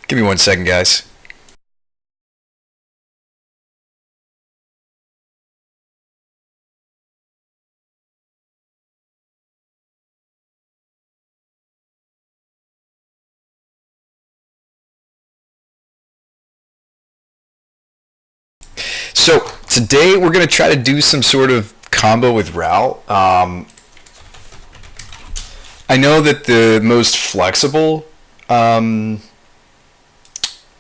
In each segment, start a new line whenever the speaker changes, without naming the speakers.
Give me 1 second, guys. So today we're going to try to do some sort of combo with Ral. I know that the most flexible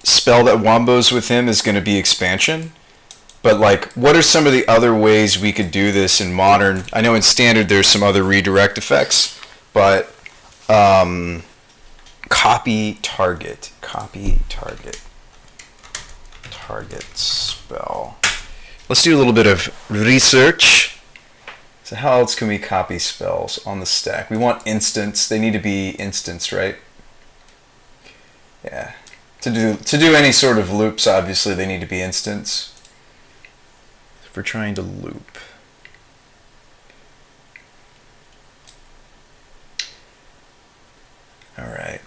spell that wombos with him is going to be expansion, but like, what are some of the other ways we could do this in modern? I know in standard there's some other redirect effects, but copy target spell. Let's do a little bit of research. So how else can we copy spells on the stack? We want instants. They need to be instants, right? Yeah. To do any sort of loops, obviously they need to be instants. If we're trying to loop. All right.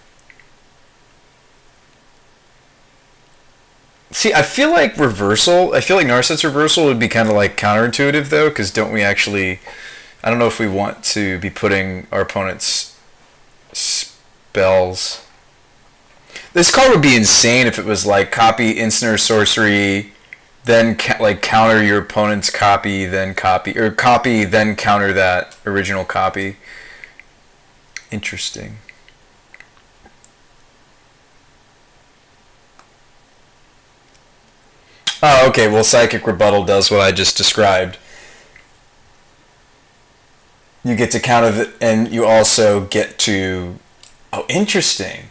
See, I feel like Narset's reversal would be kind of like counterintuitive though, because don't we actually, I don't know if we want to be putting our opponent's spells. This card would be insane if it was like copy instant or sorcery, then like counter your opponent's copy, then copy, or copy, then counter that original copy. Interesting. Oh, okay. Well, Psychic Rebuttal does what I just described. You get to counter the, and you also get to. Oh, interesting.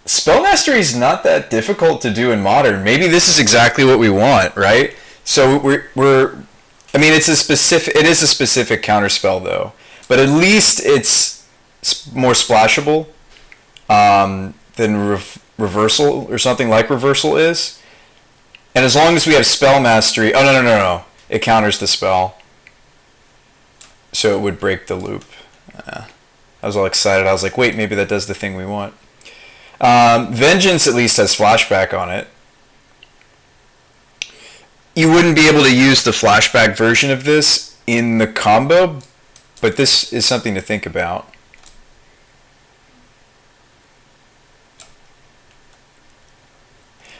Spell Mastery is not that difficult to do in Modern. Maybe this is exactly what we want, right? So we're I mean, it is a specific counterspell though, but at least it's more splashable than Reversal or something like Reversal is. And as long as we have Spell Mastery, oh no, it counters the spell, so it would break the loop. I was all excited. I was like, wait, maybe that does the thing we want. Vengeance at least has flashback on it. You wouldn't be able to use the flashback version of this in the combo, but this is something to think about.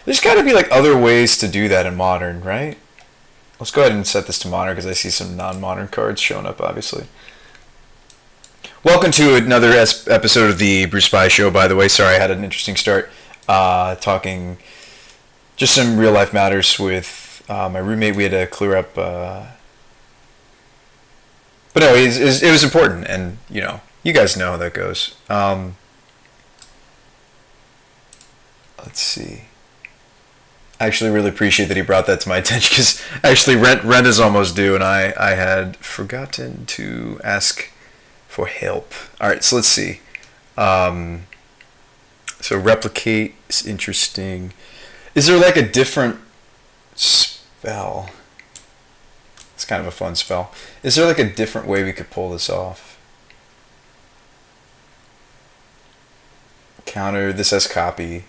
There's got to be like other ways to do that in Modern, right? Let's go ahead and set this to Modern because I see some non-Modern cards showing up, obviously. Welcome to another episode of the Brew Spy Show, by the way. Sorry, I had an interesting start talking just some real-life matters with my roommate. We had to clear up... But no, it was important, and, you guys know how that goes. Let's see. I actually really appreciate that he brought that to my attention, because actually rent is almost due, and I had forgotten to ask for help. Alright, so let's see. So Replicate is interesting. Is there like a different spell? It's kind of a fun spell. Is there like a different way we could pull this off? Counter, this has copy.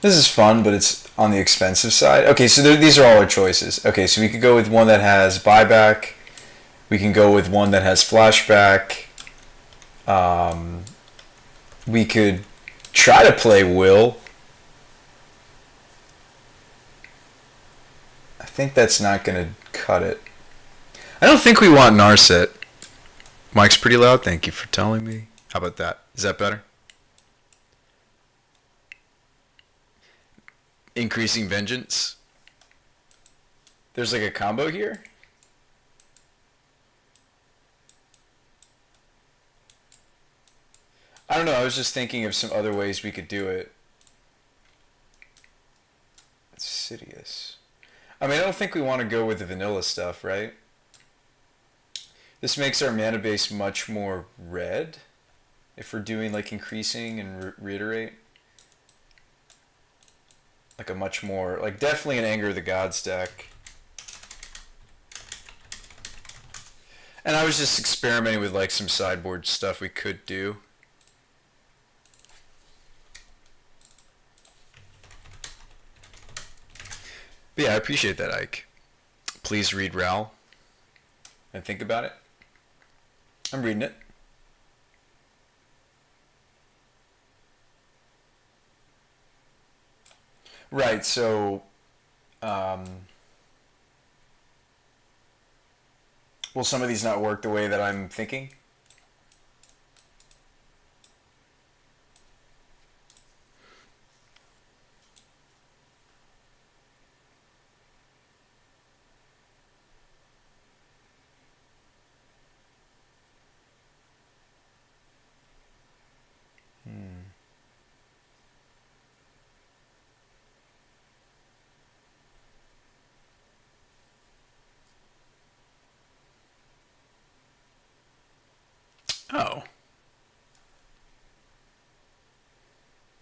This is fun, but it's on the expensive side. Okay, so these are all our choices. Okay, so we could go with one that has buyback. We can go with one that has flashback. We could try to play Will. I think that's not going to cut it. I don't think we want Narset. Mike's pretty loud. Thank you for telling me. How about that? Is that better? Increasing Vengeance. There's like a combo here. I don't know. I was just thinking of some other ways we could do it. Insidious. I mean, I don't think we want to go with the vanilla stuff, right? This makes our mana base much more red if we're doing like increasing and reiterate. Like a much more, like definitely an Anger of the Gods deck. And I was just experimenting with like some sideboard stuff we could do. But yeah, I appreciate that, Ike. Please read Ral and think about it. I'm reading it. Right, so will some of these not work the way that I'm thinking? Oh.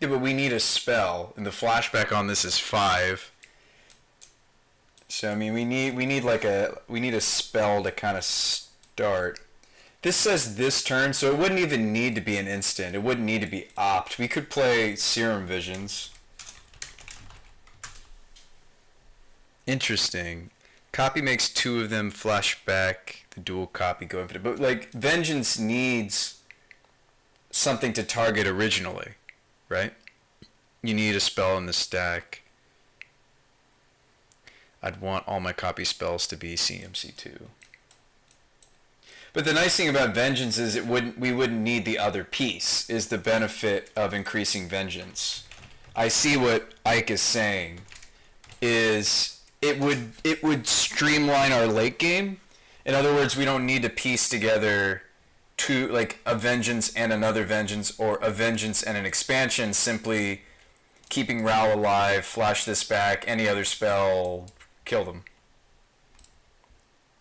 Yeah, but we need a spell, and the flashback on this is 5. So I mean, we need a spell to kind of start. This says this turn, so it wouldn't even need to be an instant. It wouldn't need to be opt. We could play Serum Visions. Interesting. Copy makes two of them flashback. The dual copy go infinite. But like Vengeance needs something to target originally, right? You need a spell in the stack. I'd want all my copy spells to be CMC2. But the nice thing about Vengeance is we wouldn't need the other piece, is the benefit of increasing Vengeance. I see what Ike is saying, is it would streamline our late game. In other words, we don't need to piece together two, like a Vengeance and another Vengeance, or a Vengeance and an expansion, simply keeping Ral alive, flash this back, any other spell, kill them.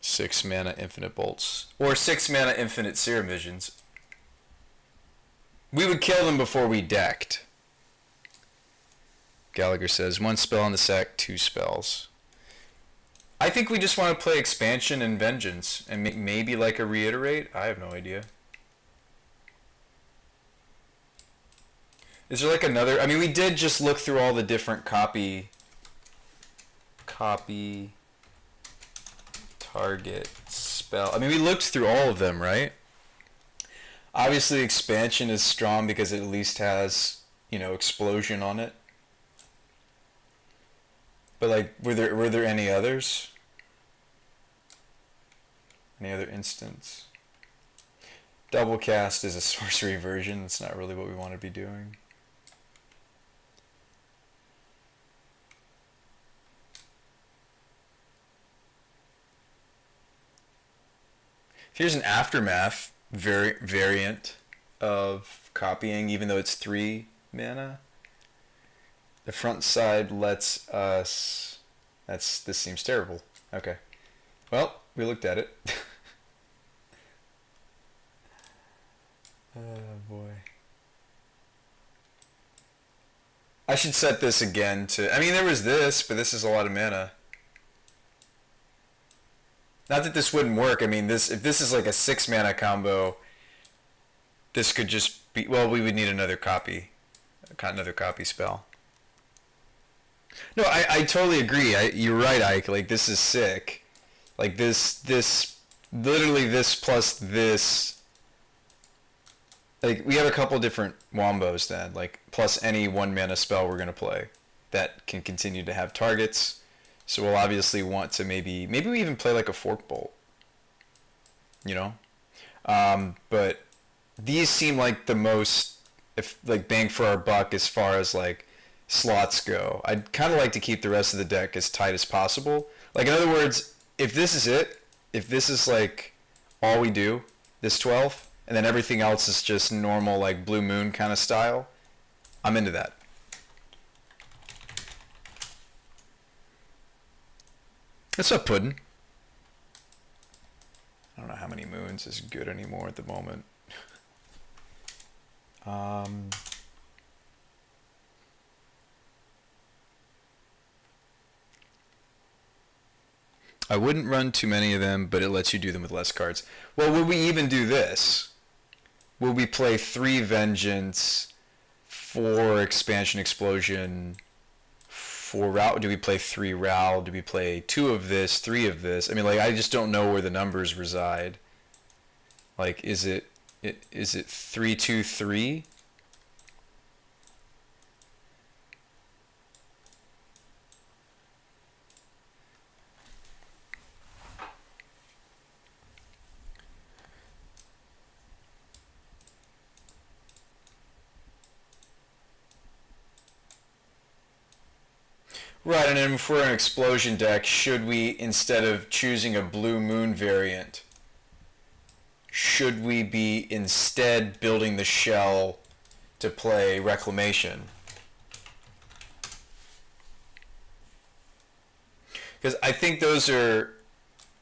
6 mana infinite bolts. Or 6 mana infinite serum visions. We would kill them before we decked. Gallagher says, 1 spell on the sack, 2 spells. I think we just want to play expansion and Vengeance, and maybe like a reiterate. I have no idea. Is there like another? I mean, we did just look through all the different copy target spell. I mean, we looked through all of them, right? Obviously, expansion is strong because it at least has, you know, explosion on it. But like, were there any others? Any other instance? Double cast is a sorcery version. That's not really what we want to be doing. Here's an aftermath variant of copying, even though it's 3 mana. The front side lets us... This seems terrible. Okay. Well, we looked at it. Oh boy. I should set this again to... I mean, there was this, but this is a lot of mana. Not that this wouldn't work. I mean, if this is like a 6 mana combo, this could just be... Well, we would need another copy. Another copy spell. No, I totally agree. You're right, Ike. Like, this is sick. Like, literally this plus this. Like, we have a couple different wombos then. Like, plus any 1 mana spell we're going to play that can continue to have targets. So we'll obviously want to maybe we even play like a Fork Bolt. You know? But these seem like the most, like, bang for our buck as far as, like, slots go. I'd kind of like to keep the rest of the deck as tight as possible. Like, in other words, if this is it, if this is like all we do, this 12, and then everything else is just normal, like Blue Moon kind of style, I'm into that. What's up, Puddin'? I don't know how many moons is good anymore at the moment. I wouldn't run too many of them, but it lets you do them with less cards. Well, would we even do this? Would we play 3 Vengeance, 4 Expansion Explosion, 4 Ral? Do we play 3 Ral? Do we play 2 of this, 3 of this? I mean, like, I just don't know where the numbers reside. Like, is it 3, 2, 3? Right, and then if we're an explosion deck, should we, instead of choosing a Blue Moon variant, should we be instead building the shell to play Reclamation? Because I think those are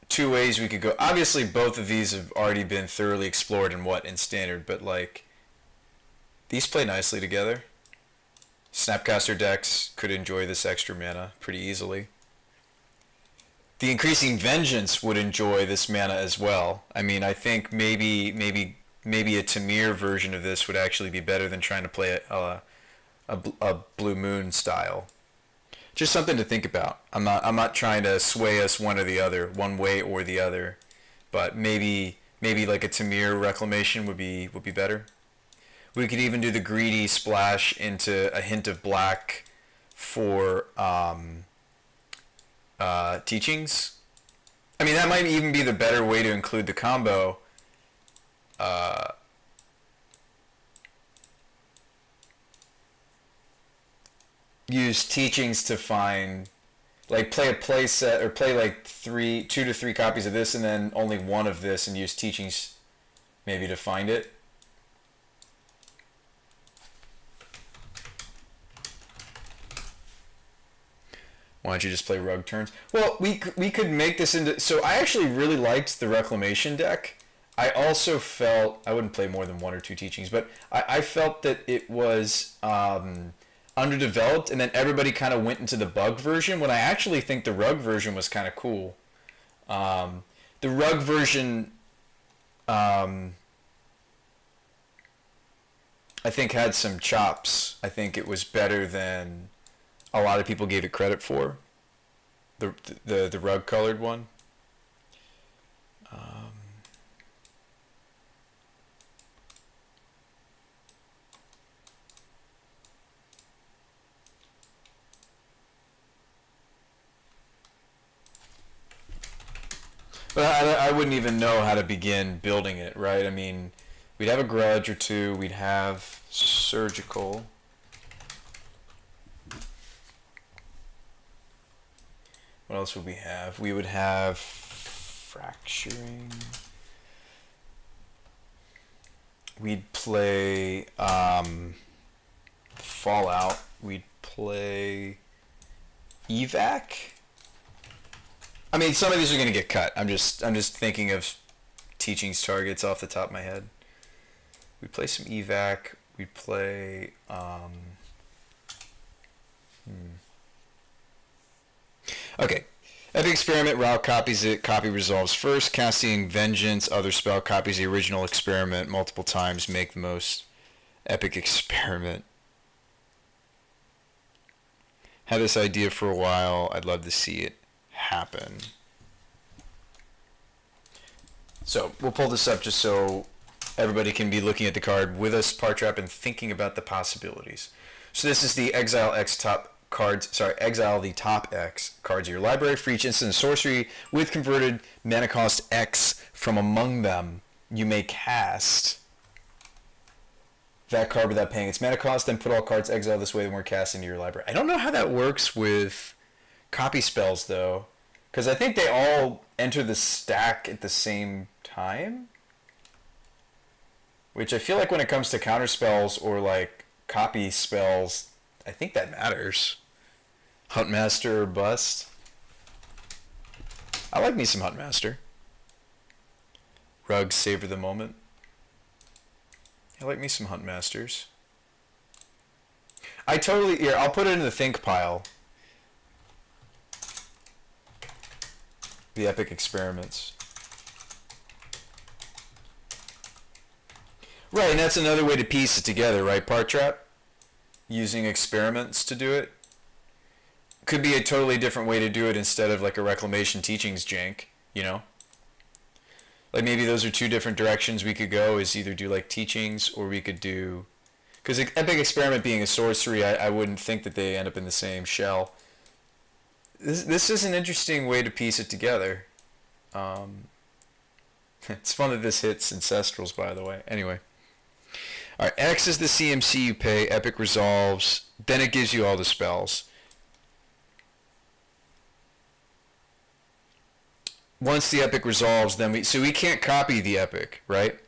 2 ways we could go. Obviously, both of these have already been thoroughly explored in Standard, but like, these play nicely together. Snapcaster decks could enjoy this extra mana pretty easily. The increasing Vengeance would enjoy this mana as well. I mean, I think maybe a Tamir version of this would actually be better than trying to play a Blue Moon style. Just something to think about. I'm not trying to sway us one or the other, one way or the other, but maybe like a Tamir reclamation would be better. We could even do the greedy splash into a hint of black for teachings. I mean, that might even be the better way to include the combo. Use teachings to find, like, play a play set, or play like 2 to 3 copies of this and then only one of this, and use teachings maybe to find it. Why don't you just play Rug turns? Well, we could make this into... So I actually really liked the Reclamation deck. I also felt... I wouldn't play more than 1 or 2 teachings, but I felt that it was underdeveloped, and then everybody kind of went into the bug version, when I actually think the Rug version was kind of cool. The Rug version... I think had some chops. I think it was better than a lot of people gave it credit for. The rug colored one. But I wouldn't even know how to begin building it, right? I mean, we'd have a grudge or 2. We'd have surgical. What else would we have? We would have fracturing. We'd play Fallout. We'd play Evac. I mean, some of these are going to get cut. I'm just thinking of teachings targets off the top of my head. We'd play some Evac. We'd play Okay. Epic Experiment, Ral copies it, copy resolves first. Casting Vengeance, other spell copies the original experiment multiple times, make the most. Epic Experiment. Had this idea for a while, I'd love to see it happen. So, we'll pull this up just so everybody can be looking at the card with us, Partrap, and thinking about the possibilities. So this is the Exile X top cards, exile the top X cards of your library for each instant sorcery with converted mana cost X from among them. You may cast that card without paying its mana cost, then put all cards exiled this way when cast into your library. I don't know how that works with copy spells, though, because I think they all enter the stack at the same time, which I feel like when it comes to counter spells or like copy spells, I think that matters. Huntmaster or bust. I like me some Huntmaster. Rug, savor the moment. I like me some Huntmasters. I'll put it in the think pile. The Epic Experiments. Right, and that's another way to piece it together, right, Partrap? Using experiments to do it. Could be a totally different way to do it instead of like a Reclamation Teachings jank, you know? Like maybe those are 2 different directions we could go, is either do like teachings or we could do... Because Epic Experiment being a sorcery, I wouldn't think that they end up in the same shell. This is an interesting way to piece it together. It's fun that this hits Ancestrals, by the way. Anyway. Alright, X is the CMC you pay, Epic resolves, then it gives you all the spells. Once the Epic resolves, then we can't copy the Epic, right?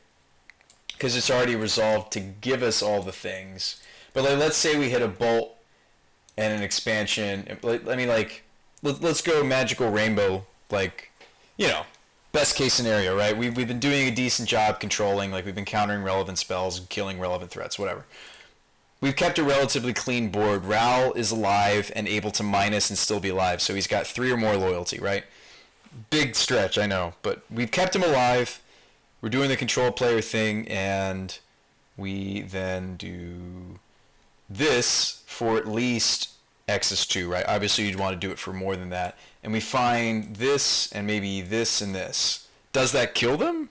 Because it's already resolved to give us all the things. But like, let's say we hit a bolt and an expansion. Let's go Magical Rainbow, like, you know, best case scenario, right? We've been doing a decent job controlling, like we've been countering relevant spells, killing relevant threats, whatever. We've kept a relatively clean board. Ral is alive and able to minus and still be alive, so he's got 3 or more loyalty, right? Big stretch, I know, but we've kept him alive. We're doing the control player thing, and we then do this for at least X is 2, right? Obviously, you'd want to do it for more than that. And we find this, and maybe this and this. Does that kill them?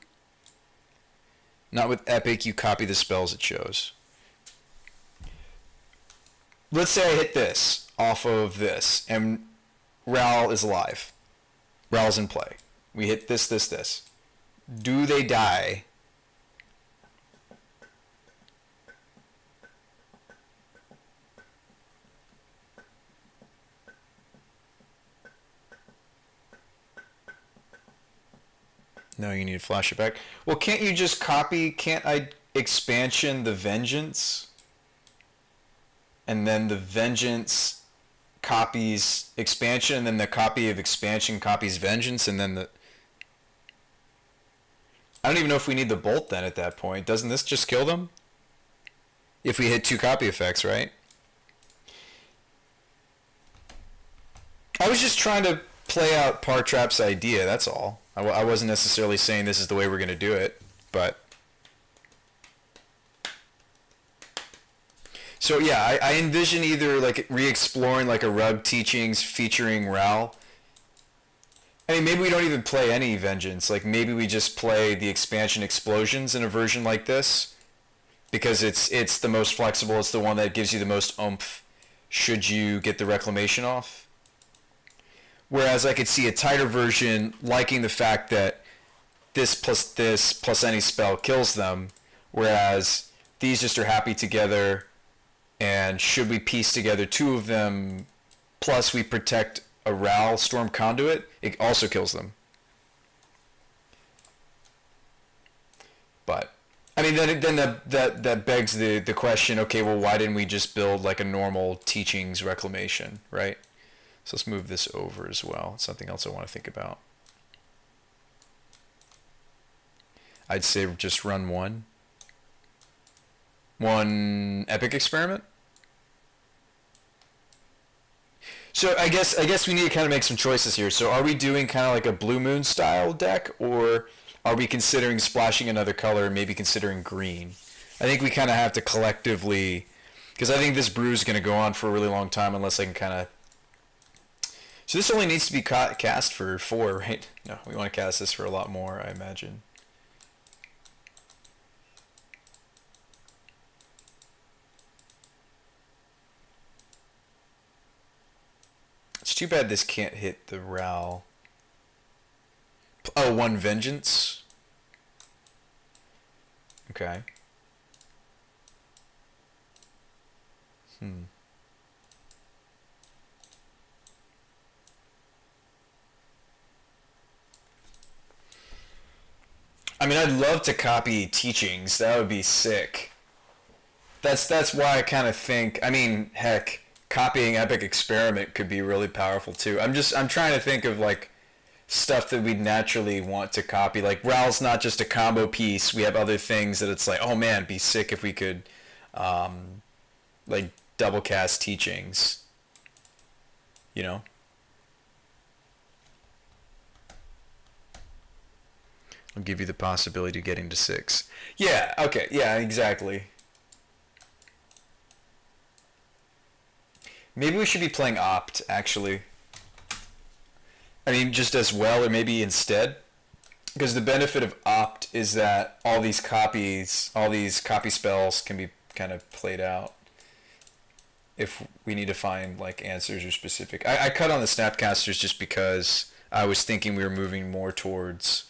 Not with Epic, you copy the spells it shows. Let's say I hit this off of this, and Ral is alive. Ral's in play. We hit this, this, this. Do they die? No, you need to flash it back. Well, can't you just copy, can't I expansion the Vengeance? And then the Vengeance copies expansion, and then the copy of expansion copies Vengeance, and then the... I don't even know if we need the Bolt then at that point. Doesn't this just kill them? If we hit 2 copy effects, right? I was just trying to play out Partrap's idea, that's all. I wasn't necessarily saying this is the way we're going to do it, but... So yeah, I envision either like re-exploring like a Rug Teachings featuring Ral. I mean, maybe we don't even play any Vengeance. Like maybe we just play the expansion Explosions in a version like this, because it's the most flexible. It's the one that gives you the most oomph should you get the Reclamation off. Whereas I could see a tighter version liking the fact that this plus any spell kills them, whereas these just are happy together, and should we piece together 2 of them, plus we protect a Ral Storm Conduit, it also kills them. But, I mean, then that begs the question, okay, well, why didn't we just build like a normal Teachings Reclamation, right? So let's move this over as well. It's something else I want to think about. I'd say just run one Epic Experiment. So I guess we need to kind of make some choices here. So are we doing kind of like a Blue Moon style deck, or are we considering splashing another color and maybe considering green? I think we kind of have to collectively, because I think this brew is going to go on for a really long time unless I can kind of... So this only needs to be cast for 4, right? No, we want to cast this for a lot more, I imagine. It's too bad this can't hit the Ral. Oh, 1 Vengeance. Okay. I mean, I'd love to copy Teachings. That would be sick. That's why I kind of think, I mean, heck, copying Epic Experiment could be really powerful too. I'm trying to think of like stuff that we'd naturally want to copy. Like Ral's not just a combo piece. We have other things that it's like, oh man, it'd be sick if we could like double cast Teachings. You know? I'll give you the possibility of getting to 6. Yeah, okay, yeah, exactly. Maybe we should be playing Opt, actually. I mean, just as well, or maybe instead. Because the benefit of Opt is that all these copy spells can be kind of played out. If we need to find like answers or specific. I cut on the Snapcasters just because I was thinking we were moving more towards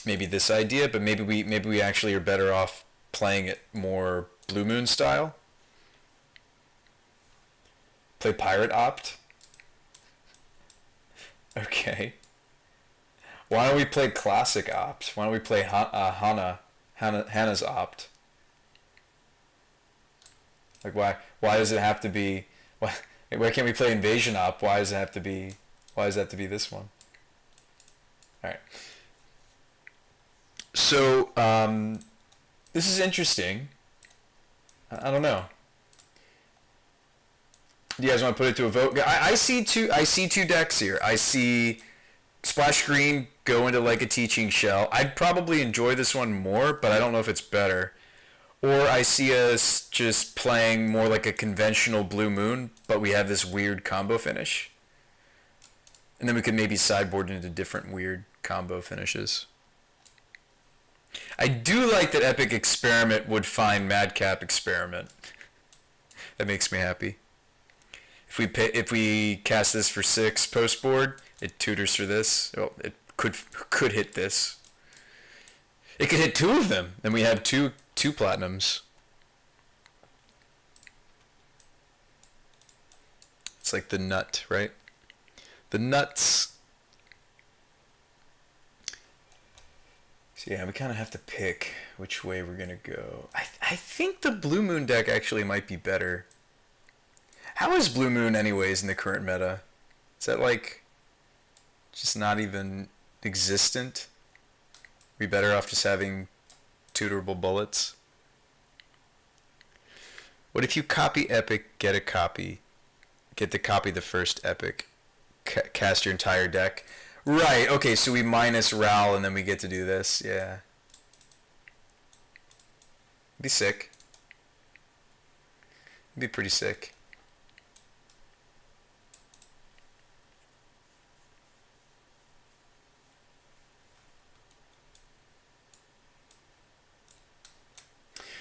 maybe this idea, but maybe we actually are better off playing it more Blue Moon style. Play Pirate Opt. Okay. Why don't we play Classic Opt? Why don't we play Hannah's Opt? Like why does it have to be? Why can't we play Invasion Opt? Why does it have to be this one? All right. So this is interesting. I don't know. Do you guys want to put it to a vote? I see two decks here. I see Splash Green go into like a Teaching Shell. I'd probably enjoy this one more, but I don't know if it's better. Or I see us just playing more like a conventional Blue Moon, but we have this weird combo finish. And then we could maybe sideboard into different weird combo finishes. I do like that Epic Experiment would find Madcap Experiment. That makes me happy. If we cast this for 6 post board, it tutors for this. Well, it could hit this. It could hit 2 of them. Then we have two platinums. It's like the nut, right? The nuts. So yeah, we kind of have to pick which way we're gonna go. I think the Blue Moon deck actually might be better. How is Blue Moon anyways in the current meta? Is that like just not even existent? Are we better off just having tutorable bullets? What if you copy Epic, get a copy, get to copy the first Epic, cast your entire deck? Right, okay, so we minus Ral and then we get to do this, yeah. Be sick. Be pretty sick.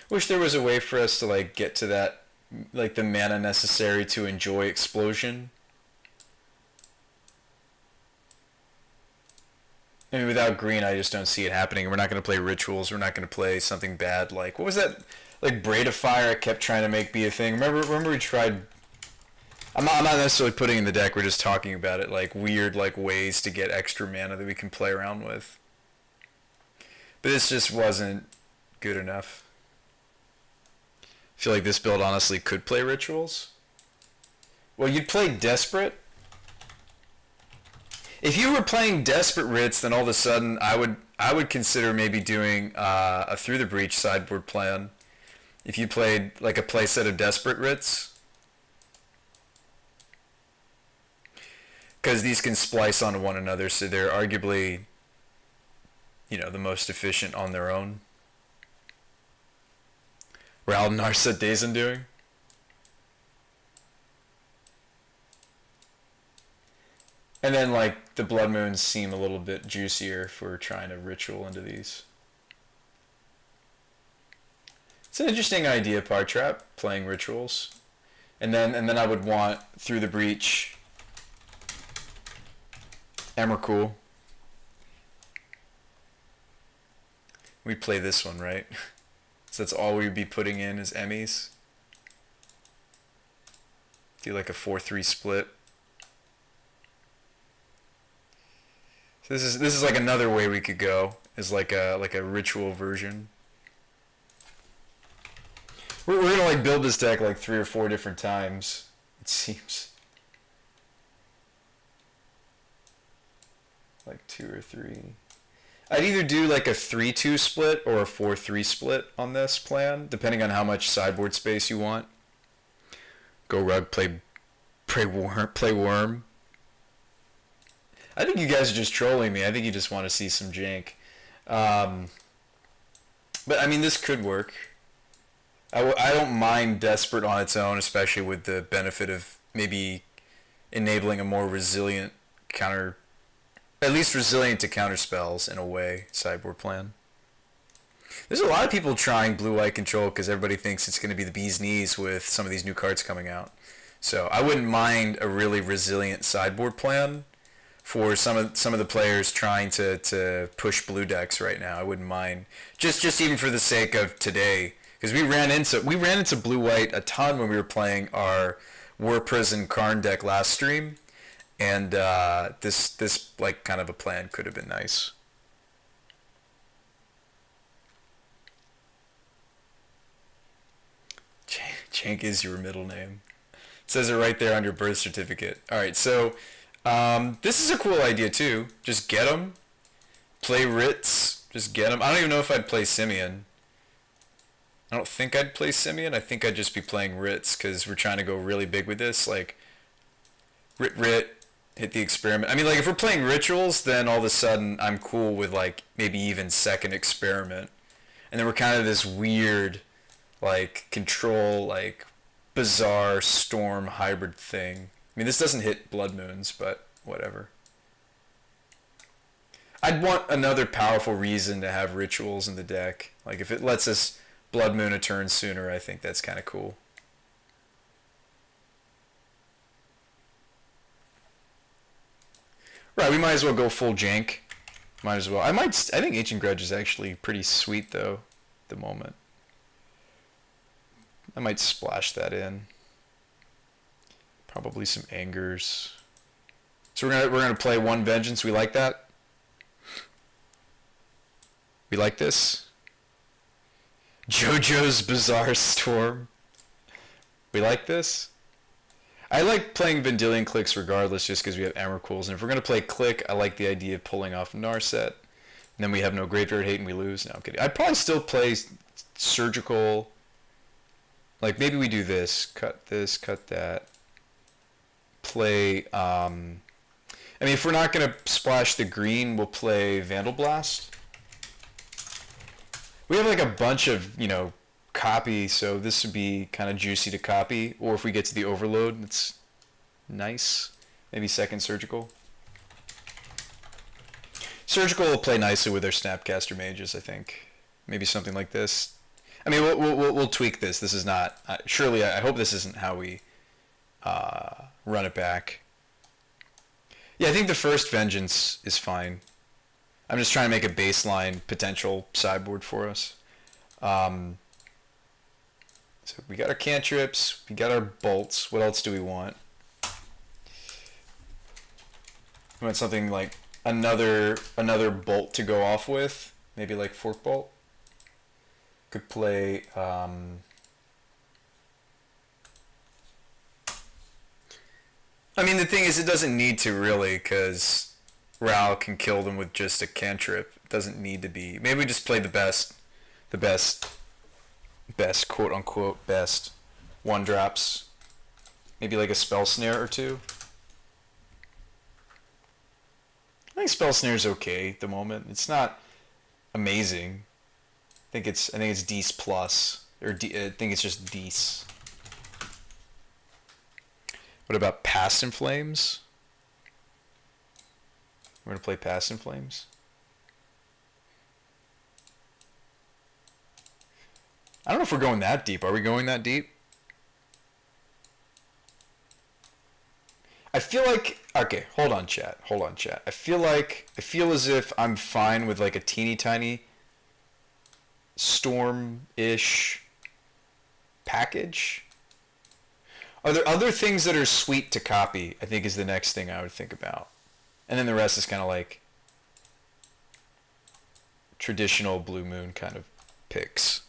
Wish there was a way for us to like get to that, like the mana necessary to enjoy Explosion. I mean, without green, I just don't see it happening. We're not going to play Rituals. We're not going to play something bad like, what was that? Like Braid of Fire I kept trying to make be a thing. Remember we tried... I'm not necessarily putting in the deck. We're just talking about it. Like weird like ways to get extra mana that we can play around with. But this just wasn't good enough. I feel like this build honestly could play Rituals. Well, you'd play Desperate. If you were playing Desperate Writs, then all of a sudden I would consider maybe doing a Through the Breach sideboard plan. If you played like a playset of Desperate Writs, because these can splice onto one another, so they're arguably, you know, the most efficient on their own. Ral Narset Days Undoing. And then, like, the Blood Moons seem a little bit juicier if we're trying to ritual into these. It's an interesting idea, Par Trap, playing rituals. And then I would want Through the Breach, Emrakul. We'd play this one, right? So that's all we'd be putting in is Emmys. Do like a 4-3 split. So this is like another way we could go, is like a ritual version. We're gonna like build this deck like 3 or 4 different times, it seems. Like 2 or 3. I'd either do like a 3-2 split or a 4-3 split on this plan, depending on how much sideboard space you want. Go Rug, play Worm. I think you guys are just trolling me. I think you just want to see some jank. But I mean, this could work. I don't mind Desperate on its own, especially with the benefit of maybe enabling a more resilient counter, at least resilient to counter spells in a way, sideboard plan. There's a lot of people trying blue-white control because everybody thinks it's going to be the bee's knees with some of these new cards coming out. So I wouldn't mind a really resilient sideboard plan for some of the players trying to push blue decks right now. I wouldn't mind, just even for the sake of today, because we ran into blue-white a ton when we were playing our War Prison Karn deck last stream. And this like kind of a plan could have been nice. Jank is your middle name. It says it right there on your birth certificate. All right, so this is a cool idea too. Just get them, play Ritz. Just get them. I don't even know if I'd play Simeon. I don't think I'd play Simeon. I think I'd just be playing Ritz because we're trying to go really big with this. Like Rit. Hit the experiment. I mean, like, if we're playing rituals, then all of a sudden I'm cool with, like, maybe even second experiment. And then we're kind of this weird, like control, like bizarre storm hybrid thing. I mean, this doesn't hit Blood Moons, but whatever. I'd want another powerful reason to have rituals in the deck. Like if it lets us Blood Moon a turn sooner, I think that's kind of cool. Right, we might as well go full jank. Might as well. I think Ancient Grudge is actually pretty sweet though, at the moment. I might splash that in. Probably some Angers. So we're gonna play one Vengeance. We like that. We like this. JoJo's Bizarre Storm. We like this. I like playing Vendilion Clicks regardless, just because we have Emrakul's. And if we're gonna play Click, I like the idea of pulling off Narset. And then we have no Graveyard Hate and we lose. No, I'm kidding. I'd probably still play Surgical. Like maybe we do this, cut that. Play. I mean, if we're not gonna splash the green, we'll play Vandal Blast. We have like a bunch of, copy, so this would be kind of juicy to copy. Or if we get to the Overload, it's nice. Maybe second Surgical. Surgical will play nicely with their Snapcaster Mages, I think. Maybe something like this. I mean, we'll tweak this. This is not... surely, I hope this isn't how we run it back. Yeah, I think the first Vengeance is fine. I'm just trying to make a baseline potential sideboard for us. So we got our cantrips, we got our bolts. What else do we want? We want something like another bolt to go off with. Maybe like Fork Bolt. Could play I mean, the thing is, it doesn't need to really, because Ral can kill them with just a cantrip. It doesn't need to be. Maybe we just play the best quote unquote best one drops. Maybe like a Spell Snare or two. I think Spell Snare's okay at the moment. It's not amazing. I think it's Dece plus, or I think it's just Dece. What about Past in Flames? We're gonna play Past in Flames. I don't know if we're going that deep. Are we going that deep? I feel like... Okay, hold on, chat. I feel as if I'm fine with like a teeny tiny Storm-ish package. Are there other things that are sweet to copy? I think is the next thing I would think about. And then the rest is kind of like traditional Blue Moon kind of picks.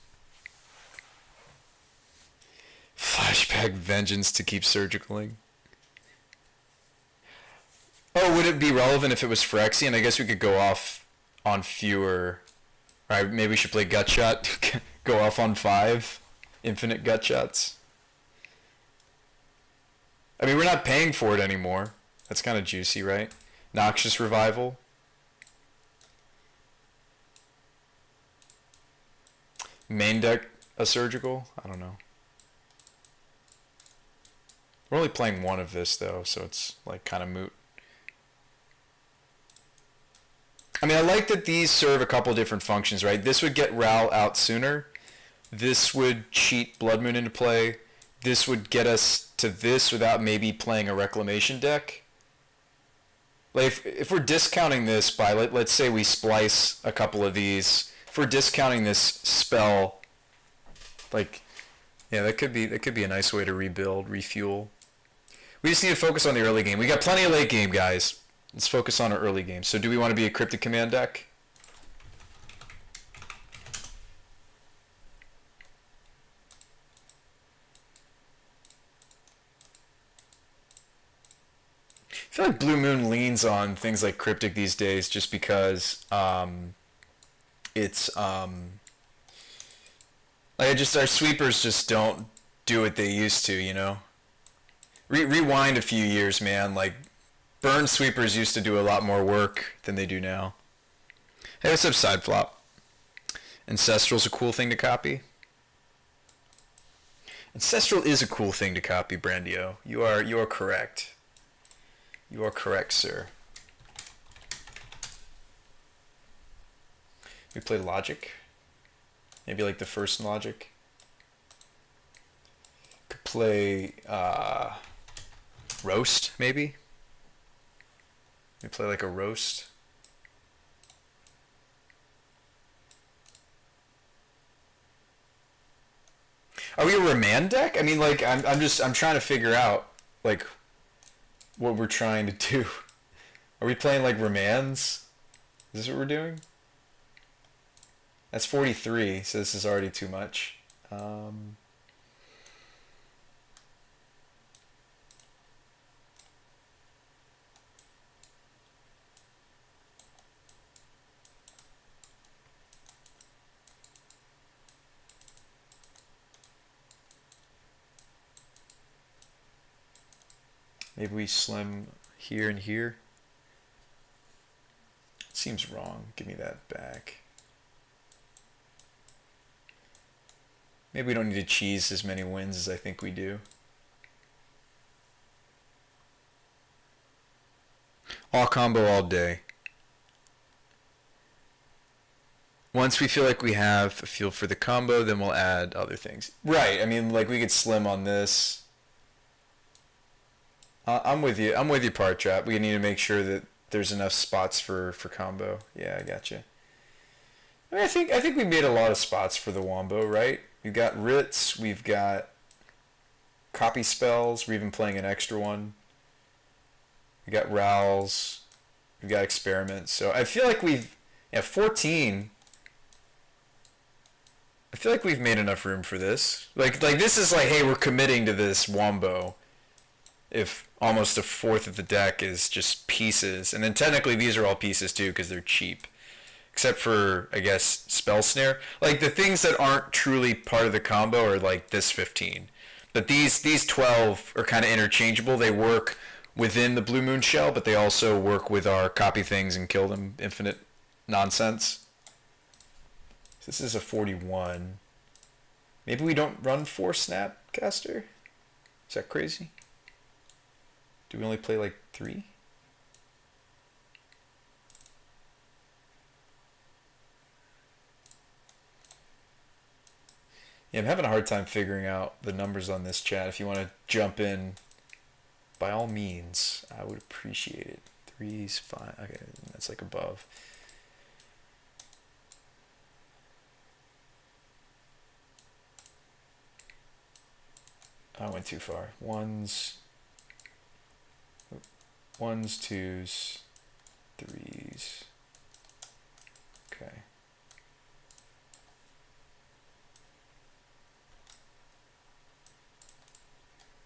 Flashback Vengeance to keep surgicaling. Oh, would it be relevant if it was Phyrexian? I guess we could go off on fewer. Alright, maybe we should play Gutshot. Go off on 5. Infinite Gutshots. I mean, we're not paying for it anymore. That's kind of juicy, right? Noxious Revival. Main deck a Surgical? I don't know. We're only playing one of this though, so it's like kind of moot. I mean, I like that these serve a couple different functions, right? This would get Ral out sooner. This would cheat Blood Moon into play. This would get us to this without maybe playing a Reclamation deck. Like if we're discounting this by, let's say we splice a couple of these. If we're discounting this spell, like, yeah, that could be a nice way to rebuild, refuel. We just need to focus on the early game. We got plenty of late game, guys. Let's focus on our early game. So do we want to be a Cryptic Command deck? I feel like Blue Moon leans on things like Cryptic these days just because it's like our sweepers just don't do what they used to, you know? Rewind a few years, man. Like, burn sweepers used to do a lot more work than they do now. Hey, what's up, Side Flop? Ancestral's a cool thing to copy. Ancestral is a cool thing to copy, Brandio. You are correct. You are correct, sir. We play Logic. Maybe like the first Logic. Could play Roast, maybe. We play like a Roast. Are we a remand deck? I mean, like, I'm trying to figure out, like, what we're trying to do. Are we playing, like, remands? Is this what we're doing? That's 43, so this is already too much. Maybe we slim here and here. Seems wrong. Give me that back. Maybe we don't need to cheese as many wins as I think we do. All combo all day. Once we feel like we have a feel for the combo, then we'll add other things. Right, I mean, like, we could slim on this. I'm with you. I'm with you, Part Trap. We need to make sure that there's enough spots for combo. Yeah, I gotcha. I mean, I think we made a lot of spots for the Wombo, right? We've got Writs, we've got copy spells, we're even playing an extra one. We got Rals, we've got experiments. So I feel like 14. I feel like we've made enough room for this. Like this is like, hey, we're committing to this Wombo. If almost a fourth of the deck is just pieces, and then technically these are all pieces too because they're cheap, except for, I guess, Spell Snare. Like, the things that aren't truly part of the combo are like this 15, but these 12 are kind of interchangeable. They work within the Blue Moon shell, but they also work with our copy things and kill them infinite nonsense. This is a 41. Maybe we don't run 4 Snapcaster? Is that crazy? Do we only play like 3? Yeah, I'm having a hard time figuring out the numbers on this chat. If you want to jump in, by all means, I would appreciate it. 3's fine. Okay, that's like above. I went too far. Ones, 2's, 3's. Okay.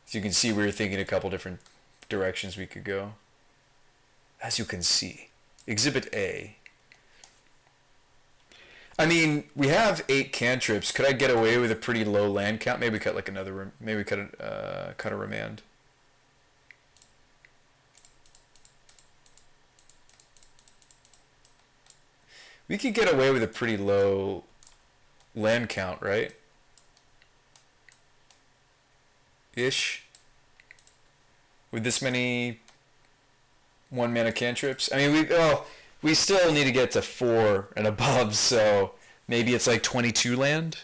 As you can see, we were thinking a couple different directions we could go. As you can see. Exhibit A. I mean, we have 8 cantrips. Could I get away with a pretty low land count? Maybe cut like another. Maybe cut a remand. We could get away with a pretty low land count, right? Ish. With this many 1-mana cantrips. I mean, we still need to get to 4 and above, so maybe it's like 22 land.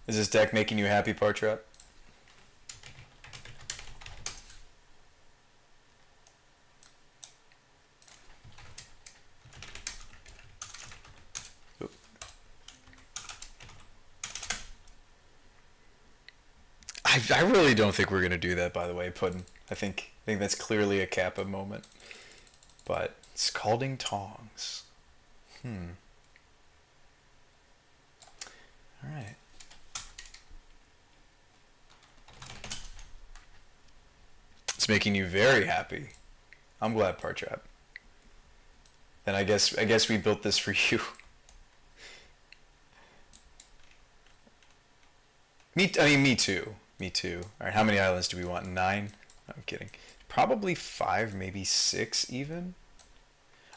Is this deck making you happy, Partrap? I really don't think we're gonna do that, by the way, Puddin'. I think that's clearly a Kappa moment. But Scalding Tongs. Alright. It's making you very happy. I'm glad, Partrap. Then I guess we built this for you. Me too. Me too. Alright, how many islands do we want? 9? I'm kidding. Probably 5, maybe 6 even.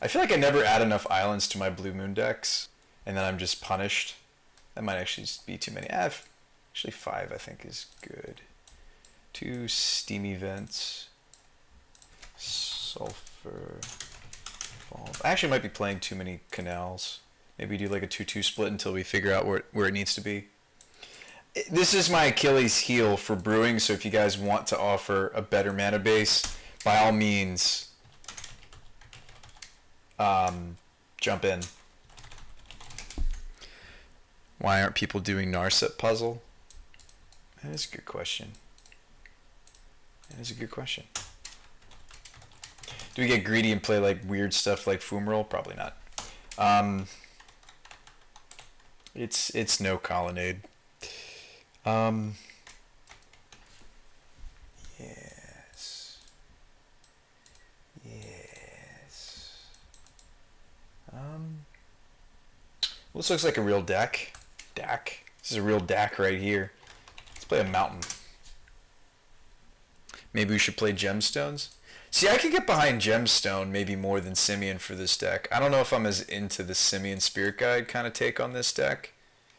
I feel like I never add enough islands to my Blue Moon decks, and then I'm just punished. That might actually be too many. Actually 5 I think is good. 2 steamy vents. Sulfur. Falls. I actually might be playing too many canals. Maybe do like a 2-2 split until we figure out where it needs to be. This is my Achilles heel for brewing, so if you guys want to offer a better mana base, by all means, jump in. Why aren't people doing Narset puzzle? That is a good question. That is a good question. Do we get greedy and play like weird stuff like Fumarole? Probably not. It's no Colonnade. Yes. Yes. This looks like a real deck. This is a real deck right here. Let's play a mountain. Maybe we should play gemstones. See, I could get behind gemstone maybe more than Simian for this deck. I don't know if I'm as into the Simian Spirit Guide kind of take on this deck.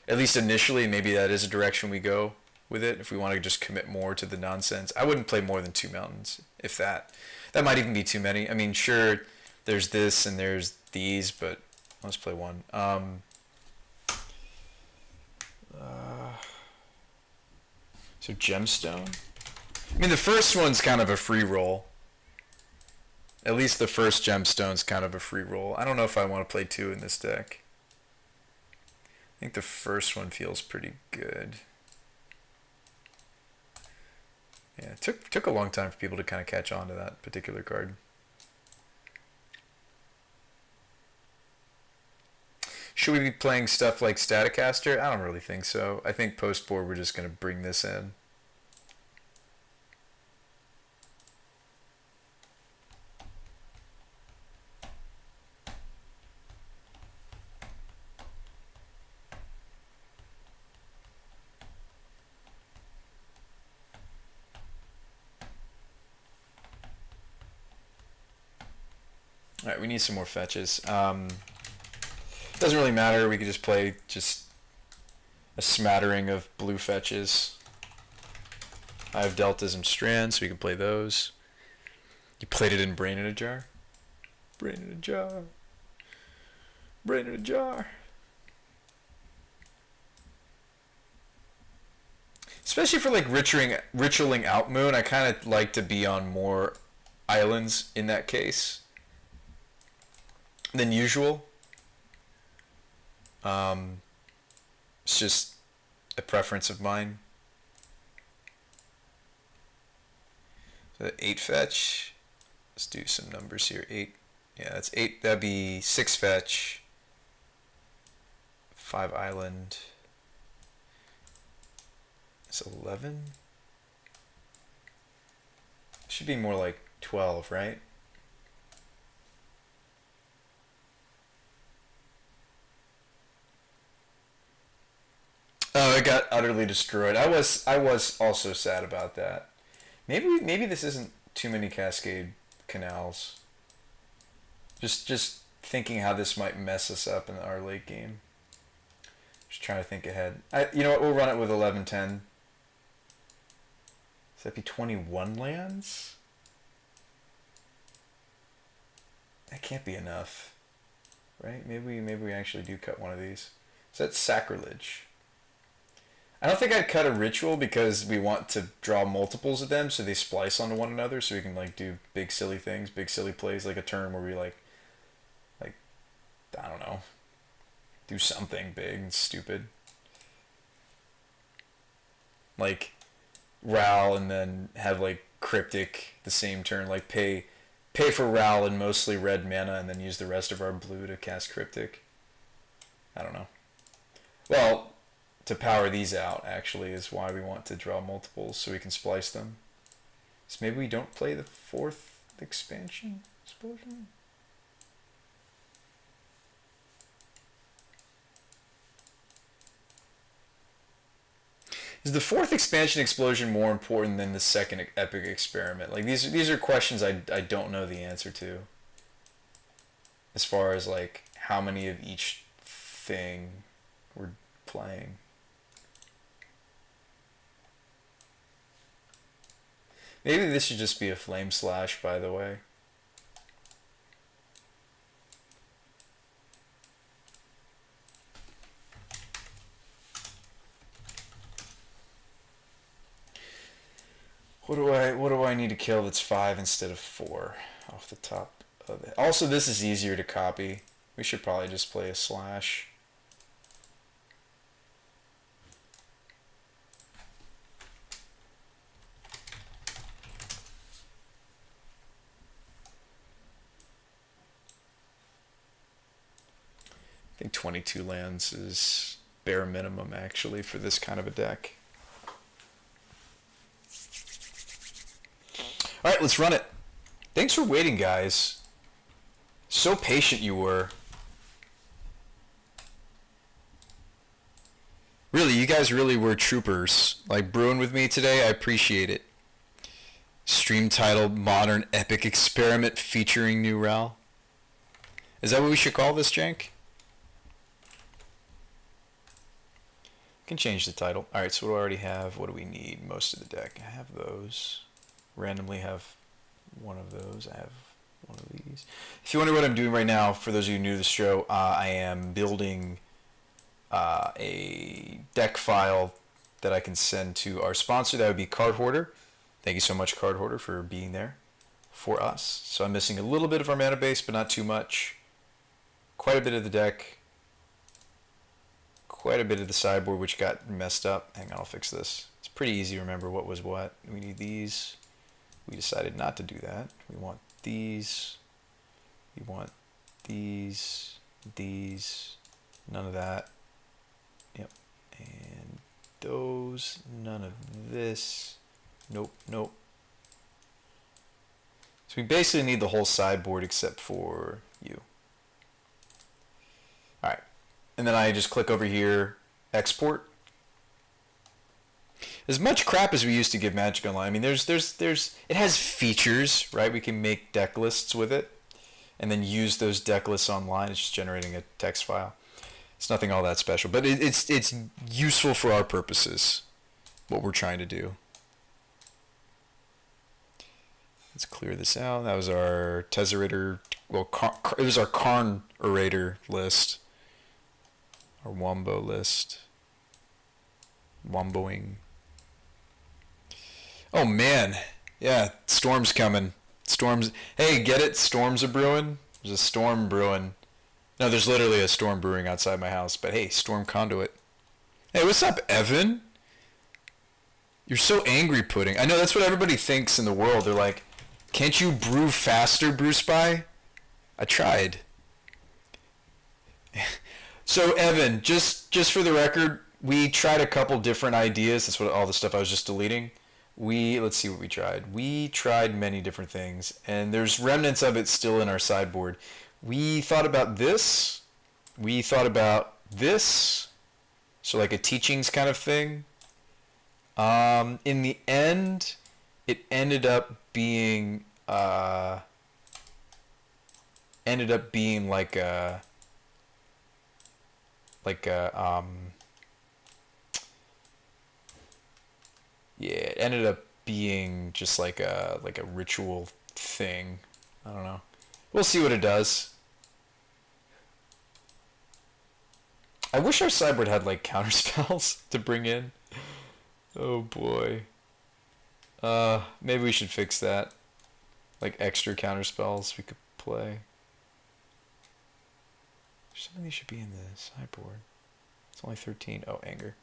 At least initially, maybe that is a direction we go with it, if we want to just commit more to the nonsense. I wouldn't play more than 2 mountains, if that. That might even be too many. I mean, sure, there's this and there's these, but let's play one. So gemstone. I mean, the first one's kind of a free roll. At least the first gemstone's kind of a free roll. I don't know if I want to play 2 in this deck. I think the first one feels pretty good. Yeah, it took a long time for people to kind of catch on to that particular card. Should we be playing stuff like Staticaster? I don't really think so. I think post-board we're just going to bring this in. Alright, we need some more fetches. Doesn't really matter, we could just play just a smattering of blue fetches. I have deltas and strands, so we can play those. You played it in Brain in a Jar? Brain in a Jar. Brain in a Jar. Especially for like ritualing out moon, I kind of like to be on more islands in that case than usual. It's just a preference of mine. So 8 fetch. Let's do some numbers here. 8. Yeah, that's 8. That'd be 6 fetch. 5 island. It's 11. Should be more like 12, right? Oh, it got utterly destroyed. I was also sad about that. Maybe this isn't too many Cascade Canals. Just thinking how this might mess us up in our late game. Just trying to think ahead. You know what? We'll run it with 11-10. Does that be 21 lands? That can't be enough, right? Maybe we actually do cut one of these. So that's sacrilege. I don't think I'd cut a ritual because we want to draw multiples of them so they splice onto one another, so we can like do big silly things, big silly plays, like a turn where we like I don't know, do something big and stupid, like Ral and then have like Cryptic the same turn, like pay for Ral and mostly red mana and then use the rest of our blue to cast Cryptic. I don't know. Well, to power these out actually is why we want to draw multiples so we can splice them. So maybe we don't play the 4th expansion explosion? Is the 4th expansion explosion more important than the 2nd epic experiment? Like these are questions I don't know the answer to. as far as like how many of each thing we're playing. Maybe this should just be a flame slash, by the way. What do I need to kill that's 5 instead of 4 off the top of it? Also, this is easier to copy. We should probably just play a slash. I think 22 lands is bare minimum, actually, for this kind of a deck. Alright, let's run it. Thanks for waiting, guys. So patient you were. Really, you guys really were troopers. Like, brewing with me today, I appreciate it. Stream titled Modern Epic Experiment featuring new Ral. Is that what we should call this, Jank? Can change the title. Alright, so what do I already have? What do we need? Most of the deck. I have those. Randomly have one of those. I have one of these. If you wonder what I'm doing right now, for those of you new to the show, I am building a deck file that I can send to our sponsor. That would be Card Hoarder. Thank you so much, Card Hoarder, for being there for us. So I'm missing a little bit of our mana base, but not too much. Quite a bit of the deck. Quite a bit of the sideboard, which got messed up. Hang on, I'll fix this. It's pretty easy to remember what was what. We need these. We decided not to do that. We want these. We want these. These. None of that. Yep. And those. None of this. Nope. Nope. So we basically need the whole sideboard except for you. Alright. And then I just click over here, export. As much crap as we used to give Magic Online, I mean, it has features, right? We can make deck lists with it, and then use those deck lists online. It's just generating a text file. It's nothing all that special, but it's useful for our purposes, what we're trying to do. Let's clear this out. That was our Tezzerator, well, it was our Karn Orator list, our Wombo list, Womboing. Oh man, yeah, storm's coming. Storms. Hey, get it? Storms are brewing. There's a storm brewing. No, there's literally a storm brewing outside my house. But hey, storm conduit. Hey, what's up, Evan? You're so angry, Pudding. I know that's what everybody thinks in the world. They're like, can't you brew faster, BrewSpy? I tried. So Evan, just for the record, we tried a couple different ideas. That's what all the stuff I was just deleting. Let's see what we tried. We tried many different things, and there's remnants of it still in our sideboard. We thought about this. We thought about this. So like a teachings kind of thing. In the end, it ended up being like a yeah, it ended up being just like a ritual thing. I don't know. We'll see what it does. I wish our sideboard had like counter spells to bring in. Oh boy. Maybe we should fix that. Like extra counter spells we could play. Something these should be in the sideboard. It's only 13. Oh, anger.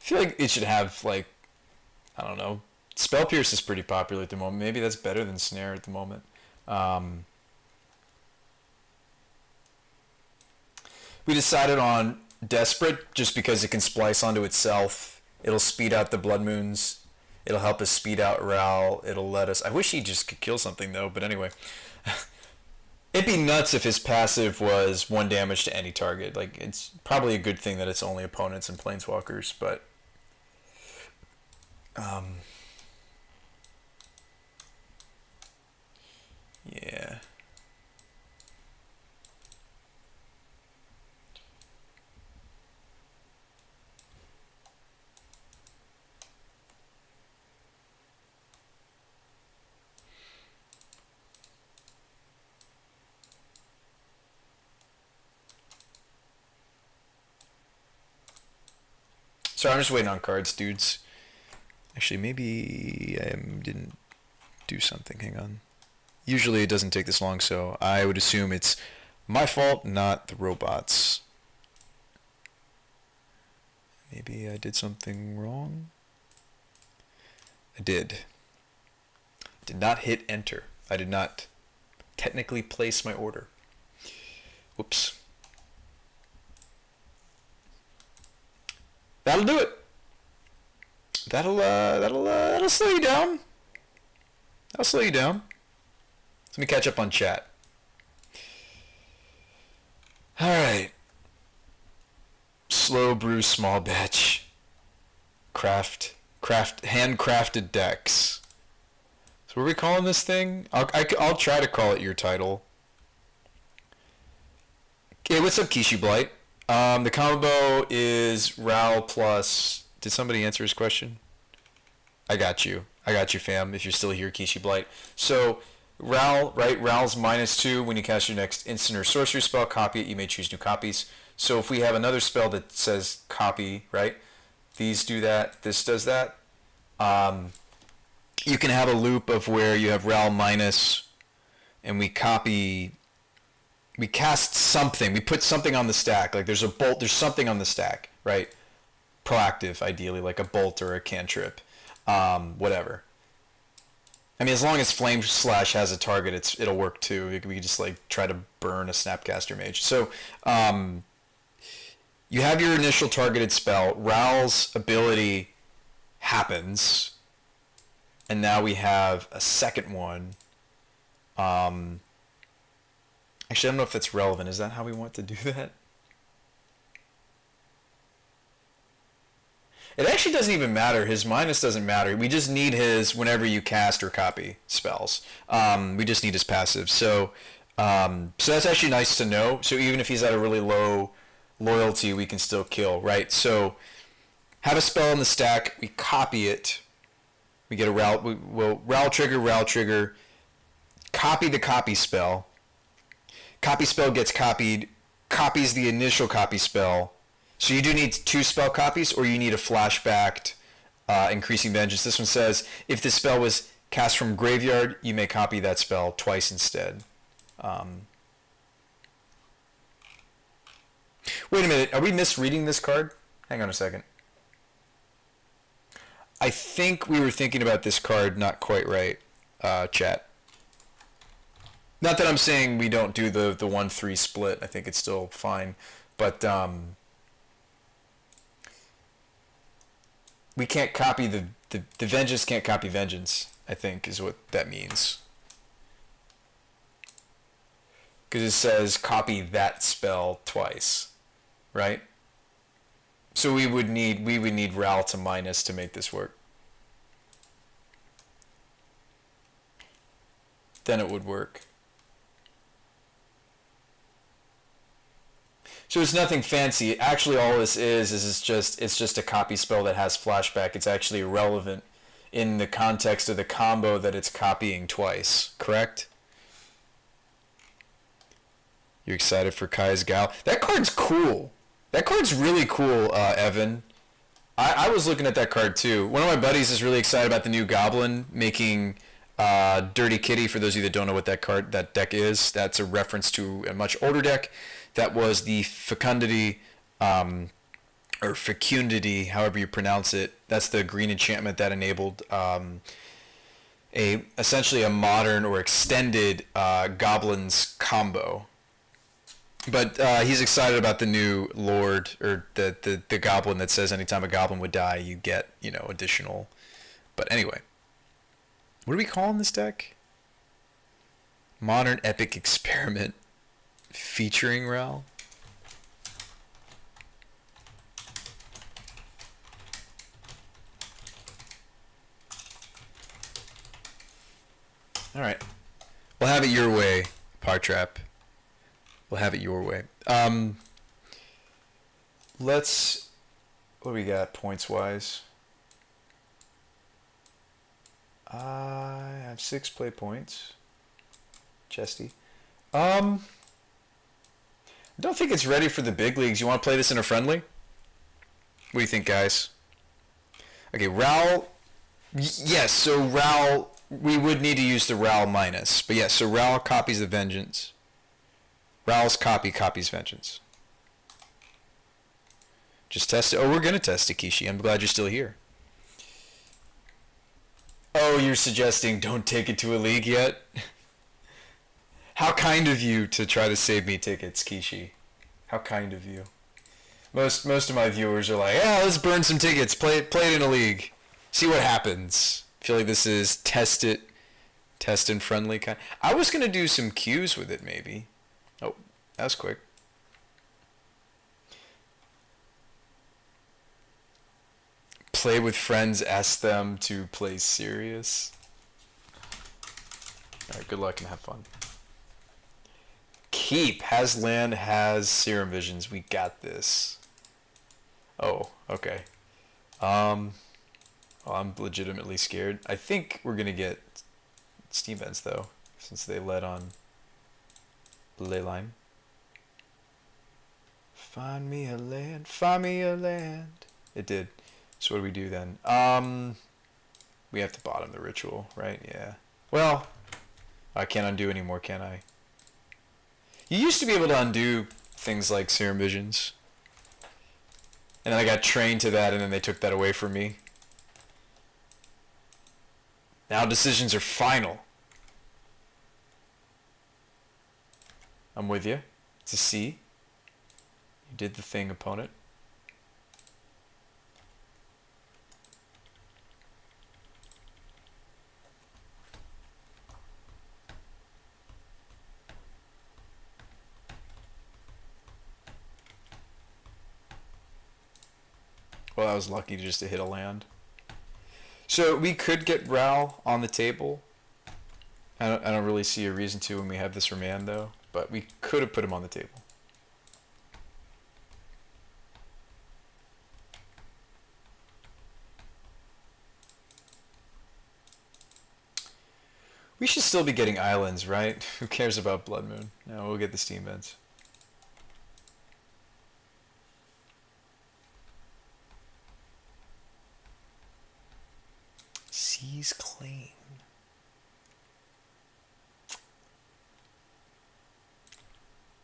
I feel like it should have, like, I don't know. Spell Pierce is pretty popular at the moment. Maybe that's better than Snare at the moment. We decided on Desperate just because it can splice onto itself. It'll speed out the Blood Moons. It'll help us speed out Ral. It'll let us... I wish he just could kill something, though, but anyway. It'd be nuts if his passive was 1 damage to any target. Like, it's probably a good thing that it's only opponents and planeswalkers, but... Yeah. Sorry, I'm just waiting on cards, dudes. Actually, maybe I didn't do something. Hang on. Usually it doesn't take this long, so I would assume it's my fault, not the robots. Maybe I did something wrong? I did. Did not hit enter. I did not technically place my order. Whoops. That'll do it. That'll slow you down. That'll slow you down. Let me catch up on chat. All right. Slow brew, small batch. Craft, handcrafted decks. So what are we calling this thing? I'll try to call it your title. Okay, what's up, Kishi Blight? The combo is Ral plus... Did somebody answer his question? I got you, fam, if you're still here, Kishi Blight. So, Ral, right? Ral's -2. When you cast your next instant or sorcery spell, copy it. You may choose new copies. So if we have another spell that says copy, right? These do that. This does that. You can have a loop of where you have Ral minus, and we copy... We cast something. We put something on the stack. Like there's a bolt. There's something on the stack, right? Proactive, ideally, like a bolt or a cantrip, whatever. I mean, as long as Flame Slash has a target, it'll work too. We can just like try to burn a Snapcaster Mage. So you have your initial targeted spell. Ral's ability happens, and now we have a second one. Actually, I don't know if that's relevant. Is that how we want to do that? It actually doesn't even matter. His minus doesn't matter. We just need his whenever you cast or copy spells. We just need his passive. So that's actually nice to know. So even if he's at a really low loyalty, we can still kill, right? So have a spell in the stack. We copy it. We get a Ral. We'll Ral trigger. Copy the copy spell. Copy spell gets copied, copies the initial copy spell. So you do need 2 spell copies, or you need a flashbacked increasing vengeance. This one says, if the spell was cast from graveyard, you may copy that spell twice instead. Wait a minute, are we misreading this card? Hang on a second. I think we were thinking about this card not quite right, chat. Not that I'm saying we don't do the 1-3 split. I think it's still fine. But we can't copy the vengeance can't copy vengeance, I think, is what that means. Because it says copy that spell twice, right? So we would need Ral to minus to make this work. Then it would work. So it's nothing fancy. Actually, all this is it's just a copy spell that has flashback. It's actually irrelevant in the context of the combo that it's copying twice. Correct? You're excited for Kai's Gal? That card's cool. That card's really cool, Evan. I was looking at that card too. One of my buddies is really excited about the new Goblin making Dirty Kitty. For those of you that don't know what that deck is, that's a reference to a much older deck. That was the Fecundity, or Fecundity, however you pronounce it. That's the green enchantment that enabled essentially a modern or extended Goblins combo. But he's excited about the new Lord, or the Goblin that says anytime a Goblin would die, you get, additional. But anyway, what are we calling this deck? Modern Epic Experiment. Featuring Ral. All right. We'll have it your way, Partrap. We'll have it your way. Let's... What do we got points-wise? I have 6 play points. Chesty. I don't think it's ready for the big leagues. You want to play this in a friendly? What do you think, guys? Okay, Ral... Yes, so Ral... We would need to use the Ral minus. But yes, so Ral copies the Vengeance. Ral's copy copies Vengeance. Just test it. Oh, we're going to test it, Kishi. I'm glad you're still here. Oh, you're suggesting don't take it to a league yet? How kind of you to try to save me tickets, Kishi. How kind of you. Most of my viewers are like, yeah, let's burn some tickets. Play it in a league. See what happens. I feel like this is test and friendly kind. I was going to do some cues with it, maybe. Oh, that was quick. Play with friends, ask them to play serious. Alright, good luck and have fun. Keep. Has land, has serum visions. We got this. Oh, okay. Well, I'm legitimately scared. I think we're gonna get Steam Vents though, since they led on Leyline. Find me a land, find me a land. It did. So what do we do then? We have to bottom the ritual, right? Yeah. Well, I can't undo anymore, can I? You used to be able to undo things like serum visions. And then I got trained to that, and then they took that away from me. Now decisions are final. I'm with you. It's a C. You did the thing, opponent. Well, I was lucky just to hit a land. So we could get Ral on the table. I don't really see a reason to when we have this remand though, but we could have put him on the table. We should still be getting islands, right? Who cares about Blood Moon? No, we'll get the Steam Vents. Seize claim.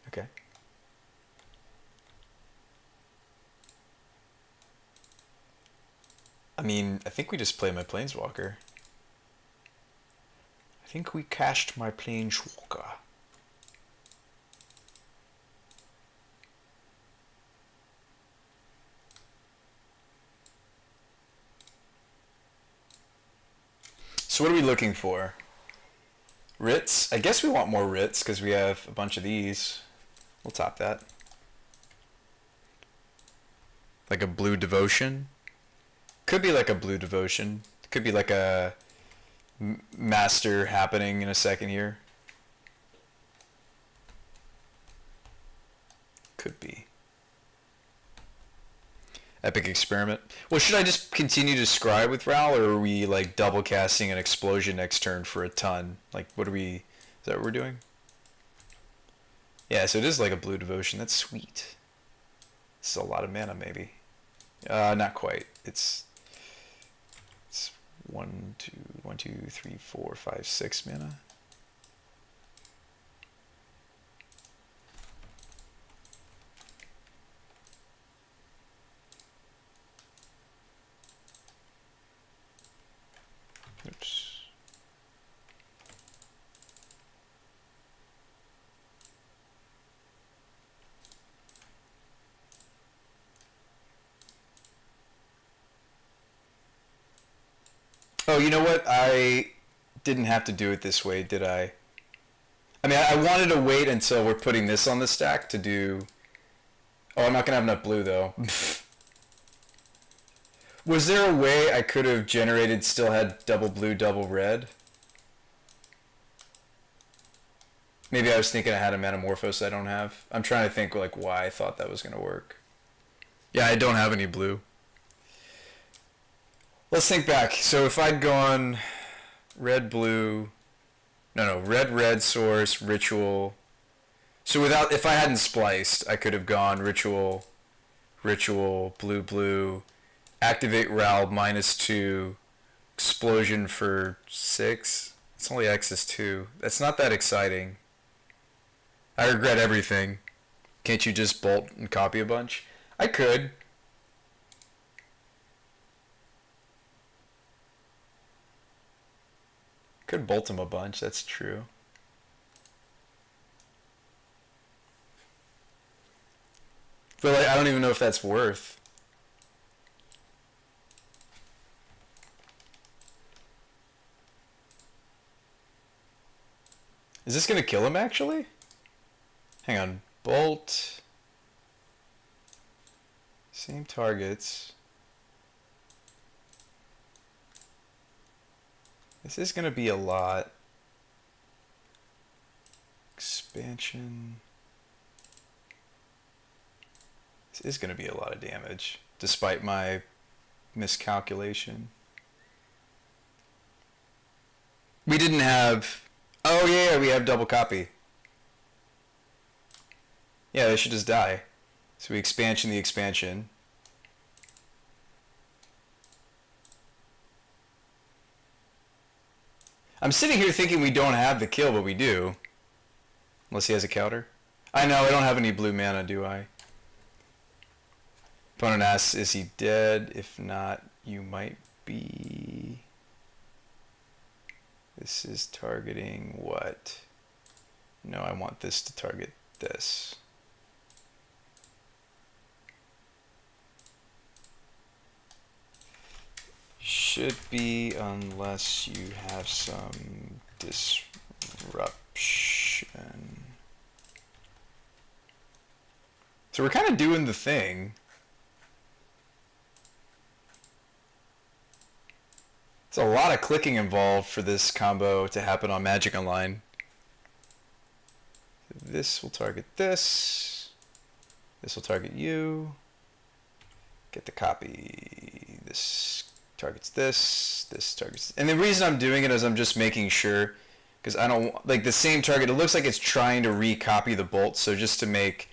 Okay. I mean, I think we just play my Planeswalker. I think we cast my Planeswalker. So what are we looking for? Writs? I guess we want more writs because we have a bunch of these. We'll top that. Like a blue devotion. Could be like a blue devotion. Could be like a master happening in a second here. Could be. Epic experiment. Well, should I just continue to scry with Ral, or are we like double casting an explosion next turn for a ton? Like, what are we? Is that what we're doing? Yeah, so it is like a blue devotion. That's sweet. It's a lot of mana, maybe. Not quite. It's 1, 2, 3, 4, 5, 6 mana. Oops. Oh, you know what? I didn't have to do it this way, did I? I mean, I wanted to wait until we're putting this on the stack to do... Oh, I'm not going to have enough blue, though. Was there a way I could have generated, still had double blue, double red? Maybe I was thinking I had a Metamorphose I don't have. I'm trying to think like why I thought that was going to work. Yeah, I don't have any blue. Let's think back. So if I'd gone red, blue... No, red, red, source, ritual... So without... If I hadn't spliced, I could have gone ritual, ritual, blue, blue, activate Ral -2, explosion for 6. It's only X is 2. That's not that exciting. I regret everything. Can't you just bolt and copy a bunch? I could. Could bolt him a bunch, that's true. But like, I don't even know if that's worth. Is this going to kill him actually? Hang on. Bolt. Same targets. This is going to be a lot. Expansion. This is going to be a lot of damage, despite my miscalculation. We didn't have... Oh yeah, we have double copy. Yeah, they should just die. So we expansion the expansion. I'm sitting here thinking we don't have the kill, but we do. Unless he has a counter. I know, I don't have any blue mana, do I? Opponent asks, is he dead? If not, you might be... This is targeting what? No, I want this to target this. Should be, unless you have some disruption. So we're kind of doing the thing. It's a lot of clicking involved for this combo to happen on Magic Online. This will target this. This will target you. Get the copy. This targets this. This targets... And the reason I'm doing it is I'm just making sure, because I don't... Like the same target, it looks like it's trying to recopy the bolt, so just to make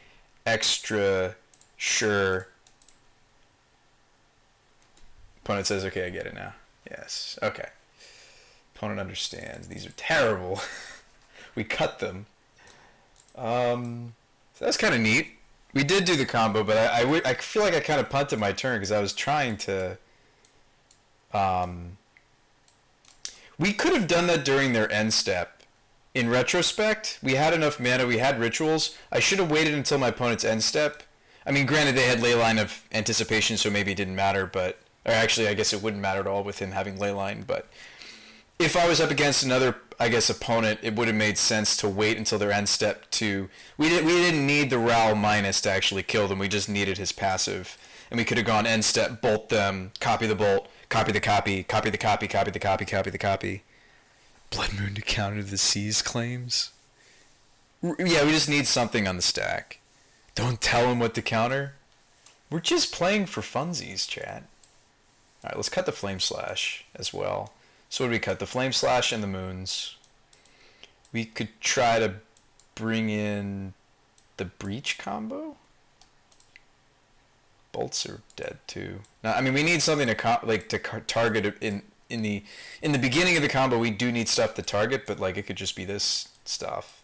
extra sure. Opponent says, okay, I get it now. Yes, okay. Opponent understands. These are terrible. We cut them. So that's kind of neat. We did do the combo, but I feel like I kind of punted my turn because I was trying to... we could have done that during their end step. In retrospect, we had enough mana, we had rituals. I should have waited until my opponent's end step. I mean, granted, they had Leyline of Anticipation, so maybe it didn't matter, but... Or actually, I guess it wouldn't matter at all with him having Leyline, but... If I was up against another, I guess, opponent, it would have made sense to wait until their end step to... We didn't need the Ral minus to actually kill them, we just needed his passive. And we could have gone end step, bolt them, copy the bolt, copy the copy, copy the copy, copy the copy, copy the copy. Blood Moon to counter the Seas claims? Yeah, we just need something on the stack. Don't tell him what to counter. We're just playing for funsies, chat. Alright, let's cut the Flame Slash as well. So what do we cut? The Flame Slash and the Moons. We could try to bring in the Breach combo? Bolts are dead too. Now, I mean, we need something to target in the beginning of the combo. We do need stuff to target, but like it could just be this stuff.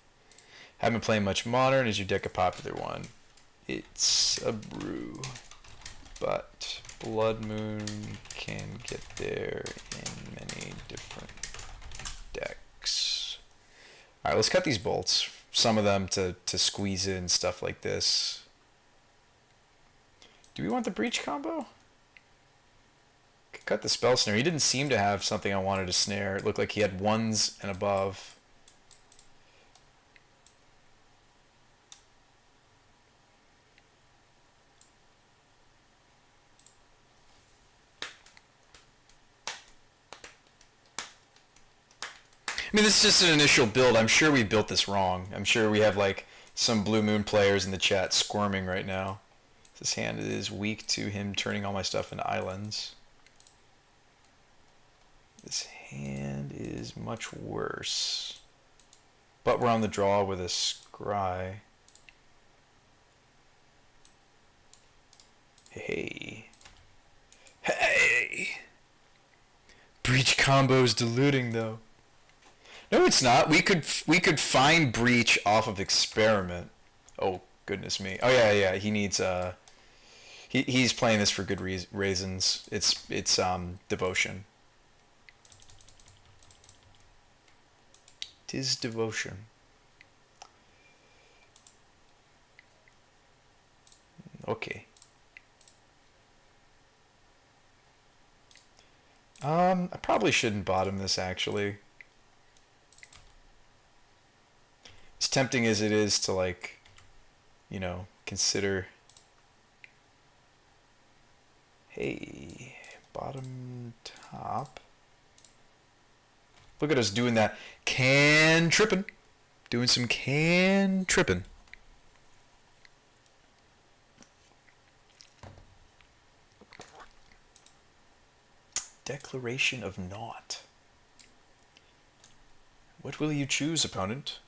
Haven't played much Modern. Is your deck a popular one? It's a brew, but Blood Moon can get there in many different decks. All right, let's cut these bolts. Some of them to squeeze in stuff like this. Do we want the Breach combo? Could cut the Spell Snare. He didn't seem to have something I wanted to snare. It looked like he had ones and above. I mean, this is just an initial build. I'm sure we built this wrong. I'm sure we have like some Blue Moon players in the chat squirming right now. This hand is weak to him turning all my stuff into islands. This hand is much worse. But we're on the draw with a scry. Hey. Hey! Breach combo's diluting though. No, it's not. We could find breach off of experiment. Oh goodness me. Oh yeah. He needs he's playing this for good reasons. It's devotion. 'Tis devotion. Okay. I probably shouldn't bottom this actually. As tempting as it is to like, you know, consider. Hey, bottom top. Look at us doing that can tripping. Doing some can tripping. Declaration of naught. What will you choose, opponent?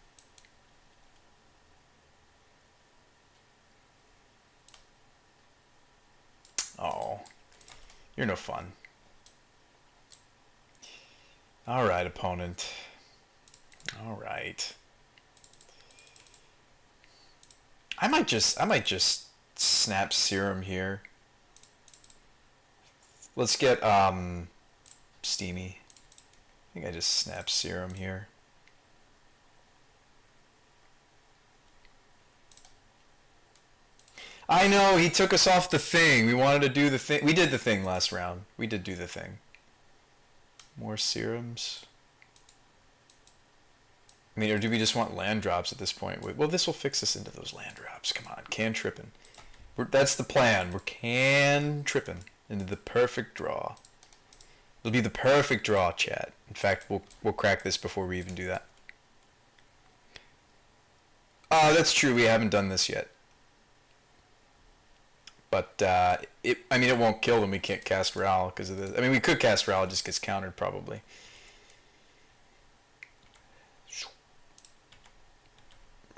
Oh, you're no fun. All right, opponent. All right. I might just snap serum here. Let's get steamy. I think I just snap serum here. I know, he took us off the thing. We wanted to do the thing. We did the thing last round. We did do the thing. More serums. I mean, or do we just want land drops at this point? Well, this will fix us into those land drops. Come on, can tripping. That's the plan. We're can tripping into the perfect draw. It'll be the perfect draw, chat. In fact, we'll crack this before we even do that. That's true. We haven't done this yet. But I mean, it won't kill them. We can't cast Ral because of this. I mean, we could cast Ral. It just gets countered probably.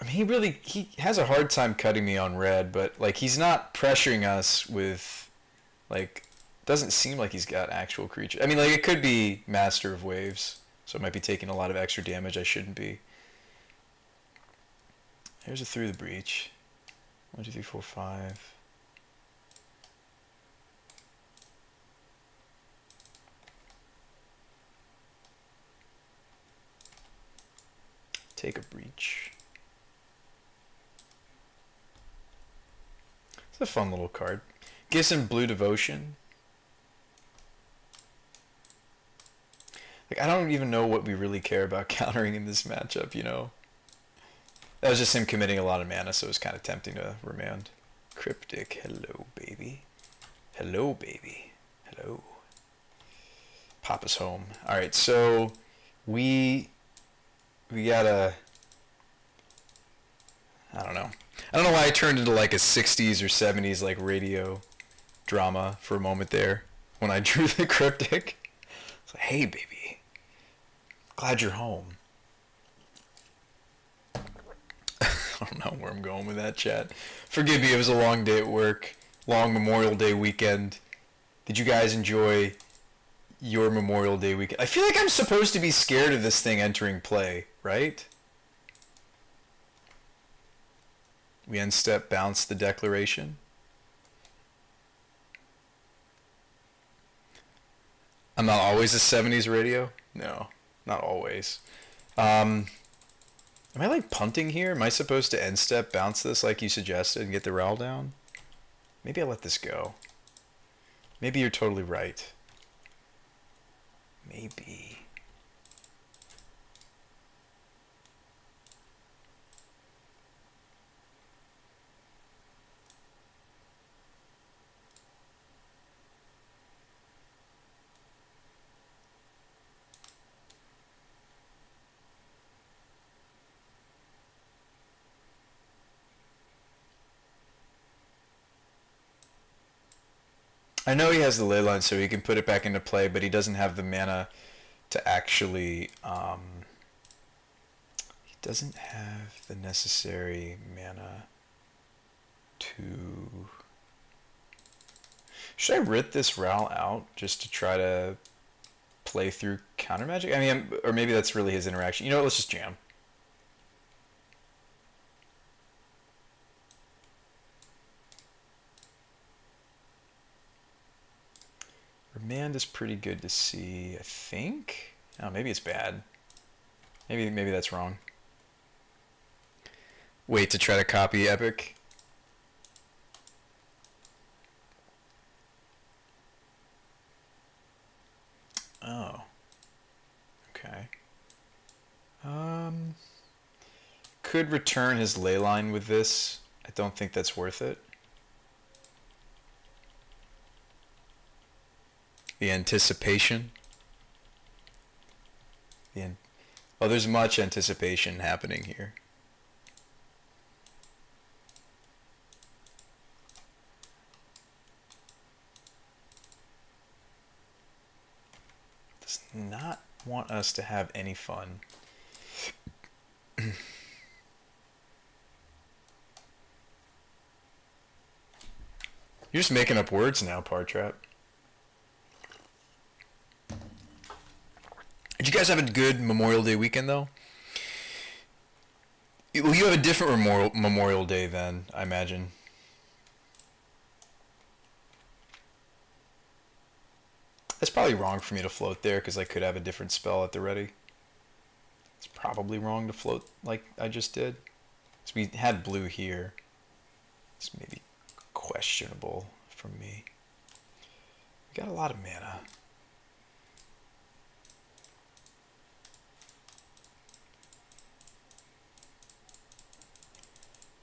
I mean, he has a hard time cutting me on red, but like he's not pressuring us with, like, doesn't seem like he's got actual creatures. I mean, like it could be Master of Waves, so I might be taking a lot of extra damage I shouldn't be. Here's a Through the Breach. 1, 2, 3, 4, 5. Take a Breach. It's a fun little card. Gives him blue devotion. Like, I don't even know what we really care about countering in this matchup, you know? That was just him committing a lot of mana, so it was kind of tempting to remand. Cryptic, hello, baby. Hello, baby. Hello. Papa's home. Alright, so we gotta... I don't know. I don't know why I turned into like a 60s or 70s like radio drama for a moment there when I drew the cryptic. It's like, hey baby, glad you're home. I don't know where I'm going with that, chat. Forgive me, it was a long day at work. Long Memorial Day weekend. Did you guys enjoy your Memorial Day weekend? I feel like I'm supposed to be scared of this thing entering play, right? We end step bounce the declaration. I'm not always a 70s radio? No, not always. Am I like punting here? Am I supposed to end step bounce this like you suggested and get the Ral down? Maybe I'll let this go. Maybe you're totally right. Maybe. I know he has the ley line, so he can put it back into play, but he doesn't have the mana to actually. He doesn't have the necessary mana to. Should I writ this Ral out just to try to play through counter magic? I mean, or maybe that's really his interaction. You know what? Let's just jam. Remand is pretty good to see, I think. Oh, maybe it's bad. Maybe that's wrong. Wait to try to copy Epic. Oh. Okay. Could return his ley line with this. I don't think that's worth it. The anticipation. Oh, there's much anticipation happening here. Does not want us to have any fun. You're just making up words now, Partrap. Did you guys have a good Memorial Day weekend, though? Well, you have a different Memorial Day then, I imagine. It's probably wrong for me to float there because I could have a different spell at the ready. It's probably wrong to float like I just did. So we had blue here. It's maybe questionable for me. We got a lot of mana.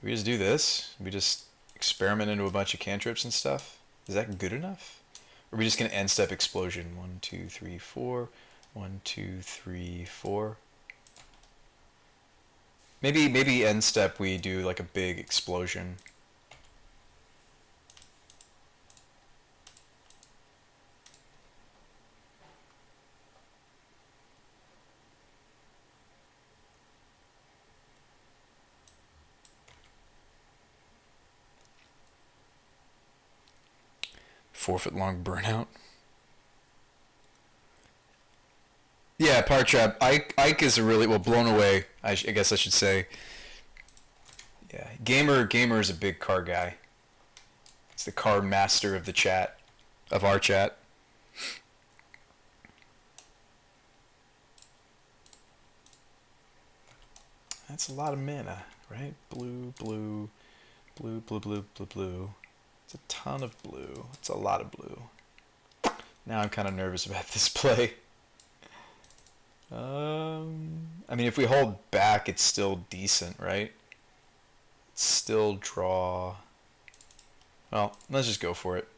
We just do this. We just experiment into a bunch of cantrips and stuff. Is that good enough? Or are we just going to end step explosion? 1, 2, 3, 4. 1, 2, 3, 4. Maybe end step we do like a big explosion. Four-foot-long burnout. Yeah, Partrap. Ike is a really blown away. I guess I should say. Yeah, gamer is a big car guy. He's the car master of the chat, of our chat. That's a lot of mana, right? Blue, blue, blue, blue, blue, blue, blue. It's a ton of blue. It's a lot of blue. Now I'm kind of nervous about this play. I mean, if we hold back, it's still decent, right? It's still draw. Well, let's just go for it.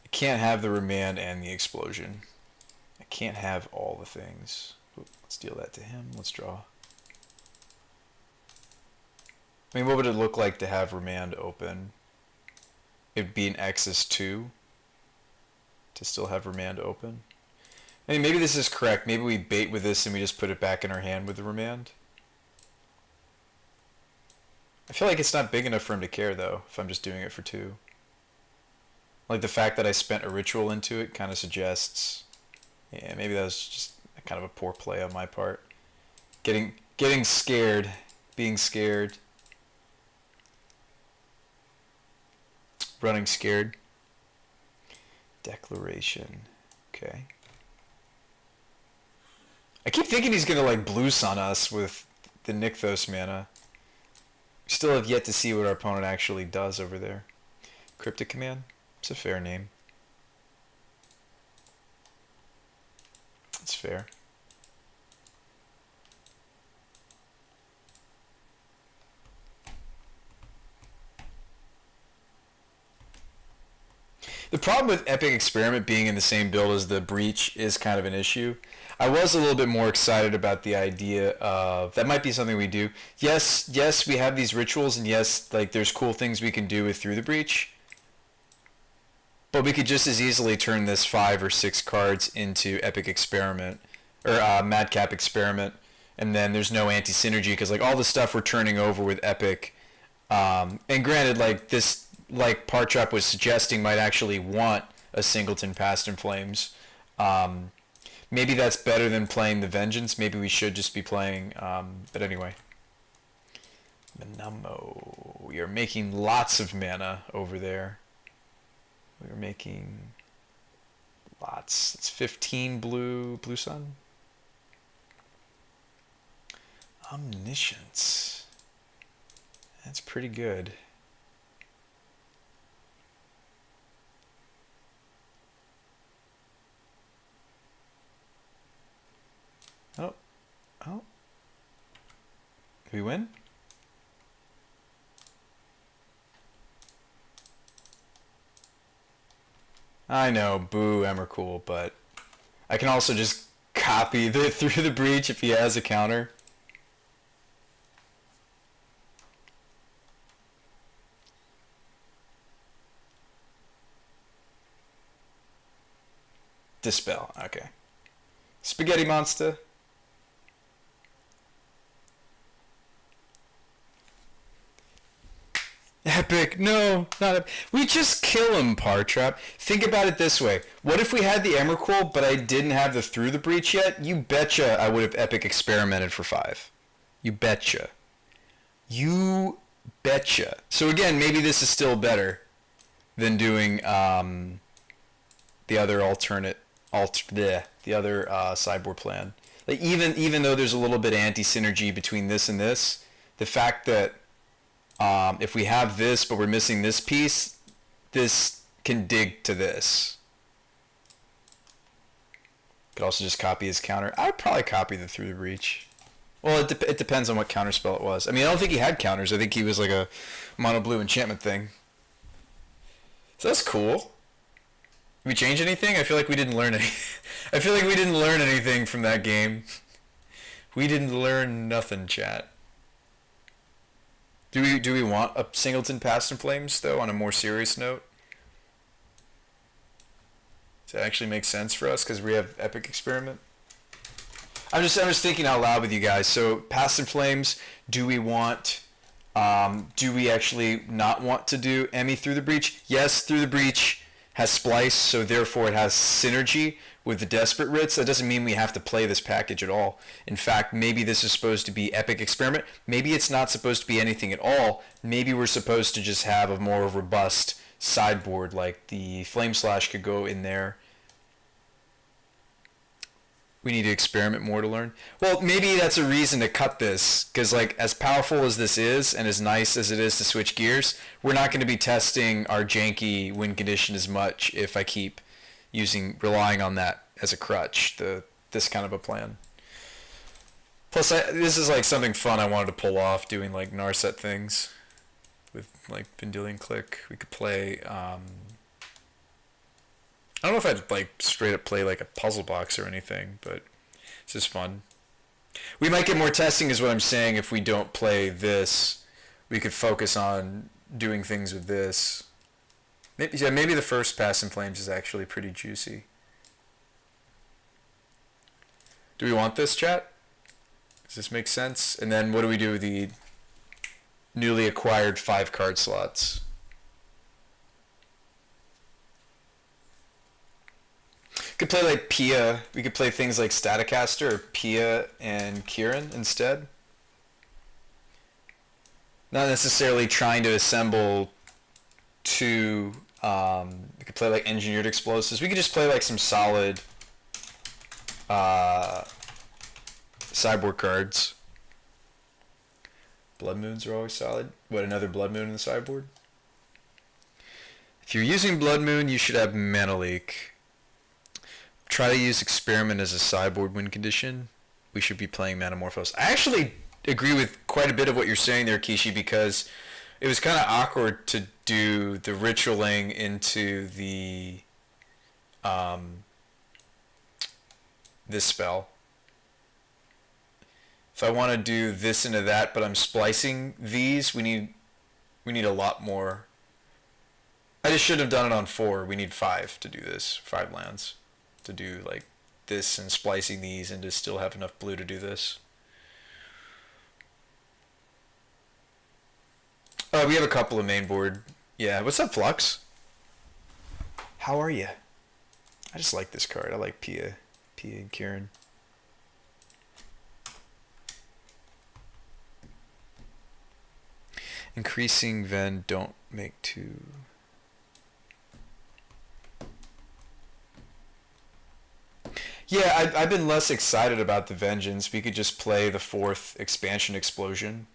I can't have the remand and the explosion. I can't have all the things. Let's deal that to him. Let's draw. I mean, what would it look like to have remand open? It'd be an X's 2 to still have remand open. I mean, maybe this is correct. Maybe we bait with this and we just put it back in our hand with the remand. I feel like it's not big enough for him to care, though, if I'm just doing it for 2. Like, the fact that I spent a ritual into it kind of suggests... Yeah, maybe that was just kind of a poor play on my part. Getting scared. Being scared. Running scared. Declaration. Okay. I keep thinking he's gonna like Blues on us with the Nykthos mana. We still have yet to see what our opponent actually does over there. Cryptic Command? It's a fair name. It's fair. The problem with Epic Experiment being in the same build as the Breach is kind of an issue. I was a little bit more excited about the idea of that might be something we do. Yes, we have these rituals, and yes, like there's cool things we can do with Through the Breach. But we could just as easily turn this 5 or 6 cards into Epic Experiment or Madcap Experiment, and then there's no anti-synergy because like all the stuff we're turning over with Epic, and granted, like this, like Partrap was suggesting, might actually want a singleton Past in Flames. Maybe that's better than playing the Vengeance. Maybe we should just be playing. But anyway, Manamo, we are making lots of mana over there. We are making lots. It's 15 blue sun. Omniscience. That's pretty good. Oh. Did we win? I know, boo Emrakul, but I can also just copy the Through the Breach if he has a counter. Dispel, okay. Spaghetti Monster. Epic, no, not epic. We just kill him, Partrap. Think about it this way. What if we had the Emrakul, but I didn't have the Through the Breach yet? You betcha I would have Epic Experimented for 5. You betcha. You betcha. So again, maybe this is still better than doing the other the other sideboard plan. Like even though there's a little bit of anti-synergy between this and this, the fact that if we have this but we're missing this piece, this can dig to this. Could also just copy his counter. I'd probably copy the Through the Breach. Well, it depends on what counter spell it was. I mean, I don't think he had counters. I think he was like a mono blue enchantment thing. So that's cool. Did we change anything? I feel like we didn't learn any. I feel like we didn't learn anything from that game. We didn't learn nothing, chat. Do we want a singleton Past in Flames though? On a more serious note, does it actually make sense for us because we have Epic Experiment? I'm just thinking out loud with you guys. So Past in Flames, do we want? Do we actually not want to do Emmy Through the Breach? Yes, Through the Breach has Splice, so therefore it has synergy with the Desperate Writs. That doesn't mean we have to play this package at all. In fact, maybe this is supposed to be Epic Experiment. Maybe it's not supposed to be anything at all. Maybe we're supposed to just have a more robust sideboard, like the Flame Slash could go in there. We need to experiment more to learn. Well, maybe that's a reason to cut this, because like as powerful as this is and as nice as it is to switch gears, we're not going to be testing our janky win condition as much if I keep relying on that as a crutch, this kind of a plan. Plus, this is like something fun I wanted to pull off, doing like Narset things with like Vendilion Click. We could play. I don't know if I'd like straight up play like a puzzle box or anything, but it's just fun. We might get more testing is what I'm saying. If we don't play this, we could focus on doing things with this. Maybe the first Past in Flames is actually pretty juicy. Do we want this, chat? Does this make sense? And then what do we do with the newly acquired 5 card slots? We could play like Pia. We could play things like Staticaster or Pia and Kieran instead. Not necessarily trying to assemble 2. We could play like Engineered Explosives. We could just play like some solid sideboard cards. Blood Moons are always solid. What, another Blood Moon in the sideboard? If you're using Blood Moon, you should have Mana Leak. Try to use Experiment as a sideboard win condition. We should be playing Manamorphose. I actually agree with quite a bit of what you're saying there, Kishi, because it was kind of awkward to do the ritualing into the this spell. If I want to do this into that, but I'm splicing these, we need a lot more. I just shouldn't have done it on 4. We need 5 to do this. 5 lands to do like this and splicing these and to still have enough blue to do this. We have a couple of main board. Yeah, what's up, Flux? How are you? I just like this card. I like Pia and Kieran. Increasing Ven, don't make 2. Yeah, I've been less excited about the Vengeance. We could just play the 4th expansion explosion.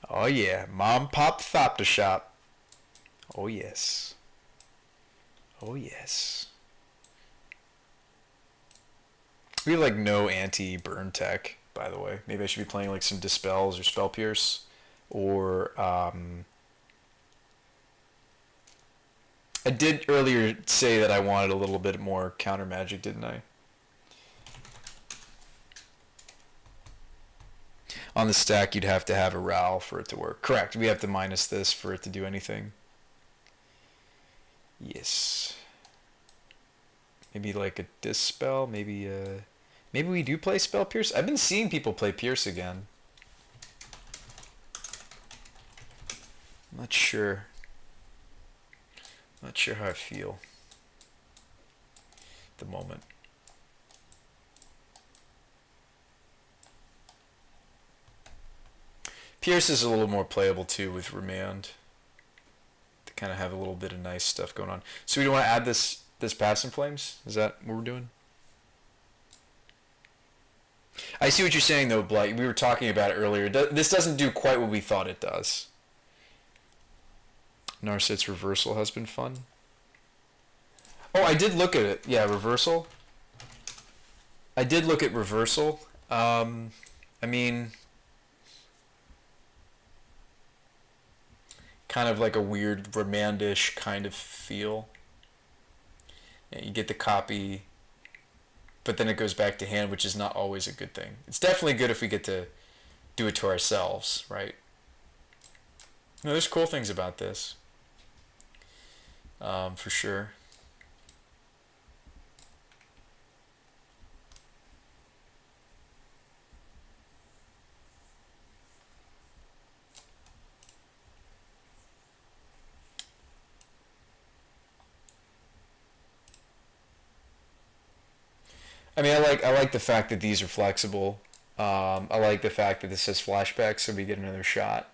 Oh yeah, Mom Pop Thopter Shop. Oh yes. Oh yes. We have like no anti-burn tech, by the way. Maybe I should be playing like some Dispels or Spell Pierce. Or I did earlier say that I wanted a little bit more counter magic, didn't I? On the stack, you'd have to have a Ral for it to work. Correct. We have to minus this for it to do anything. Yes. Maybe like a Dispel. Maybe we do play Spell Pierce. I've been seeing people play Pierce again. I'm not sure. Not sure how I feel at the moment. Pierce is a little more playable too with Remand. To kind of have a little bit of nice stuff going on. So we don't want to add this Paths and Flames? Is that what we're doing? I see what you're saying though, Blight. We were talking about it earlier. This doesn't do quite what we thought it does. Narset's Reversal has been fun. Oh, I did look at it. Yeah, Reversal. I did look at Reversal. I mean, kind of like a weird Remandish kind of feel. Yeah, you get the copy, but then it goes back to hand, which is not always a good thing. It's definitely good if we get to do it to ourselves, right? No, there's cool things about this. For sure. I mean, I like the fact that these are flexible. I like the fact that this says flashback, so we get another shot.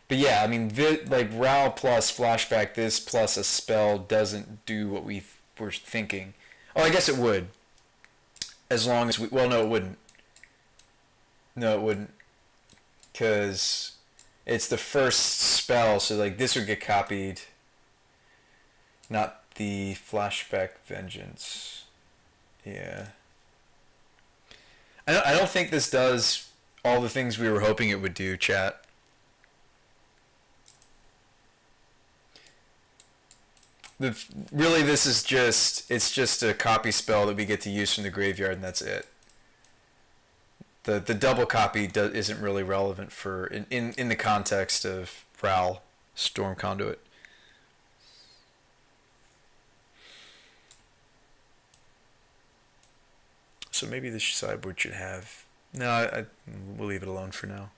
But yeah, I mean, like Ral plus flashback this plus a spell doesn't do what we were thinking. Oh, I guess it would. As long as we... Well, no, it wouldn't. No, it wouldn't. Because it's the first spell, so like this would get copied. Not the flashback vengeance. Yeah. I don't think this does all the things we were hoping it would do, chat. Really, this is it's just a copy spell that we get to use from the graveyard, and that's it. The double copy isn't really relevant for in the context of Ral Storm Conduit. So maybe this sideboard should have... No, we'll leave it alone for now.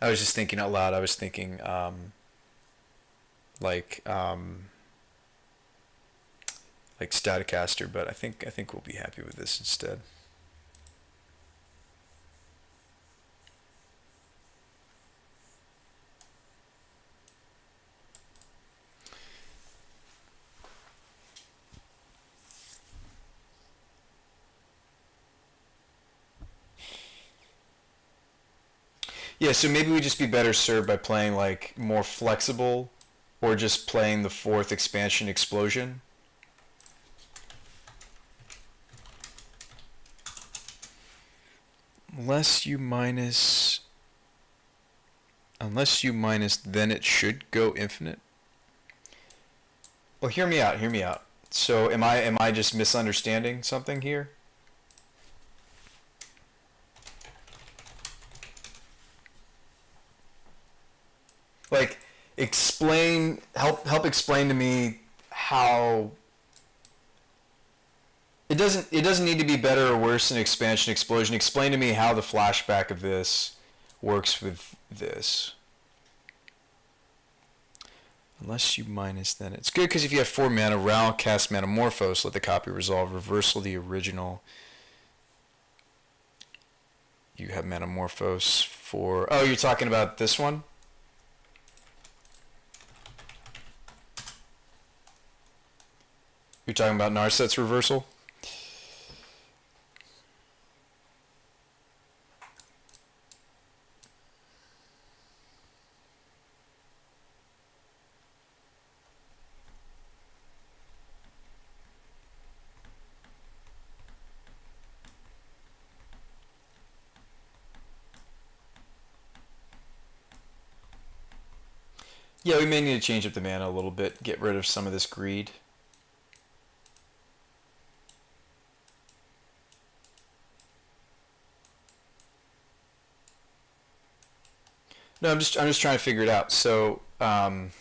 I was just thinking out loud. I was thinking like Staticaster, but I think we'll be happy with this instead. Yeah, so maybe we'd just be better served by playing like more flexible, or just playing the 4th expansion explosion. Unless you minus, then it should go infinite. Well, hear me out. Hear me out. So, am I just misunderstanding something here? Like, help explain to me how it doesn't need to be better or worse than expansion explosion. Explain to me how the flashback of this works with this. Unless you minus, then it's good because if you have 4 mana, Ral cast Metamorphose, let the copy resolve, reversal the original. You have Metamorphose for. Oh, you're talking about this one? You're talking about Narset's reversal? Yeah, we may need to change up the mana a little bit, get rid of some of this greed. No, I'm just trying to figure it out. So, because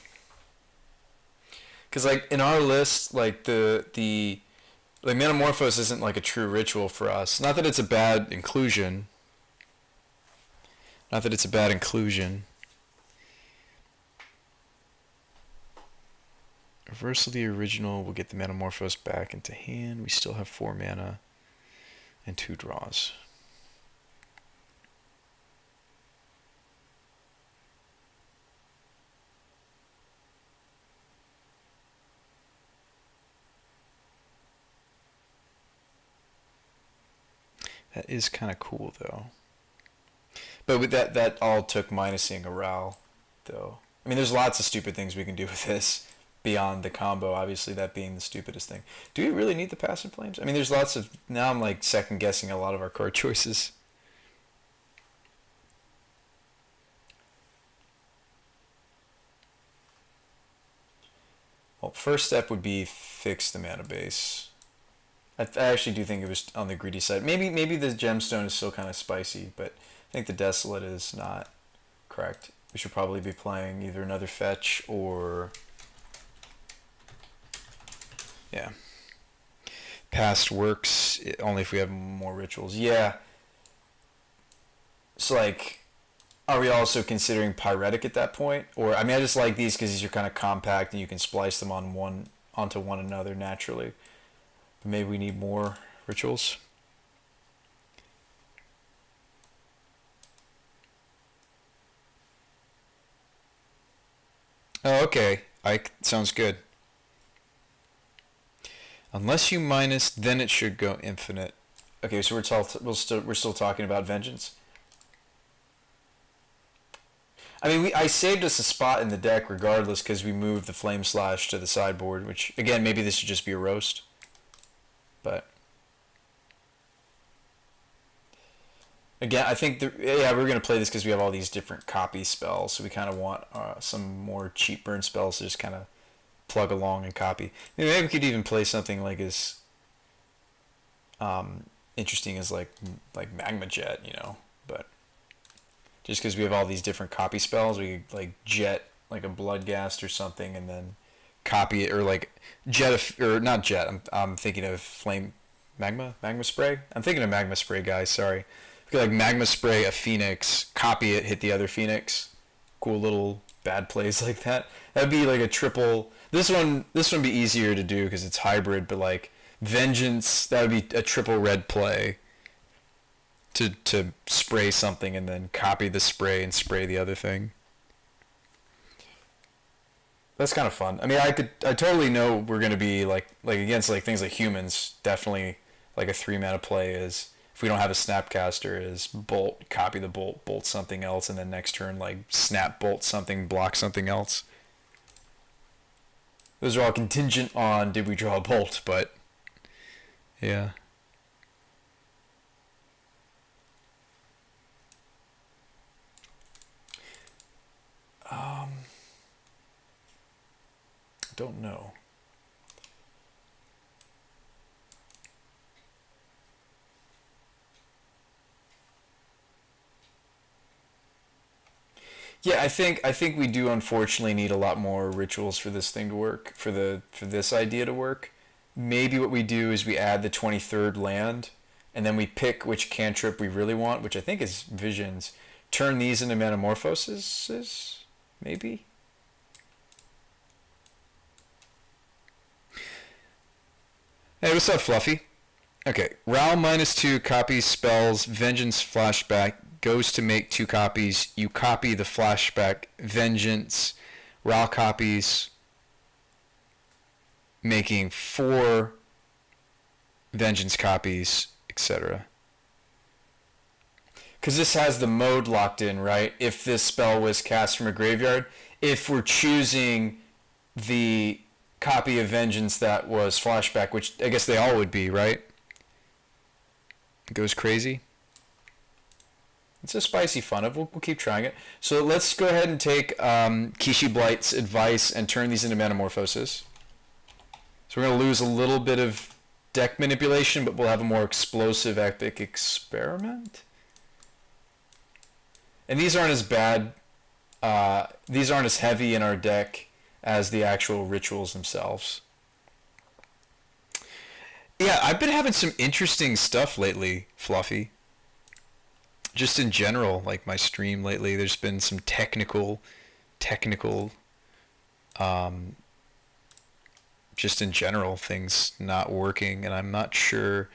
like in our list, like the like Metamorphose isn't like a true ritual for us. Not that it's a bad inclusion. Not that it's a bad inclusion. Reversal the original will get the Metamorphose back into hand. We still have 4 mana and 2 draws. That is kind of cool, though. But with that all took minusing a Ral, though. I mean, there's lots of stupid things we can do with this beyond the combo, obviously, that being the stupidest thing. Do we really need the Passive Flames? I mean, there's lots of... Now I'm, like, second-guessing a lot of our card choices. Well, first step would be fix the mana base. I actually do think it was on the greedy side. Maybe the gemstone is still kind of spicy, but I think the desolate is not correct. We should probably be playing either another fetch or yeah. Past works only if we have more rituals. Yeah. So like, are we also considering pyretic at that point? Or I mean, I just like these because these are kind of compact and you can splice them onto one another naturally. Maybe we need more rituals. Oh, okay. Sounds good. Unless you minus, then it should go infinite. Okay, so we're still talking about vengeance. I mean, I saved us a spot in the deck regardless because we moved the flame slash to the sideboard. Which again, maybe this should just be a roast. But again, I think we're going to play this because we have all these different copy spells, so we kind of want some more cheap burn spells to just kind of plug along and copy. Maybe we could even play something like as interesting as like Magma Jet, you know. But just because we have all these different copy spells, we could like jet like a Bloodghast or something, and then copy it, or like jet or not jet. I'm thinking of magma spray. I'm thinking of magma spray, guys. Sorry. We could like magma spray a phoenix, copy it, hit the other phoenix. Cool little bad plays like that. That'd be like a triple. This one be easier to do because it's hybrid, but like vengeance, that would be a triple red play. To spray something and then copy the spray and spray the other thing. That's kind of fun. I mean, I totally know we're going to be like against like things like humans. Definitely like a 3 mana play is, if we don't have a Snapcaster, is bolt, copy the bolt something else, and then next turn like snap bolt something, block something else. Those are all contingent on did we draw a bolt, but yeah. I don't know. Yeah, I think we do unfortunately need a lot more rituals for this thing to work, for this idea to work. Maybe what we do is we add the 23rd land, and then we pick which cantrip we really want, which I think is Visions. Turn these into Metamorphosis, maybe? Hey, what's up, Fluffy? Okay, Ral -2 copies spells Vengeance Flashback, goes to make 2 copies. You copy the Flashback Vengeance. Ral copies, making 4 Vengeance copies, etc. Because this has the mode locked in, right? If this spell was cast from a graveyard, if we're choosing the copy of Vengeance that was Flashback, which I guess they all would be, right? It goes crazy. It's a spicy fun of. We'll keep trying it. So let's go ahead and take Kishi Blight's advice and turn these into Metamorphosis. So we're going to lose a little bit of deck manipulation, but we'll have a more explosive epic experiment. And these aren't as bad. These aren't as heavy in our deck as the actual rituals themselves. Yeah, I've been having some interesting stuff lately, Fluffy. Just in general, like my stream lately, there's been some technical, just in general, things not working, and I'm not sure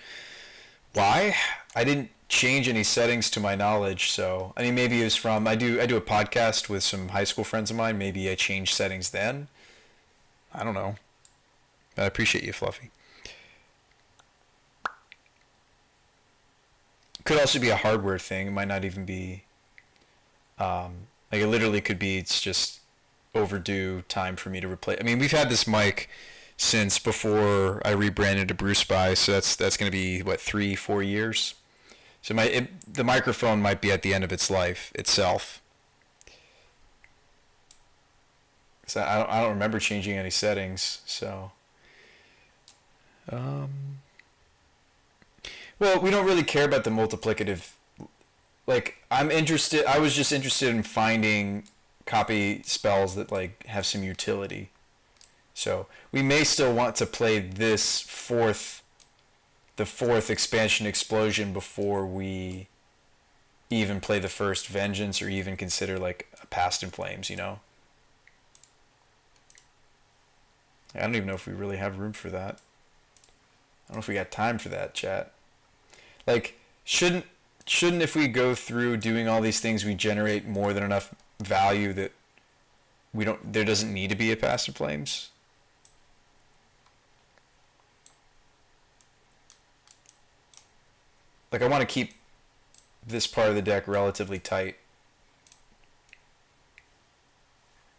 why. I didn't change any settings to my knowledge, so I mean maybe it was from I do a podcast with some high school friends of mine. Maybe I changed settings then. I don't know. But I appreciate you, Fluffy. Could also be a hardware thing. It might not even be like it literally could be it's just overdue time for me to replace. I mean, we've had this mic since before I rebranded to BrewSpy, so that's going to be what 3-4 years. So the microphone might be at the end of its life itself. So I don't remember changing any settings. So, well, we don't really care about the multiplicative. Like I was just interested in finding copy spells that like have some utility. So we may still want to play the fourth expansion explosion before we even play the first Vengeance or even consider like a Past in Flames, you know? I don't even know if we really have room for that. I don't know if we got time for that, chat. Like, shouldn't if we go through doing all these things we generate more than enough value that there doesn't need to be a Past in Flames? Like I want to keep this part of the deck relatively tight.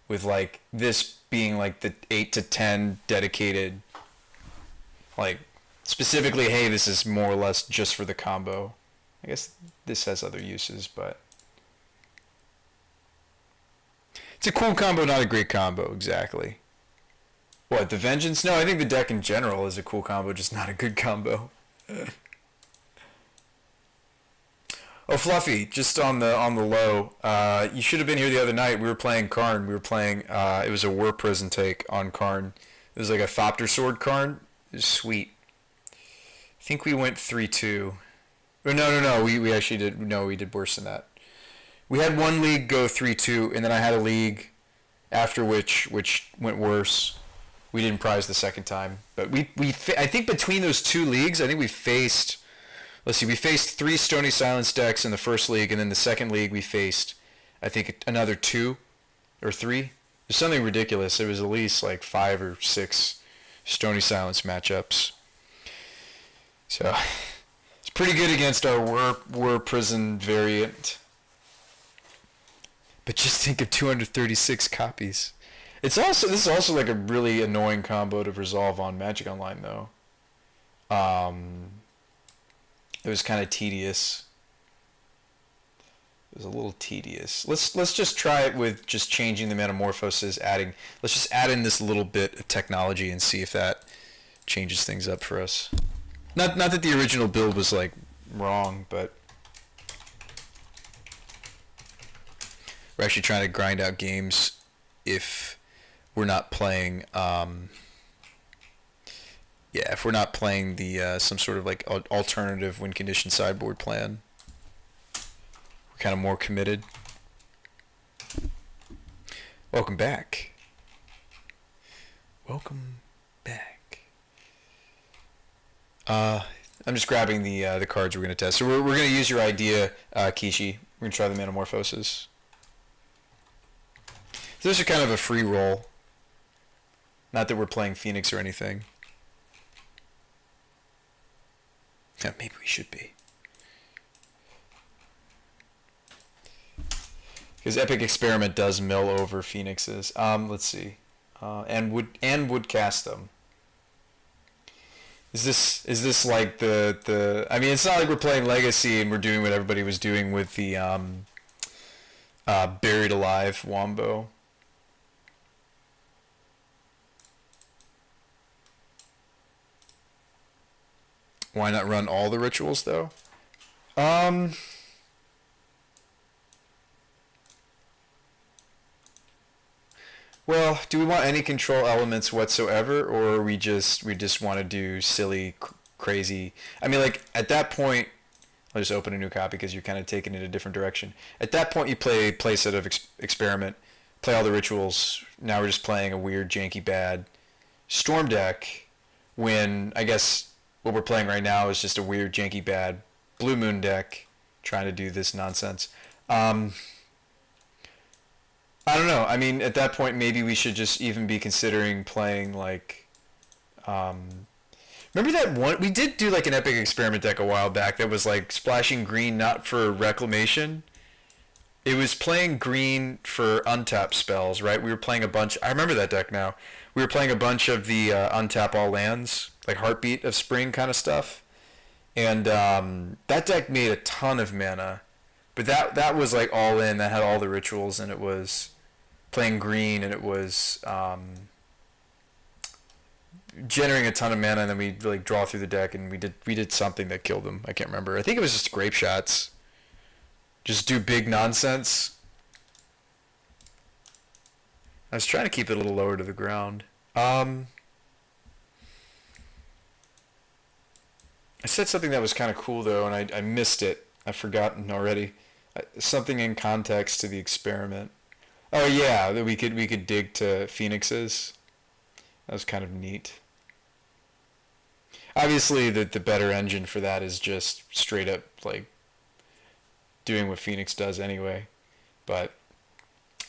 With like this being like the 8 to 10 dedicated, like specifically, hey, this is more or less just for the combo. I guess this has other uses, but it's a cool combo, not a great combo, exactly. What, the Vengeance? No, I think the deck in general is a cool combo, just not a good combo. Oh, Fluffy, just on the low, you should have been here the other night. We were playing Karn. We were playing, it was a War Prison take on Karn. It was like a Thopter Sword Karn. It was sweet. I think we went 3-2. Or no, we actually did, no, we did worse than that. We had one league go 3-2, and then I had a league after which went worse. We didn't prize the second time. But I think between those two leagues, I think we faced... Let's see, we faced 3 Stony Silence decks in the first league, and then the second league we faced, I think, another 2 or 3. It was something ridiculous. It was at least like 5 or 6 Stony Silence matchups. So, it's pretty good against our War Prison variant. But just think of 236 copies. This is also like a really annoying combo to resolve on Magic Online, though. It was kind of tedious. It was a little tedious. Let's just try it with just changing the metamorphosis, adding. Let's just add in this little bit of technology and see if that changes things up for us. Not that the original build was like wrong, but we're actually trying to grind out games if we're not playing. If we're not playing the some sort of like alternative win condition sideboard plan. Kind of more committed. Welcome back. Welcome back. I'm just grabbing the cards we're going to test. So we're going to use your idea, Kishi. We're going to try the Metamorphosis. So this is kind of a free roll. Not that we're playing Phoenix or anything. Yeah, maybe we should be. Because Epic Experiment does mill over Phoenixes. Let's see, and would cast them. Is this like the? I mean, it's not like we're playing Legacy and we're doing what everybody was doing with the Buried Alive Wombo. Why not run all the rituals though? Well, do we want any control elements whatsoever, or we just want to do silly, crazy? I mean, like at that point, I'll just open a new copy because you're kind of taking it a different direction. At that point, you play set of experiment, play all the rituals. Now we're just playing a weird, janky, bad storm deck. When I guess what we're playing right now is just a weird, janky, bad Blue Moon deck trying to do this nonsense. I don't know. I mean, at that point, maybe we should just even be considering playing like. Remember that one we did do like an Epic Experiment deck a while back that was like splashing green not for reclamation. It was playing green for untap spells, right? We were playing a bunch. I remember that deck now. We were playing a bunch of the untap all lands, like Heartbeat of Spring kind of stuff, and that deck made a ton of mana. But that was like all in. That had all the rituals, and it was playing green, and it was generating a ton of mana. And then we like draw through the deck, and we did something that killed them. I can't remember. I think it was just grape shots. Just do big nonsense. I was trying to keep it a little lower to the ground. I said something that was kind of cool though, and I missed it. I've forgotten already. Something in context to the experiment. Oh yeah, that we could dig to Phoenixes. That was kind of neat. Obviously, the better engine for that is just straight up like doing what Phoenix does anyway. But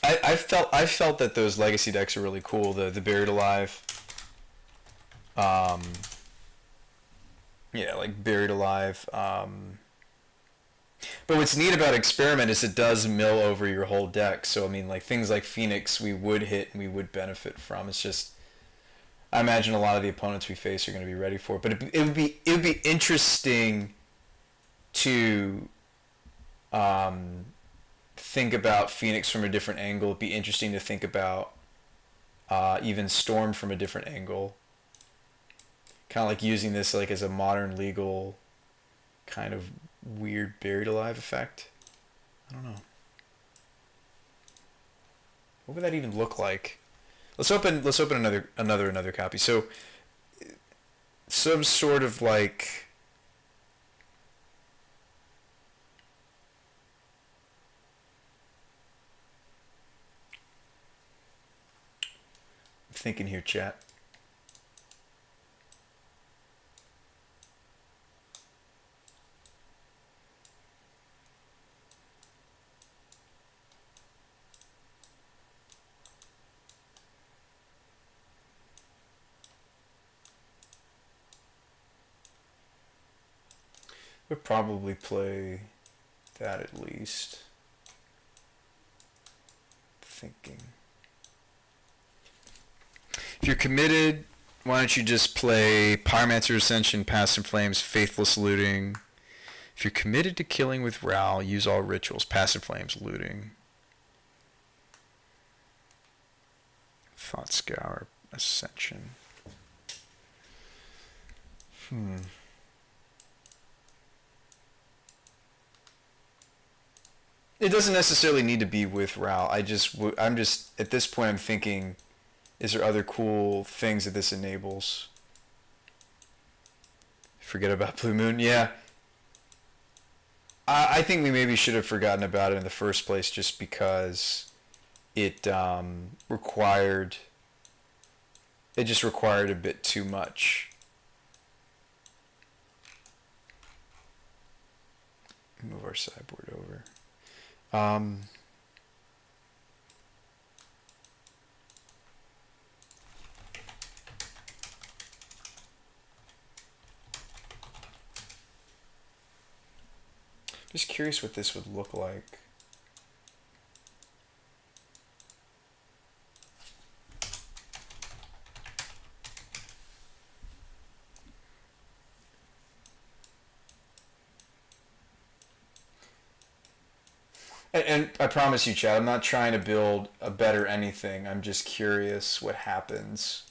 I felt that those Legacy decks are really cool. The Buried Alive. Yeah, like Buried Alive. But what's neat about Experiment is it does mill over your whole deck. So I mean, like things like Phoenix, we would hit and we would benefit from. It's just, I imagine a lot of the opponents we face are going to be ready for it. But it would be interesting to think about Phoenix from a different angle. It'd be interesting to think about even Storm from a different angle. Kind of like using this like as a modern legal kind of weird Buried Alive effect. I don't know. What would that even look like? Let's open another copy. So some sort of like I'm thinking here, chat. Would probably play that at least. Thinking. If you're committed, why don't you just play Pyromancer Ascension, Past in Flames, Faithless Looting, If you're committed to killing with Ral, use all rituals. Passive Flames, looting. Thought Scour, Ascension. It doesn't necessarily need to be with Ral. I'm just at this point I'm thinking, is there other cool things that this enables? Forget about Blue Moon. Yeah. I think we maybe should have forgotten about it in the first place, just because it required a bit too much. Move our sideboard over. Just curious what this would look like. And I promise you, Chad, I'm not trying to build a better anything. I'm just curious what happens.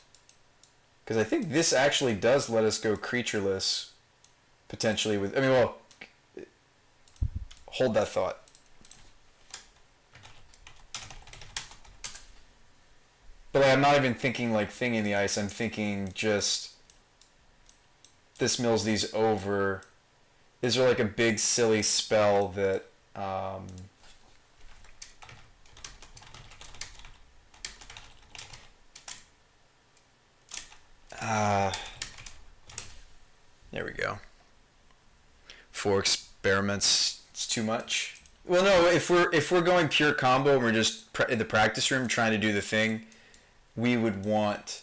Because I think this actually does let us go creatureless, potentially with... I mean, well, hold that thought. But I'm not even thinking like Thing in the Ice. I'm thinking just... This mills these over. Is there like a big silly spell that... there we go. 4 experiments, it's too much. Well, no, if we're going pure combo and we're just in the practice room trying to do the thing, we would want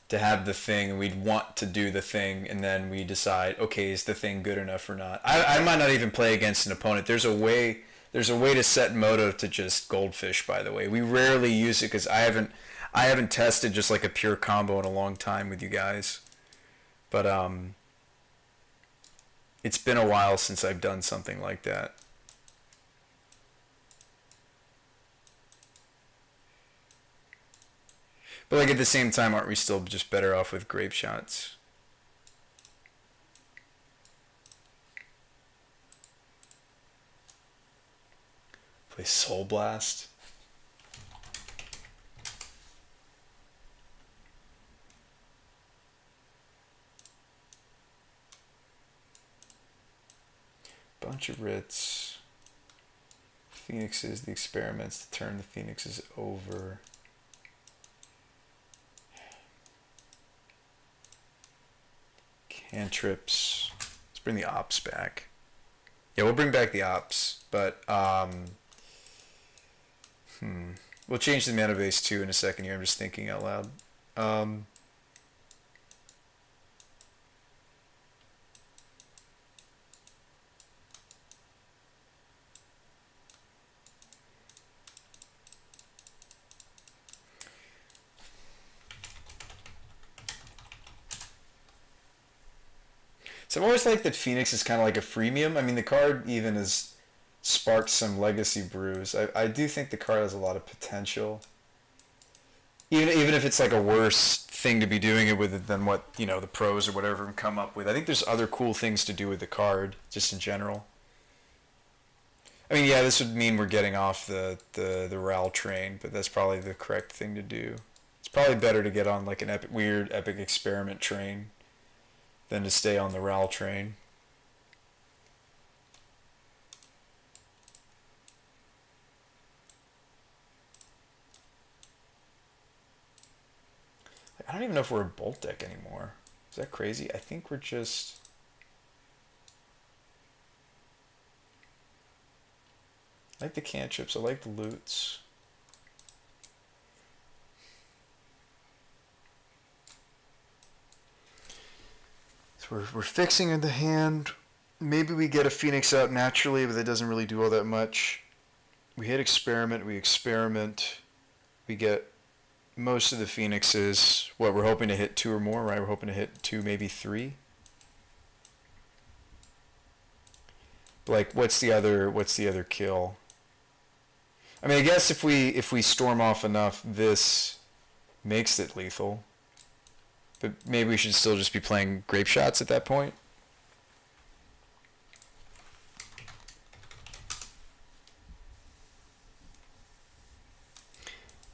to have the thing, and we'd want to do the thing, and then we decide, okay, is the thing good enough or not? I might not even play against an opponent. There's a way to set moto to just Goldfish, by the way. We rarely use it because I haven't tested just like a pure combo in a long time with you guys. But it's been a while since I've done something like that. But like at the same time, aren't we still just better off with grape shots? Play Soul Blast. Bunch of writs. Phoenixes, the experiments to turn the phoenixes over. Cantrips. Let's bring the ops back. Yeah, we'll bring back the ops, but we'll change the mana base too in a second here. I'm just thinking out loud. So I've always liked that Phoenix is kind of like a freemium. I mean, the card even has sparked some legacy brews. I do think the card has a lot of potential. Even if it's like a worse thing to be doing it with than what, you know, the pros or whatever can come up with. I think there's other cool things to do with the card, just in general. I mean, yeah, this would mean we're getting off the Ral train, but that's probably the correct thing to do. It's probably better to get on like an weird epic experiment train than to stay on the Ral train. I don't even know if we're a Bolt deck anymore. Is that crazy? I think we're just... I like the cantrips. I like the loots. We're fixing in the hand. Maybe we get a Phoenix out naturally, but that doesn't really do all that much. We hit experiment, we experiment. We get most of the Phoenixes. What, we're hoping to hit 2 or more, right? We're hoping to hit 2, maybe 3. Like, what's the other kill? I mean, I guess if we storm off enough, this makes it lethal. But maybe we should still just be playing grape shots at that point.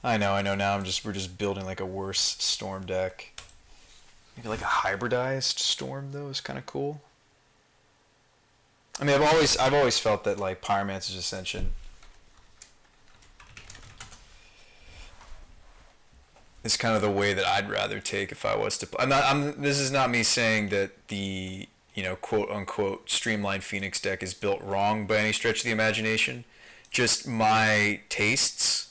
I know. Now we're just building like a worse storm deck. Maybe like a hybridized storm though is kind of cool. I mean, I've always felt that like Pyromancer's Ascension is kind of the way that I'd rather take if I was to. This is not me saying that the quote unquote streamlined Phoenix deck is built wrong by any stretch of the imagination. Just my tastes.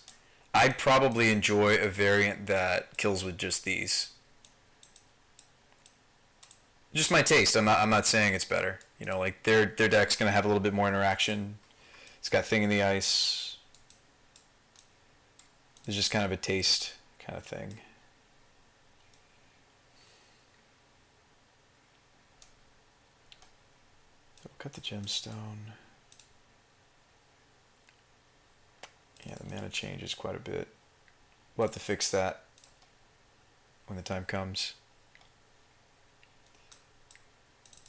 I'd probably enjoy a variant that kills with just these. Just my taste. I'm not saying it's better. Like their deck's gonna have a little bit more interaction. It's got Thing in the Ice. It's just kind of a taste kind of thing. So we'll cut the gemstone. Yeah, the mana changes quite a bit. We'll have to fix that when the time comes.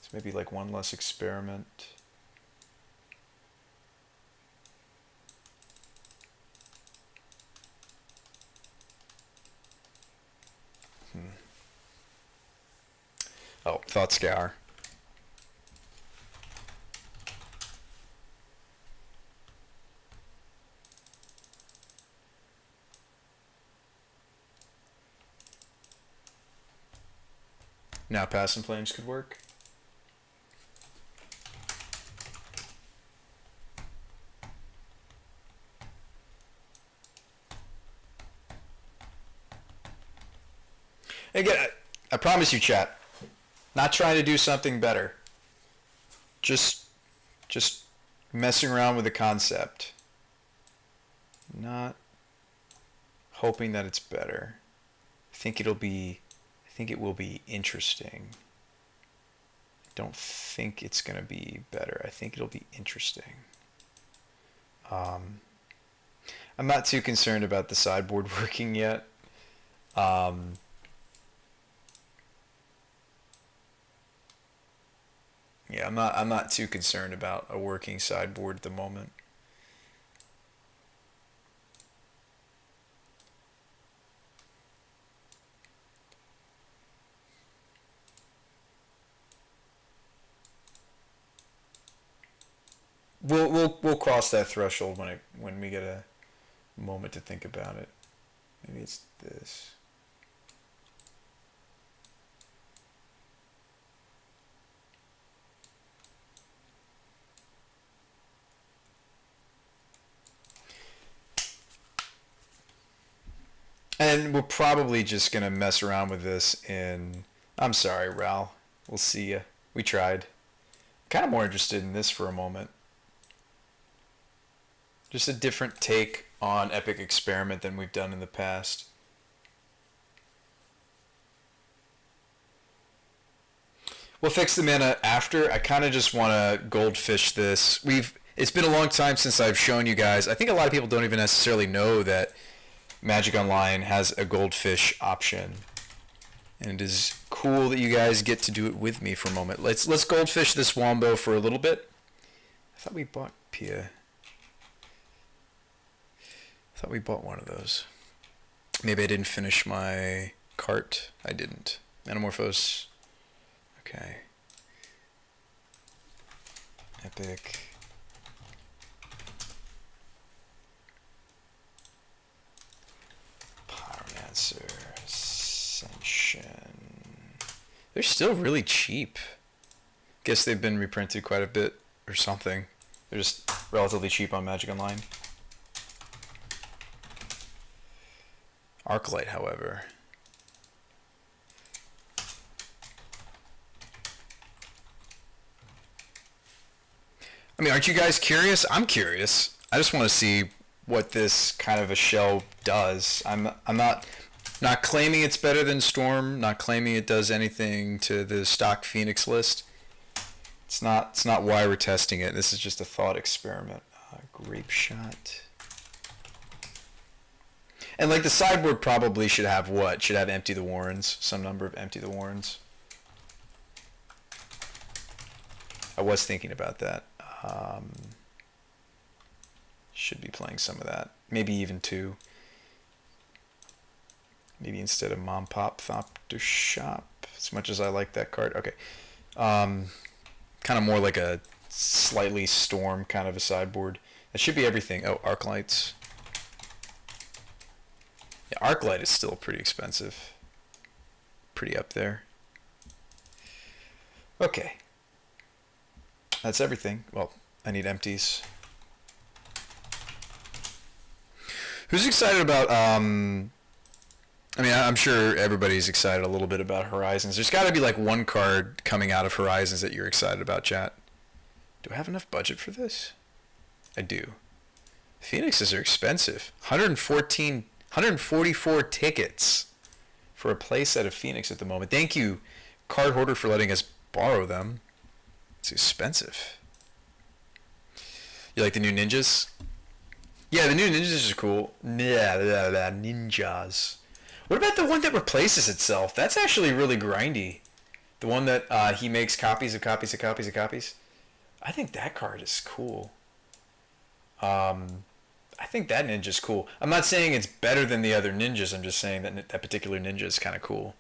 So maybe like one less experiment. Oh, Thought Scour. Now Pass in Flames could work. Again, I promise you, chat, not trying to do something better. Just messing around with the concept. Not hoping that it's better. I think it will be interesting. Don't think it's going to be better. I think it'll be interesting. I'm not too concerned about the sideboard working yet. Yeah, I'm not too concerned about a working sideboard at the moment. We'll cross that threshold when we get a moment to think about it. Maybe it's this. And we're probably just going to mess around with this in... I'm sorry, Ral. We'll see ya. We tried. Kind of more interested in this for a moment. Just a different take on Epic Experiment than we've done in the past. We'll fix the mana after. I kind of just want to goldfish this. It's been a long time since I've shown you guys. I think a lot of people don't even necessarily know that Magic Online has a goldfish option, and it is cool that you guys get to do it with me for a moment. Let's goldfish this Wombo for a little bit. I thought we bought Pia. I thought we bought one of those. Maybe I didn't finish my cart. I didn't. Metamorphose. Okay. Epic. Pyromancer. Ascension. They're still really cheap. Guess they've been reprinted quite a bit or something. They're just relatively cheap on Magic Online. Arclight, however. I mean, aren't you guys curious? I'm curious. I just want to see what this kind of a shell does. I'm not claiming it's better than Storm, not claiming it does anything to the stock Phoenix list. It's not why we're testing it. This is just a thought experiment. Grape shot. And like the sideboard probably should have what? Should have empty the warrens. Some number of empty the warrens. I was thinking about that. Should be playing some of that. Maybe even 2. Maybe instead of Mom Pop Thopter Shop. As much as I like that card. Okay. Kind of more like a slightly Storm kind of a sideboard. That should be everything. Oh, Arclights. Yeah, Arclight is still pretty expensive. Pretty up there. Okay. That's everything. Well, I need empties. Who's excited about, I mean, I'm sure everybody's excited a little bit about Horizons. There's got to be like one card coming out of Horizons that you're excited about, chat. Do I have enough budget for this? I do. Phoenixes are expensive. 144 tickets for a playset of Phoenix at the moment. Thank you, Card Hoarder, for letting us borrow them. It's expensive. You like the new ninjas? Yeah, the new ninjas are cool. Ninjas. What about the one that replaces itself? That's actually really grindy. The one that he makes copies of copies of copies of copies. I think that card is cool. I think that ninja's cool. I'm not saying it's better than the other ninjas. I'm just saying that that particular ninja is kind of cool.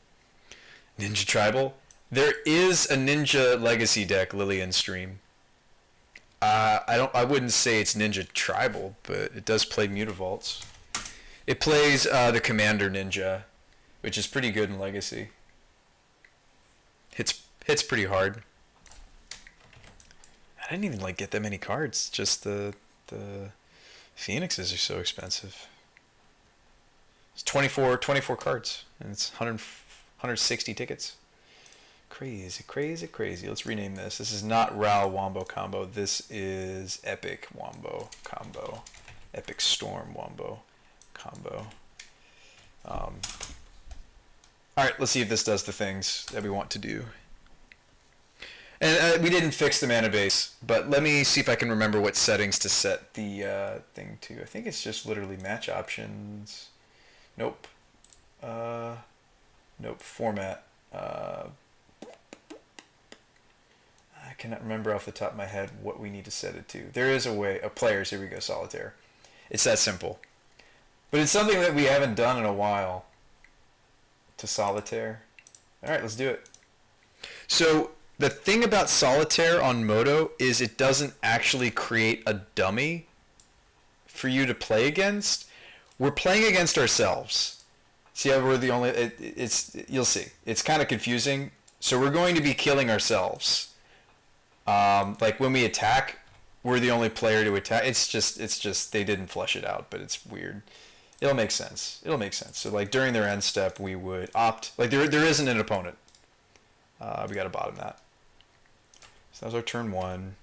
Ninja Tribal. There is a Ninja Legacy deck, Lillian Stream. I wouldn't say it's Ninja Tribal, but it does play Mutavaults. It plays the Commander Ninja, which is pretty good in Legacy. Hits pretty hard. I didn't even get that many cards. Just the Phoenixes are so expensive. It's 24 cards, and it's 160 tickets. Crazy, crazy, crazy. Let's rename this. This is not Ral Wombo Combo. This is Epic Wombo Combo. Epic Storm Wombo Combo. Alright, let's see if this does the things that we want to do. And we didn't fix the mana base, but let me see if I can remember what settings to set the thing to. I think it's just literally match options. Nope. Nope. Format. I cannot remember off the top of my head what we need to set it to. There is a way. Players, here we go, Solitaire. It's that simple. But it's something that we haven't done in a while. To Solitaire. Alright, let's do it. So, the thing about Solitaire on Moto is it doesn't actually create a dummy for you to play against. We're playing against ourselves. See how we're the only... You'll see. It's kind of confusing. So we're going to be killing ourselves. Like when we attack, we're the only player to attack. It's just they didn't flesh it out, but it's weird. It'll make sense. So like during their end step, we would opt. Like there isn't an opponent. We got to bottom that. So that was our turn 1.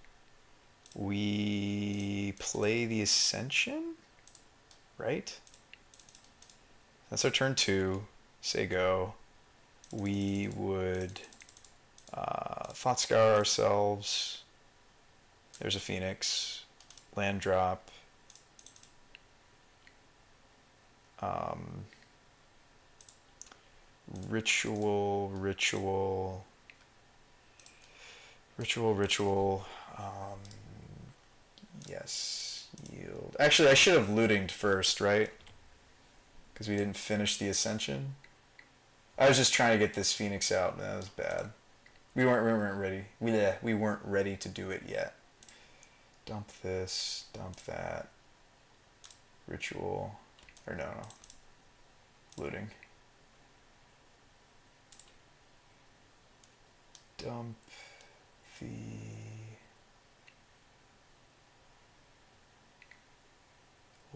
We play the Ascension, right? That's our turn 2. Say go. We would Thought Scour ourselves. There's a Phoenix. Land drop. Ritual. Yes, yield. Actually, I should have lootinged first, right? Because we didn't finish the Ascension. I was just trying to get this Phoenix out, and that was bad. We weren't ready. We weren't ready to do it yet. Dump this, dump that. Ritual. Or no. Looting. Dump the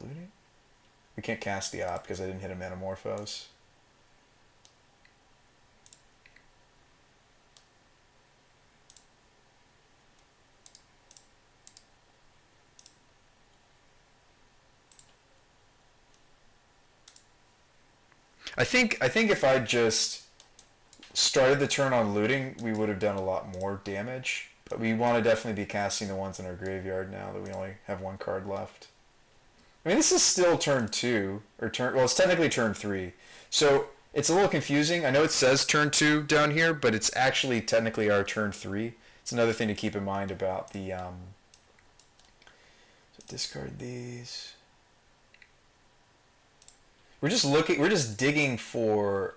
looting? We can't cast the op because I didn't hit a Metamorphose. I think if I just started the turn on looting, we would have done a lot more damage, But we want to definitely be casting the ones in our graveyard now that we only have one card left. I mean, this is still turn 2, or turn, well, it's technically turn 3. So it's a little confusing. I know it says turn 2 down here, but it's actually technically our turn 3. It's another thing to keep in mind about the, so discard these. We're just digging for,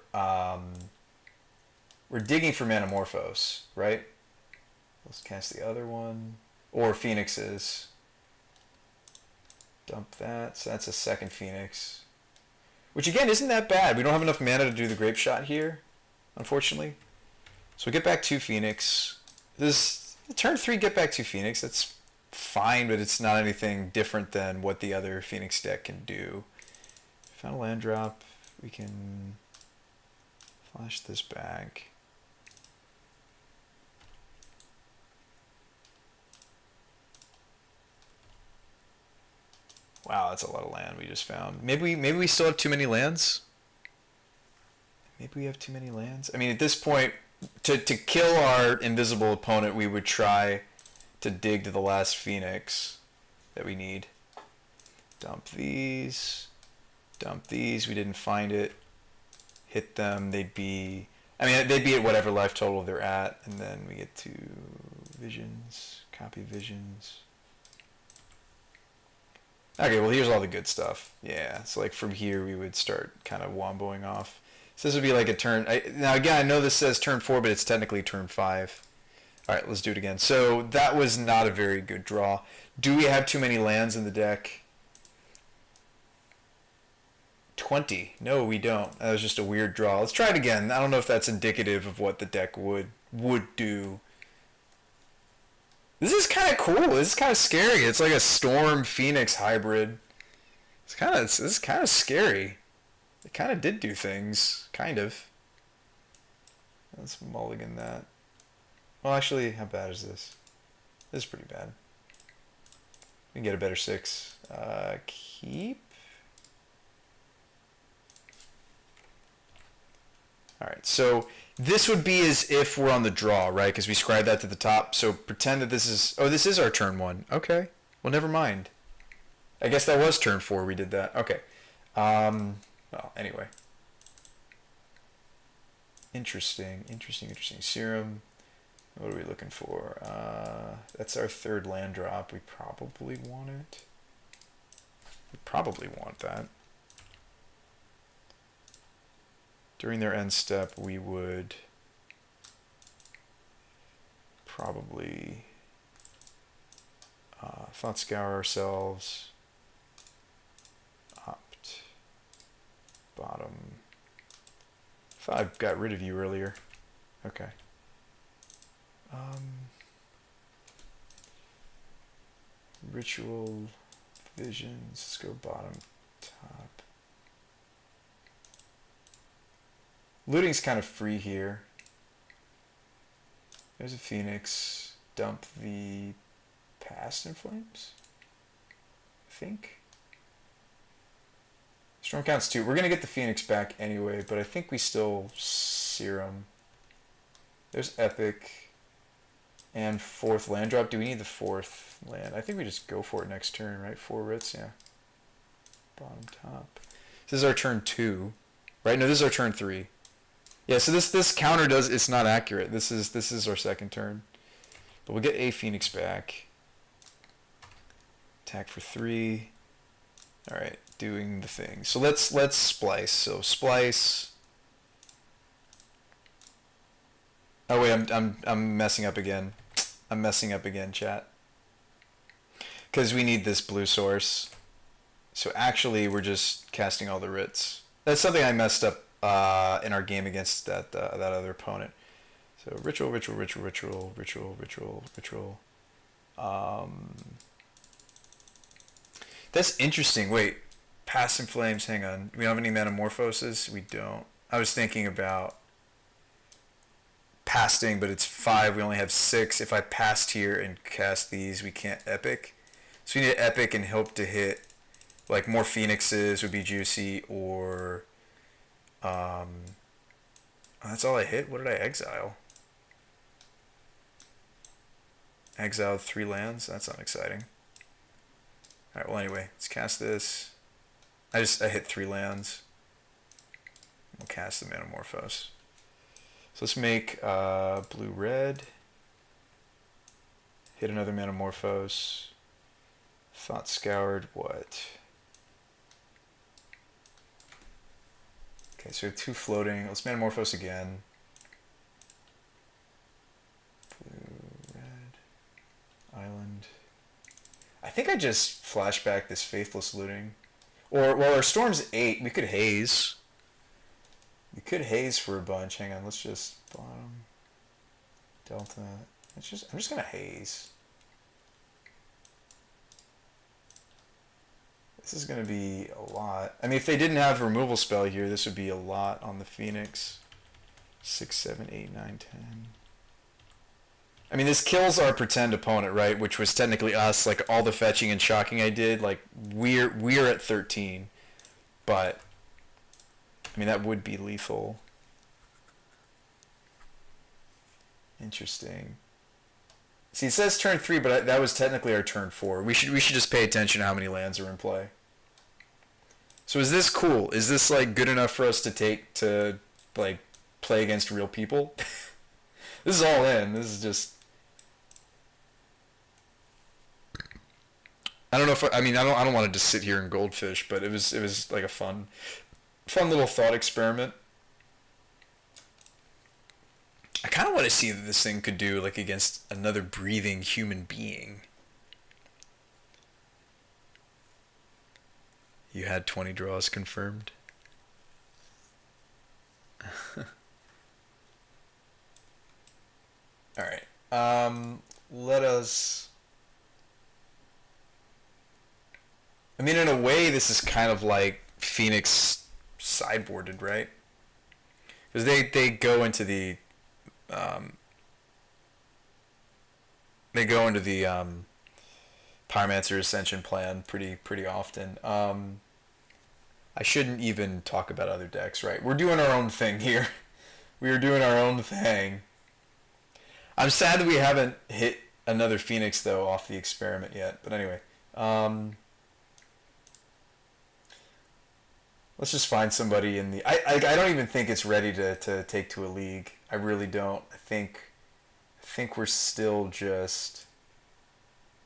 we're digging for Manamorphose, right? Let's cast the other one. Or Phoenixes. Dump that. So that's a second Phoenix. Which again isn't that bad. We don't have enough mana to do the Grape Shot here, unfortunately. So we get back 2 Phoenix. This turn 3 get back 2 Phoenix. That's fine, but it's not anything different than what the other Phoenix deck can do. Found a land drop. We can flash this back. Wow, that's a lot of land we just found. Maybe we still have too many lands. Maybe we have too many lands. I mean, at this point, to kill our invisible opponent, we would try to dig to the last Phoenix that we need. Dump these. Dump these. We didn't find it. Hit them. They'd be at whatever life total they're at, and then we get to visions. Copy visions. Okay, well here's all the good stuff. Yeah, so like from here we would start kind of womboing off. So this would be like a turn. Now again, I know this says turn 4, but it's technically turn 5. All right, let's do it again. So that was not a very good draw. Do we have too many lands in the deck? 20. No, we don't. That was just a weird draw. Let's try it again. I don't know if that's indicative of what the deck would do. This is kind of cool. This is kind of scary. It's like a Storm Phoenix hybrid. This is kind of scary. It kind of did do things, kind of. Let's mulligan that. Well, actually, how bad is this? This is pretty bad. We can get a better 6. Keep. All right, so this would be as if we're on the draw, right? Because we scribed that to the top. So pretend that this is... Oh, this is our turn 1. Okay. Well, never mind. I guess that was turn 4 we did that. Okay. Well, anyway. Interesting. Serum. What are we looking for? That's our 3rd land drop. We probably want it. We probably want that. During their end step, we would probably thought scour ourselves, opt, bottom. Thought I got rid of you earlier. Okay. Ritual visions. Let's go bottom, top. Looting's kind of free here. There's a Phoenix. Dump the Past in Flames, I think. Storm counts 2. We're going to get the Phoenix back anyway, but I think we still Serum. There's Epic. And 4th land drop. Do we need the 4th land? I think we just go for it next turn, right? 4 writs, yeah. Bottom, top. This is our turn 2. Right? No, this is our turn 3. Yeah, so this counter it's not accurate. This is our 2nd turn. But we'll get a Phoenix back. Attack for 3. Alright, doing the thing. So let's splice. So splice. Oh wait, I'm messing up again. I'm messing up again, chat. Because we need this blue source. So actually we're just casting all the writs. That's something I messed up in our game against that other opponent. So ritual. That's interesting. Wait, Past in Flames. Hang on. We don't have any Metamorphoses. We don't. I was thinking about pasting, but it's 5. We only have 6. If I passed here and cast these, we can't epic. So we need to epic and hope to hit like more Phoenixes would be juicy, or that's all I hit. What did I exile? exiled 3 lands. That's unexciting. Alright, well anyway, let's cast this. I hit 3 lands. We'll cast the Manamorphose. So let's make blue-red. Hit another Manamorphose. Thought Scoured, what? Okay, so we have 2 floating. Let's Manamorphose again. Blue-red. Island. I think I just flashback this Faithless Looting. Or, well, our Storm's 8. We could haze. We could haze for a bunch. Hang on, let's just bottom. Delta. I'm just gonna haze. This is gonna be a lot. I mean, if they didn't have a removal spell here, this would be a lot on the Phoenix. 6, 7, 8, 9, 10. I mean, this kills our pretend opponent, right? Which was technically us. Like all the fetching and shocking I did, like we're at 13, but I mean that would be lethal. Interesting. See, it says turn 3, but that was technically our turn 4. We should just pay attention to how many lands are in play. So is this cool? Is this like good enough for us to take to like play against real people? This is all in. This is just. I don't know if I don't want to just sit here and goldfish, but it was like a fun little thought experiment. I kind of want to see what this thing could do like against another breathing human being. You had 20 draws confirmed. All right. Let us. I mean, in a way, this is kind of like Phoenix sideboarded, right? Because they go into the Pyromancer Ascension plan pretty often. I shouldn't even talk about other decks, right? We're doing our own thing here. We are doing our own thing. I'm sad that we haven't hit another Phoenix though off the experiment yet. But anyway. Let's just find somebody in the. I don't even think it's ready to take to a league. I really don't. I think we're still just.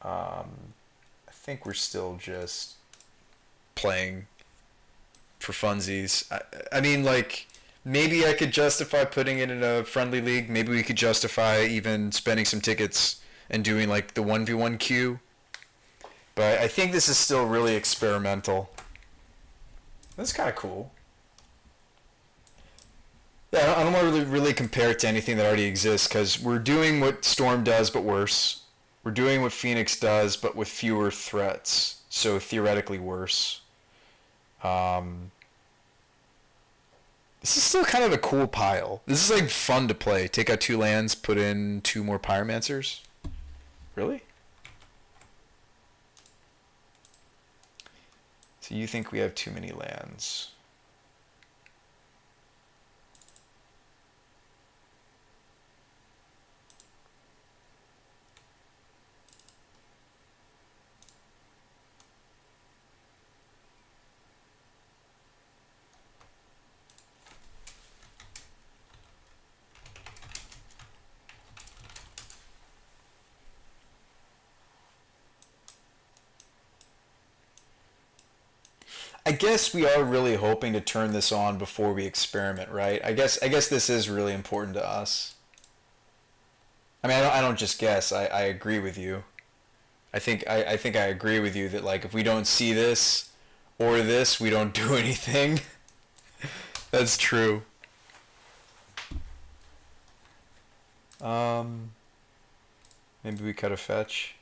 I think we're still just playing for funsies. I mean, like maybe I could justify putting it in a friendly league. Maybe we could justify even spending some tickets and doing like the 1v1 queue. But I think this is still really experimental. That's kind of cool. Yeah, I don't want to really compare it to anything that already exists because we're doing what Storm does but worse. We're doing what Phoenix does but with fewer threats, so theoretically worse. This is still kind of a cool pile. This is like fun to play. Take out 2 lands, put in 2 more Pyromancers. Really? So you think we have too many lands? I guess we are really hoping to turn this on before we experiment, right? I guess this is really important to us. I mean, I don't just guess. I agree with you. I think I agree with you that like if we don't see this or this, we don't do anything. That's true. Maybe we cut a fetch.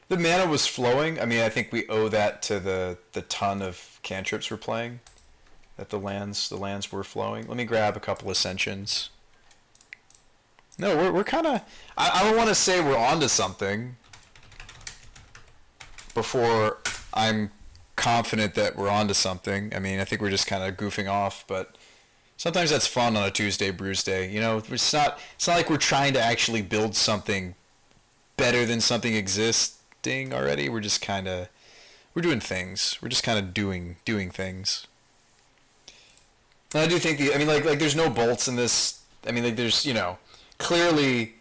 The mana was flowing. I mean, I think we owe that to the ton of cantrips we're playing. That the lands were flowing. Let me grab a couple Ascensions. No, we're kind of. I don't want to say we're onto something before I'm confident that we're onto something. I mean, I think we're just kind of goofing off, but Sometimes that's fun on a Tuesday Brews Day. You know, it's not like we're trying to actually build something better than something existing already. We're just kind of we're doing things. We're just kind of doing things. And I do think I mean like there's no bolts in this. I mean like there's, you know, clearly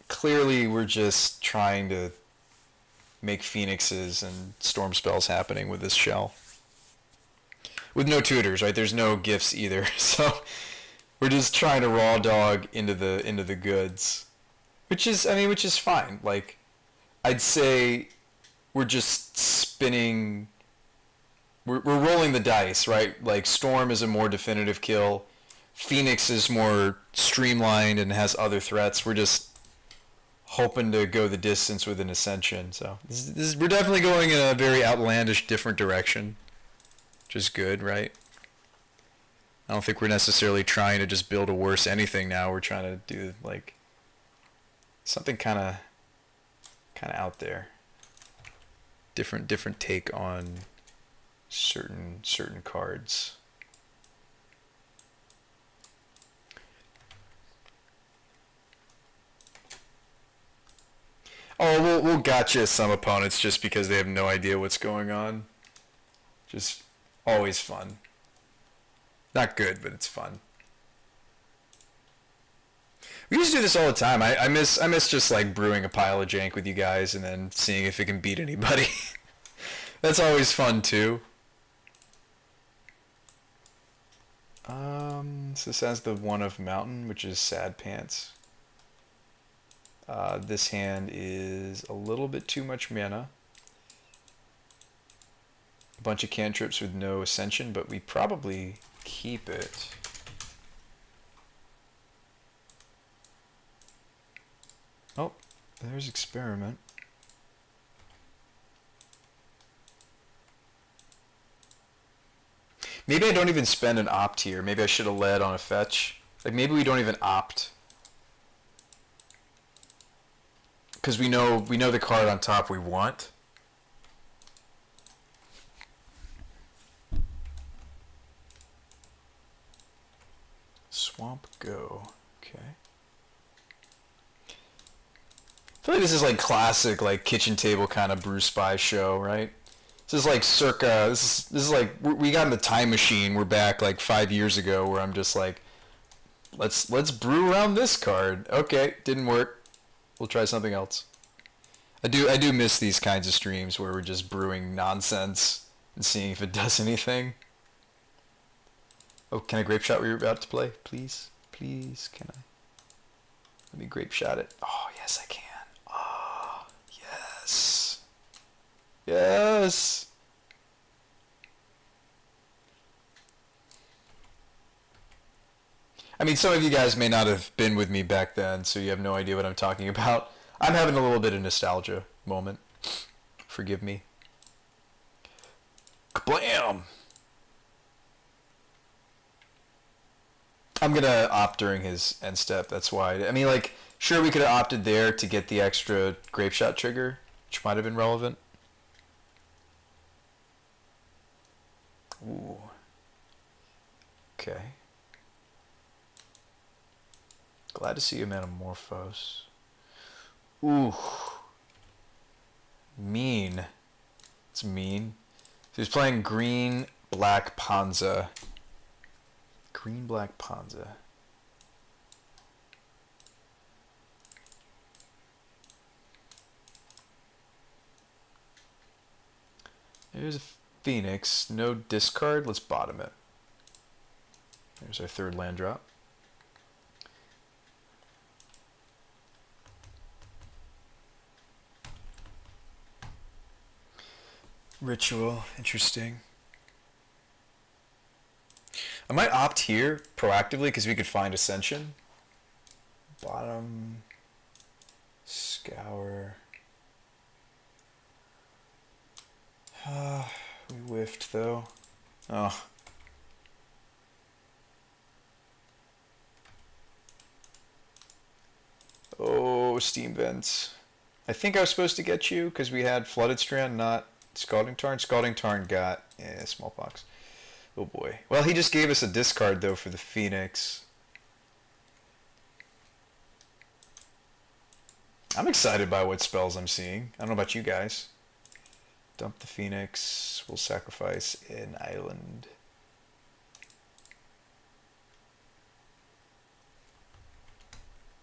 we're just trying to make phoenixes and storm spells happening with this shell. With no tutors, right? There's no gifts either. So we're just trying to raw dog into the goods. Which is fine. Like, I'd say we're just spinning. We're rolling the dice, right? Like, Storm is a more definitive kill. Phoenix is more streamlined and has other threats. We're just hoping to go the distance with an Ascension. So we're definitely going in a very outlandish, different direction. Which is good, right? I don't think we're necessarily trying to just build a worse anything now. We're trying to do, like, something kind of out there. Different take on certain cards. Oh, we'll gotcha some opponents just because they have no idea what's going on. Just always fun. Not good, but it's fun. We used to do this all the time. I miss just like brewing a pile of jank with you guys and then seeing if it can beat anybody. That's always fun too. So this has the one of Mountain, which is Sad Pants. This hand is a little bit too much mana. A bunch of cantrips with no Ascension, but we probably keep it. Oh, there's Experiment. Maybe I don't even spend an opt here. Maybe I should have led on a fetch. Like, maybe we don't even opt. Because we know the card on top we want. Swamp Go. Okay. I feel like this is like classic, like kitchen table kind of brew spy show, right? This is like circa. This is like we got in the time machine. We're back like 5 years ago, where I'm just like, let's brew around this card. Okay, didn't work. We'll try something else. I do miss these kinds of streams where we're just brewing nonsense and seeing if it does anything. Oh, can I grape shot what you're about to play? Please, can I? Let me grape shot it. Oh, yes, I can. Oh, yes. Yes. I mean, some of you guys may not have been with me back then, so you have no idea what I'm talking about. I'm having a little bit of nostalgia moment. Forgive me. Kablam! I'm gonna opt during his end step, that's why. I mean, like, sure, we could have opted there to get the extra grape shot trigger, which might have been relevant. Ooh. Okay. Glad to see you, Metamorphose. Ooh. Mean. It's mean. So he's playing green, black Panza. Green, black Panza. There's a Phoenix. No discard. Let's bottom it. There's our third land drop. Ritual. Interesting. I might opt here proactively because we could find Ascension. Bottom. Scour. We whiffed though. Oh. Oh, Steam Vents. I think I was supposed to get you because we had Flooded Strand, not Scalding Tarn. Scalding Tarn got smallpox. Oh boy. Well, he just gave us a discard though for the Phoenix. I'm excited by what spells I'm seeing. I don't know about you guys. Dump the Phoenix. We'll sacrifice an island.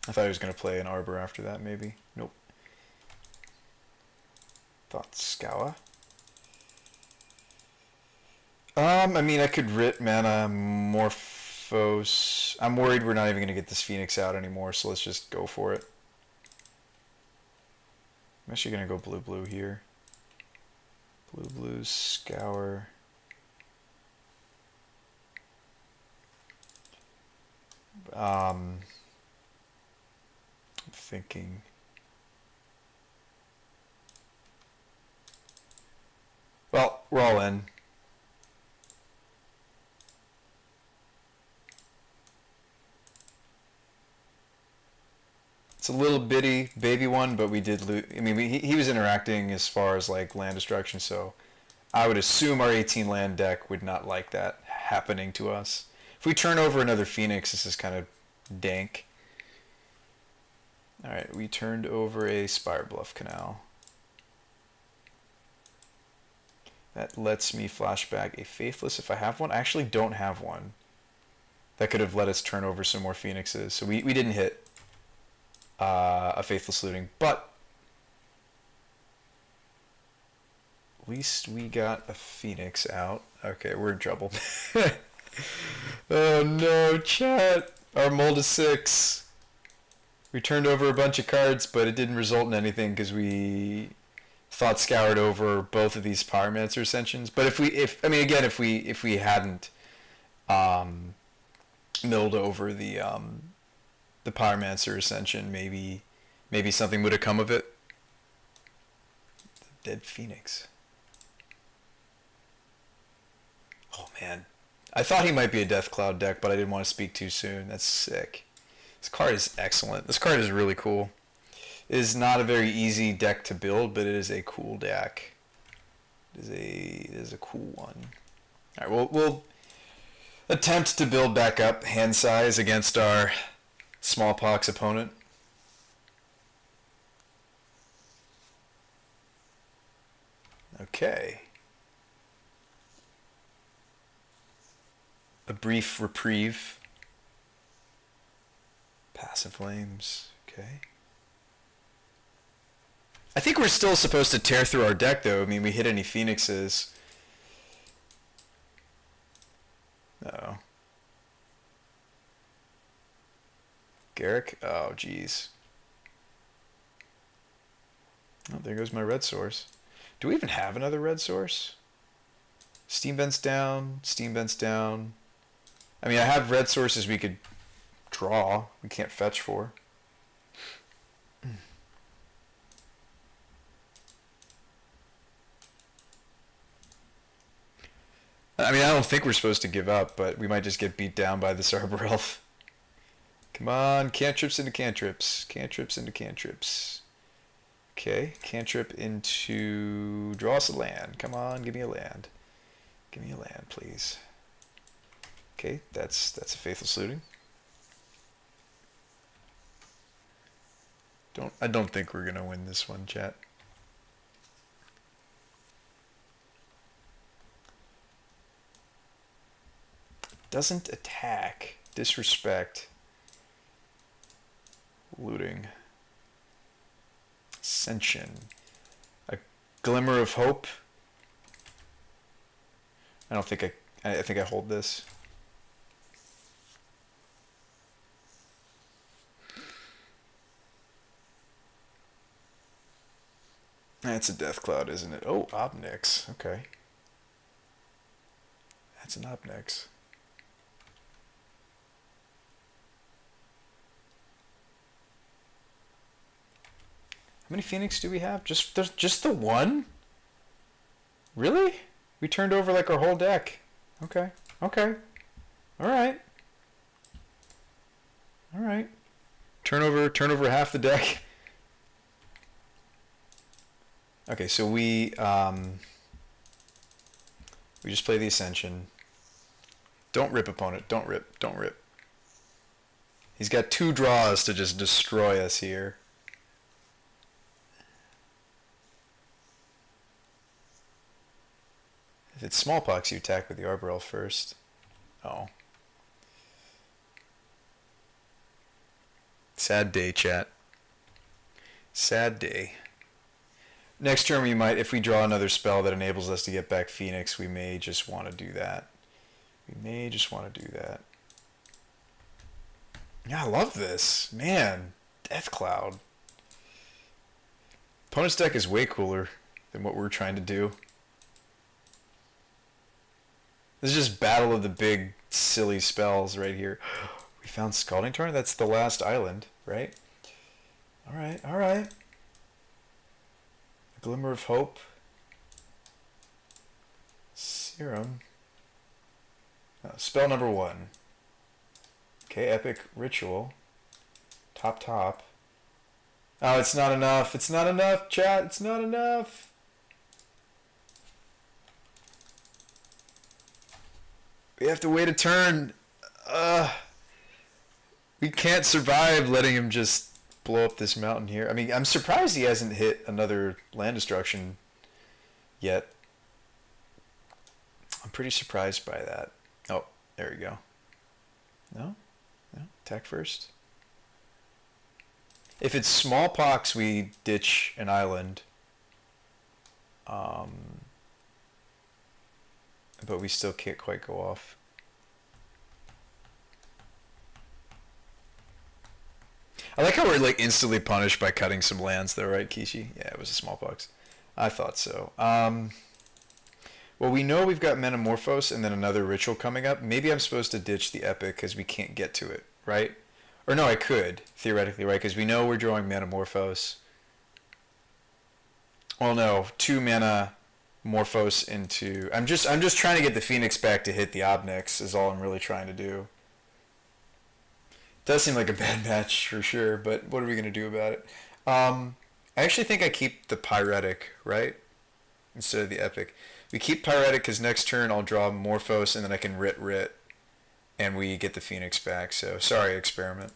I thought he was going to play an Arbor after that, maybe. Nope. Thought Scour. I mean, I could Writ Mana Morphos. I'm worried we're not even going to get this Phoenix out anymore, so let's just go for it. I'm actually going to go blue-blue here. Blue-blue, Scour. I'm thinking... Well, we're all in. It's a little bitty baby one, but we did lose. I mean, he was interacting as far as like land destruction, so I would assume our 18 land deck would not like that happening to us. If we turn over another Phoenix, this is kind of dank. Alright, we turned over a Spire Bluff Canal. That lets me flashback a Faithless if I have one. I actually don't have one. That could have let us turn over some more Phoenixes. So we didn't hit a Faithless Looting, but at least we got a Phoenix out. Okay, we're in trouble. Oh no, chat! Our mold is 6. We turned over a bunch of cards, but it didn't result in anything because we thought scoured over both of these Pyromancer Ascensions. But if we hadn't milled over the Pyromancer Ascension, maybe something would have come of it. The Dead Phoenix. Oh man, I thought he might be a Death Cloud deck, but I didn't want to speak too soon. That's sick. This card is excellent. This card is really cool. It is not a very easy deck to build, but it is a cool deck. It is a cool one. All right, we'll attempt to build back up hand size against our Smallpox opponent. Okay. A brief reprieve. Passive Flames. Okay. I think we're still supposed to tear through our deck, though. I mean, we hit any Phoenixes. Uh-oh. Garrick? Oh, jeez. Oh, there goes my red source. Do we even have another red source? Steam Vents down. Steam Vents down. I mean, I have red sources we could draw. We can't fetch for. I mean, I don't think we're supposed to give up, but we might just get beat down by this Arbor Elf. Come on, cantrips into cantrips. Cantrips into cantrips. Okay, cantrip into... Draw us a land. Come on, give me a land. Give me a land, please. Okay, that's a Faithless Looting. I don't think we're gonna win this one, chat. Doesn't attack. Disrespect. Looting. Ascension. A Glimmer of Hope. I don't think I think I hold this. That's a Death Cloud, isn't it? Oh, Obnix. Okay. That's an Obnix. How many Phoenix do we have? Just the one? Really? We turned over like our whole deck. Okay. Okay. Alright. Alright. Turn over half the deck. Okay, so we just play the Ascension. Don't rip, opponent. Don't rip. Don't rip. He's got 2 draws to just destroy us here. If it's smallpox, you attack with the Arbor Elf first. Oh. Sad day, chat. Sad day. Next turn we might, if we draw another spell that enables us to get back Phoenix, we may just want to do that. We may just want to do that. Yeah, I love this. Man, Death Cloud. Opponent's deck is way cooler than what we're trying to do. This is just battle of the big, silly spells right here. We found Scalding Tarn? That's the last island, right? Alright, alright. A Glimmer of Hope. Serum. Spell number 1. Okay, Epic Ritual. Top. Oh, it's not enough. It's not enough, chat. It's not enough. We have to wait a turn. We can't survive letting him just blow up this mountain here. I mean, I'm surprised he hasn't hit another land destruction yet. I'm pretty surprised by that. Oh, there we go. No? No? Attack first. If it's smallpox, we ditch an island. But we still can't quite go off. I like how we're like instantly punished by cutting some lands though, right, Kishi? Yeah, it was a smallpox. I thought so. Well, we know we've got Metamorphose and then another ritual coming up. Maybe I'm supposed to ditch the Epic because we can't get to it, right? Or no, I could, theoretically, right? Because we know we're drawing Metamorphose. Well, no, 2 mana Morphos into... I'm just trying to get the Phoenix back to hit the Obnix is all I'm really trying to do. Does seem like a bad match for sure, but what are we going to do about it? I actually think I keep the Pyretic, right? Instead of the Epic. We keep Pyretic because next turn I'll draw Morphos and then I can Rit, and we get the Phoenix back. So sorry, Experiment.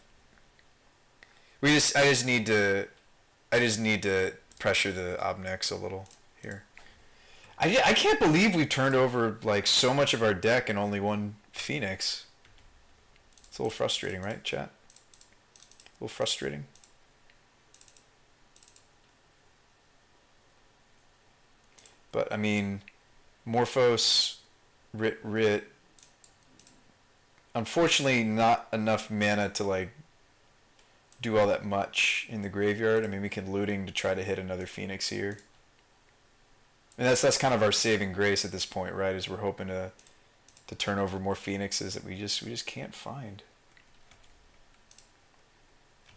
I just need to pressure the Obnix a little here. I can't believe we've turned over like so much of our deck and only 1 Phoenix. It's a little frustrating, right, chat? A little frustrating. But I mean, Morphos, Rit. Unfortunately, not enough mana to like do all that much in the graveyard. I mean, we can looting to try to hit another Phoenix here. And that's kind of our saving grace at this point, right? Is we're hoping to turn over more Phoenixes that we just can't find.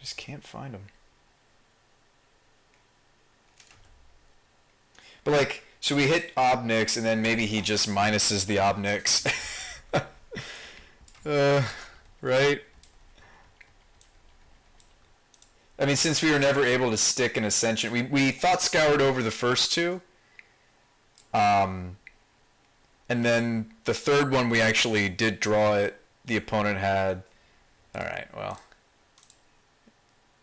Just can't find them. But like, so we hit Obnix, and then maybe he just minuses the Obnix. Right? I mean, since we were never able to stick an Ascension, we thought scoured over the first 2. And then the third one we actually did draw it. The opponent had... Alright, well.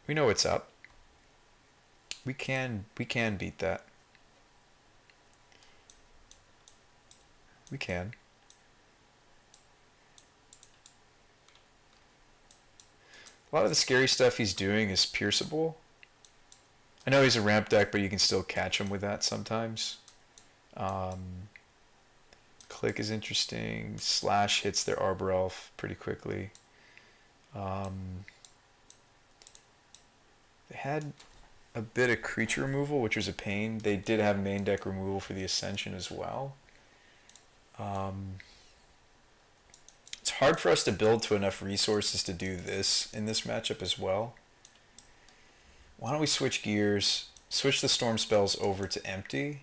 We know what's up. We can beat that. We can. A lot of the scary stuff he's doing is pierceable. I know he's a ramp deck, but you can still catch him with that sometimes. Click is interesting. Slash hits their Arbor Elf pretty quickly. They had a bit of creature removal, which was a pain. They did have main deck removal for the Ascension as well. It's hard for us to build to enough resources to do this in this matchup as well. Why don't we switch gears, switch the storm spells over to empty.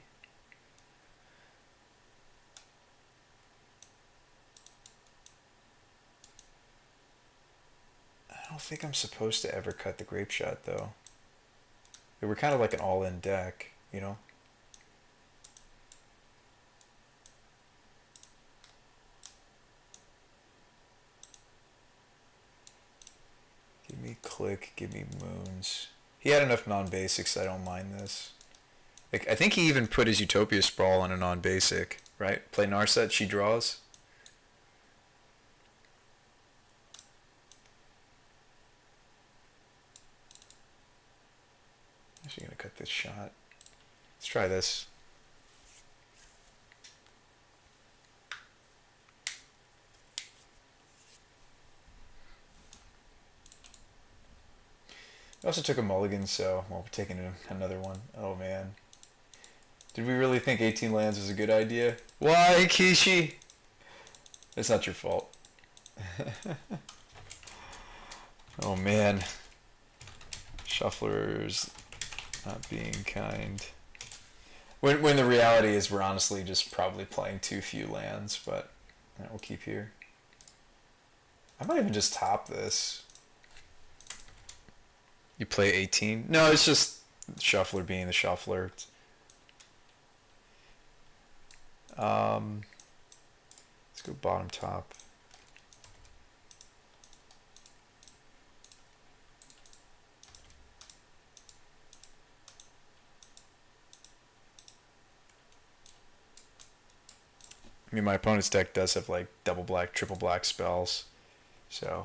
I don't think I'm supposed to ever cut the Grape Shot though. We're kind of like an all-in deck, you know? me click, give me moons. He had enough non-basics, I don't mind this. Like, I think he even put his Utopia Sprawl on a non-basic, right? Play Narset, she draws. I'm actually gonna cut this shot. Let's try this. I also took a mulligan, so well, we're taking another one. Oh man. Did we really think 18 lands was a good idea? Why, Kishi? It's not your fault. Oh man. Shufflers not being kind. When the reality is we're honestly just probably playing too few lands, but we'll keep here. I might even just top this. You play 18? No, it's just shuffler being the shuffler. Let's go bottom top. I mean, my opponent's deck does have like double black, triple black spells, so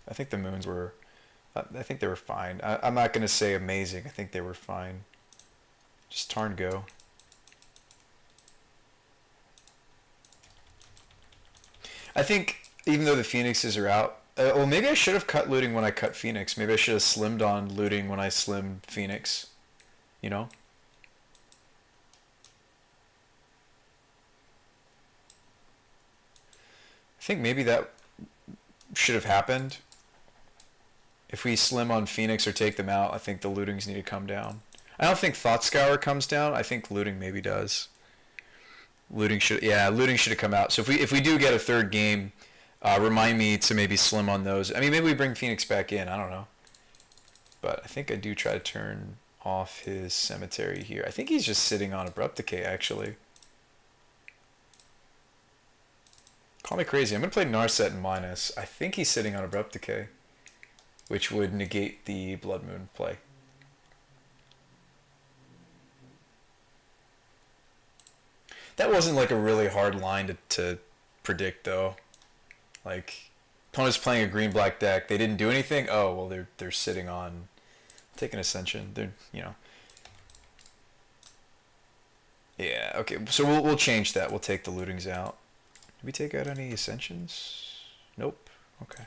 I think the moons were. I think they were fine. I'm not going to say amazing. I think they were fine. Just Tarn go. I think even though the Phoenixes are out, well, maybe I should have cut looting when I cut Phoenix. Maybe I should have slimmed on looting when I slimmed Phoenix. You know? I think maybe that should have happened. If we slim on Phoenix or take them out, I think the lootings need to come down. I don't think Thought Scour comes down. I think looting maybe does. Looting should have come out. So if we do get a third game, remind me to maybe slim on those. I mean, maybe we bring Phoenix back in. I don't know. But I think I do try to turn off his cemetery here. I think he's just sitting on Abrupt Decay, actually. Call me crazy. I'm going to play Narset in minus. I think he's sitting on Abrupt Decay, which would negate the Blood Moon play. That wasn't like a really hard line to predict, though. Like, opponent's playing a green-black deck. They didn't do anything. Oh, well, they're sitting on taking Ascension. They're, you know. Yeah, okay. So we'll change that. We'll take the lootings out. Did we take out any Ascensions? Nope. Okay.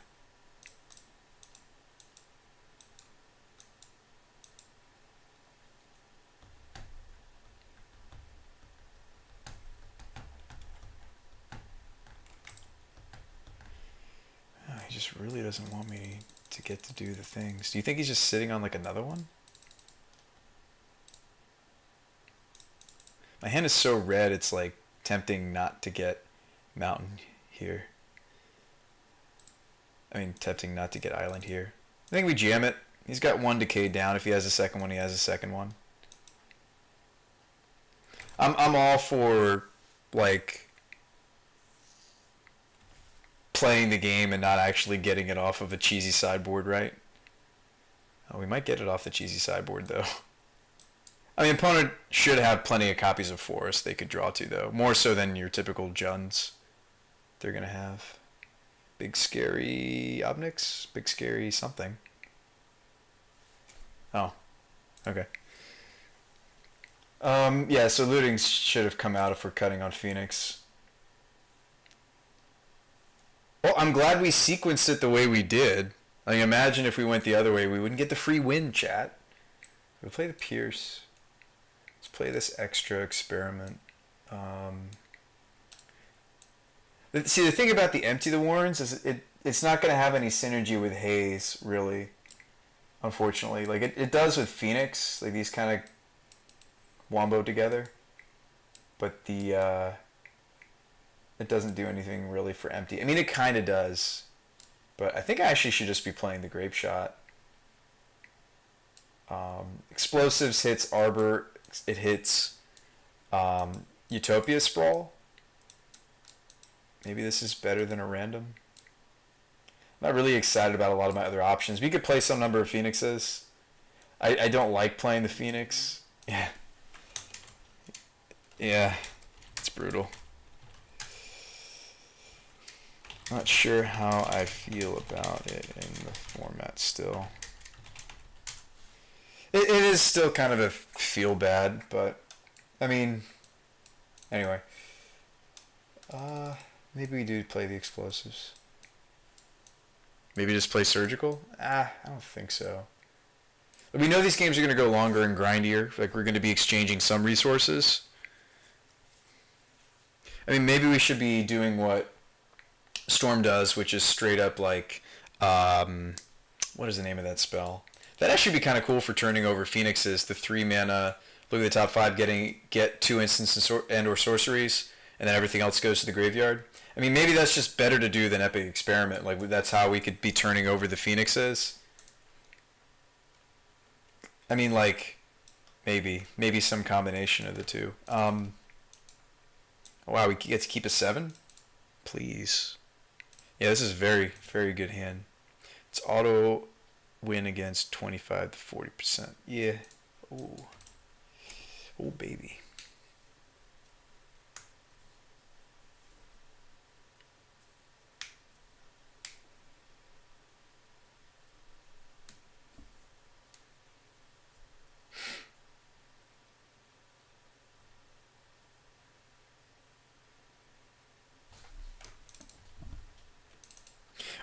He just really doesn't want me to get to do the things. Do you think he's just sitting on like another one? My hand is so red, it's like tempting not to get Mountain here. I mean, tempting not to get Island here. I think we jam it. He's got one decay down. If he has a second one, he has a second one. I'm all for like playing the game and not actually getting it off of a cheesy sideboard, right? Oh, we might get it off the cheesy sideboard though. I mean, opponent should have plenty of copies of Forest they could draw to though. More so than your typical Juns they're gonna have. Big scary Obnix? Big scary something. Oh, okay. Yeah, so looting should have come out if we're cutting on Phoenix. Well, I'm glad we sequenced it the way we did. I mean, imagine if we went the other way, we wouldn't get the free win, chat. We'll play the Pierce. Let's play this extra experiment. See, the thing about the Empty the Warrens is it's not going to have any synergy with Haze, really. Unfortunately. Like, it does with Phoenix. Like, these kind of wombo together. But the... it doesn't do anything really for Empty. I mean, it kind of does. But I think I actually should just be playing the Grape Shot. Explosives hits Arbor. It hits Utopia Sprawl. Maybe this is better than a random. Not really excited about a lot of my other options. We could play some number of Phoenixes. I don't like playing the Phoenix. Yeah. Yeah. It's brutal. Not sure how I feel about it in the format still. It is still kind of a feel bad, but I mean, anyway. Maybe we do play the explosives. Maybe just play surgical? I don't think so. We know these games are going to go longer and grindier. Like, we're going to be exchanging some resources. I mean, maybe we should be doing what Storm does, which is straight up like, what is the name of that spell? That actually be kind of cool for turning over Phoenixes. The 3 mana, look at the top 5, get 2 instants and or sorceries, and then everything else goes to the graveyard. I mean, maybe that's just better to do than Epic Experiment. Like, that's how we could be turning over the Phoenixes. I mean, like, maybe some combination of the two. Wow, we get to keep a 7? Please. Yeah, this is a very, very good hand. It's auto win against 25 to 40%. Yeah. Ooh. Oh, baby.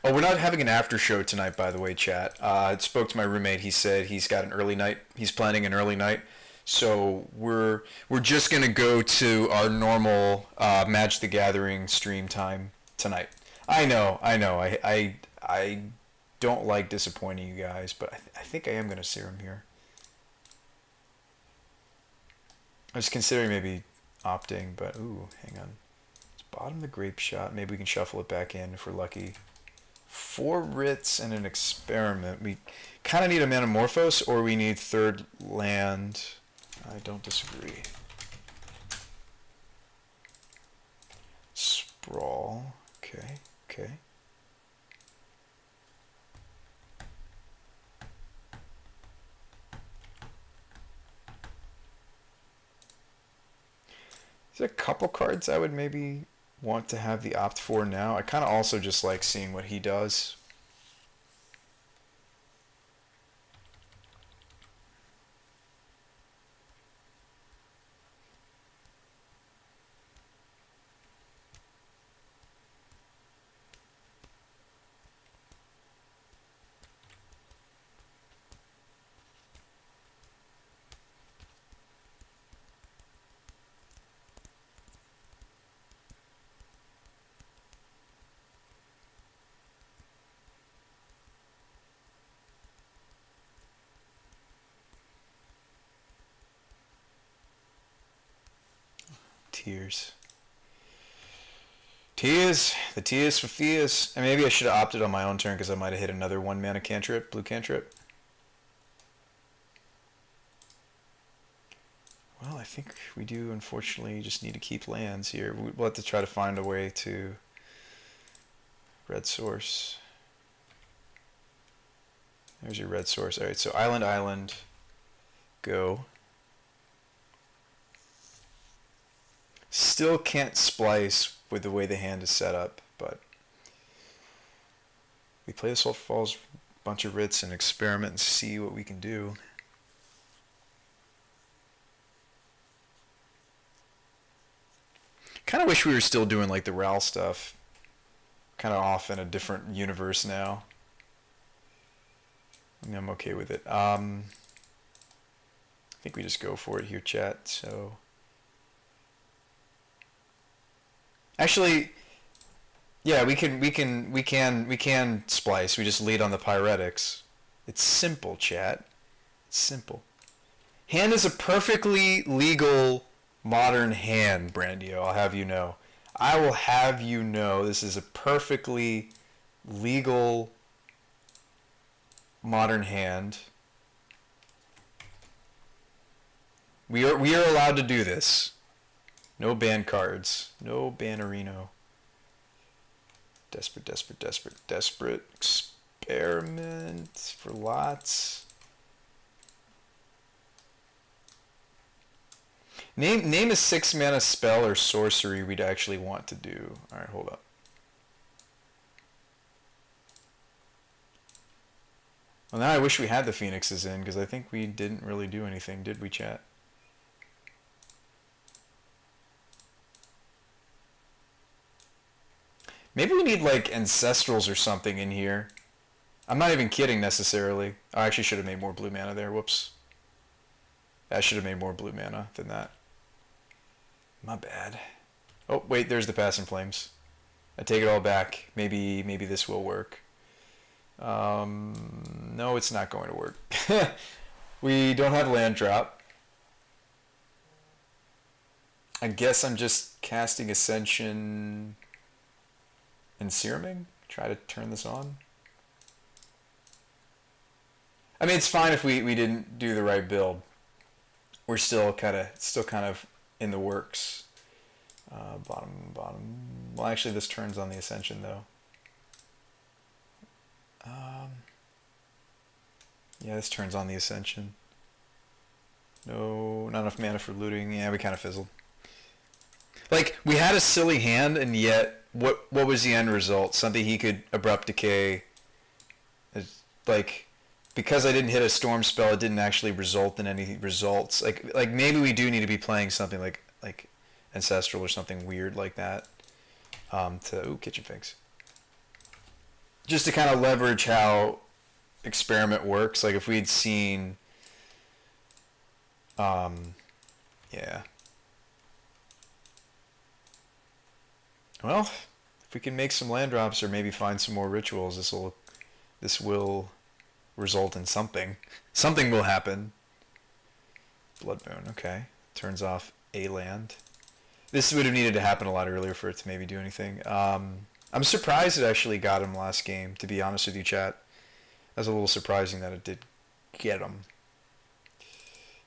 Oh, we're not having an after show tonight, by the way, chat. I spoke to my roommate. He said he's got an early night. He's planning an early night. So we're just gonna go to our normal Magic the Gathering stream time tonight. I know. I don't like disappointing you guys, but I think I am gonna serum here. I was considering maybe opting, but ooh, hang on. It's bottom of the grape shot. Maybe we can shuffle it back in if we're lucky. 4 Writs and an Experiment. We kind of need a Metamorphose, or we need 3rd land. I don't disagree. Sprawl. Okay. There's a couple cards I would maybe want to have the opt for now. I kind of also just like seeing what he does. Tears. The tears for fears. And maybe I should have opted on my own turn because I might have hit another 1 mana cantrip, blue cantrip. Well, I think we do unfortunately just need to keep lands here. We'll have to try to find a way to red source. There's your red source. Alright, so island, go. Still can't splice with the way the hand is set up, but we play the Sulphur Falls, bunch of Writs, and experiment and see what we can do. Kind of wish we were still doing like the Ral stuff. Kind of off in a different universe now. I mean, I'm okay with it. I think we just go for it here, chat. So. Actually, yeah, we can splice. We just lead on the Pyretics. It's simple, chat. It's simple. Hand is a perfectly legal modern hand, Brandio. I'll have you know. I will have you know this is a perfectly legal modern hand. We are allowed to do this. No ban cards. No Bannerino. Desperate, desperate, desperate, desperate. Experiment for lots. Name a 6 mana spell or sorcery we'd actually want to do. Alright, hold up. Well, now I wish we had the Phoenixes in, because I think we didn't really do anything, did we, chat? Maybe we need, like, Ancestrals or something in here. I'm not even kidding, necessarily. I actually should have made more blue mana there. Whoops. I should have made more blue mana than that. My bad. Oh, wait, there's the Passing Flames. I take it all back. Maybe this will work. No, it's not going to work. We don't have land drop. I guess I'm just casting Ascension and Searing. Try to turn this on. I mean, it's fine if we didn't do the right build. We're still kind of in the works. Bottom. Well, actually, this turns on the Ascension, though. Yeah, this turns on the Ascension. No, not enough mana for looting. Yeah, we kind of fizzled. Like, we had a silly hand, and yet, what was the end result? Something he could Abrupt Decay. It's like, because I didn't hit a Storm spell, it didn't actually result in any results. Like maybe we do need to be playing something like Ancestral or something weird like that. Kitchen Finks. Just to kind of leverage how Experiment works. Like if we'd seen, yeah. Well, if we can make some land drops or maybe find some more rituals, this will result in something. Something will happen. Blood Moon, okay. Turns off a land. This would have needed to happen a lot earlier for it to maybe do anything. I'm surprised it actually got him last game, to be honest with you, chat. That was a little surprising that it did get him.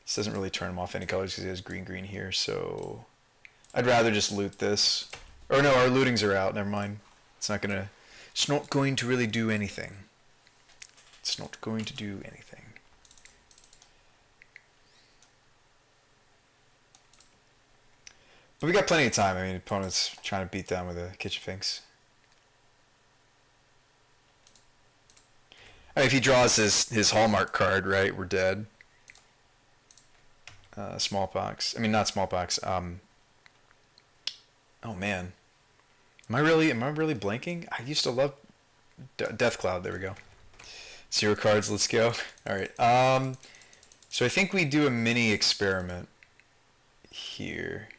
This doesn't really turn him off any colors because he has green here, so I'd rather just loot this. Or no, our lootings are out, never mind. It's not going to really do anything. It's not going to do anything. But we got plenty of time. I mean, opponent's trying to beat down with a Kitchen Finks. I mean, if he draws his Hallmark card, right, we're dead. Smallpox. I mean, not Smallpox. Oh man, am I really blanking? I used to love Death Cloud. There we go. 0 cards. Let's go. All right. So I think we do a mini experiment here,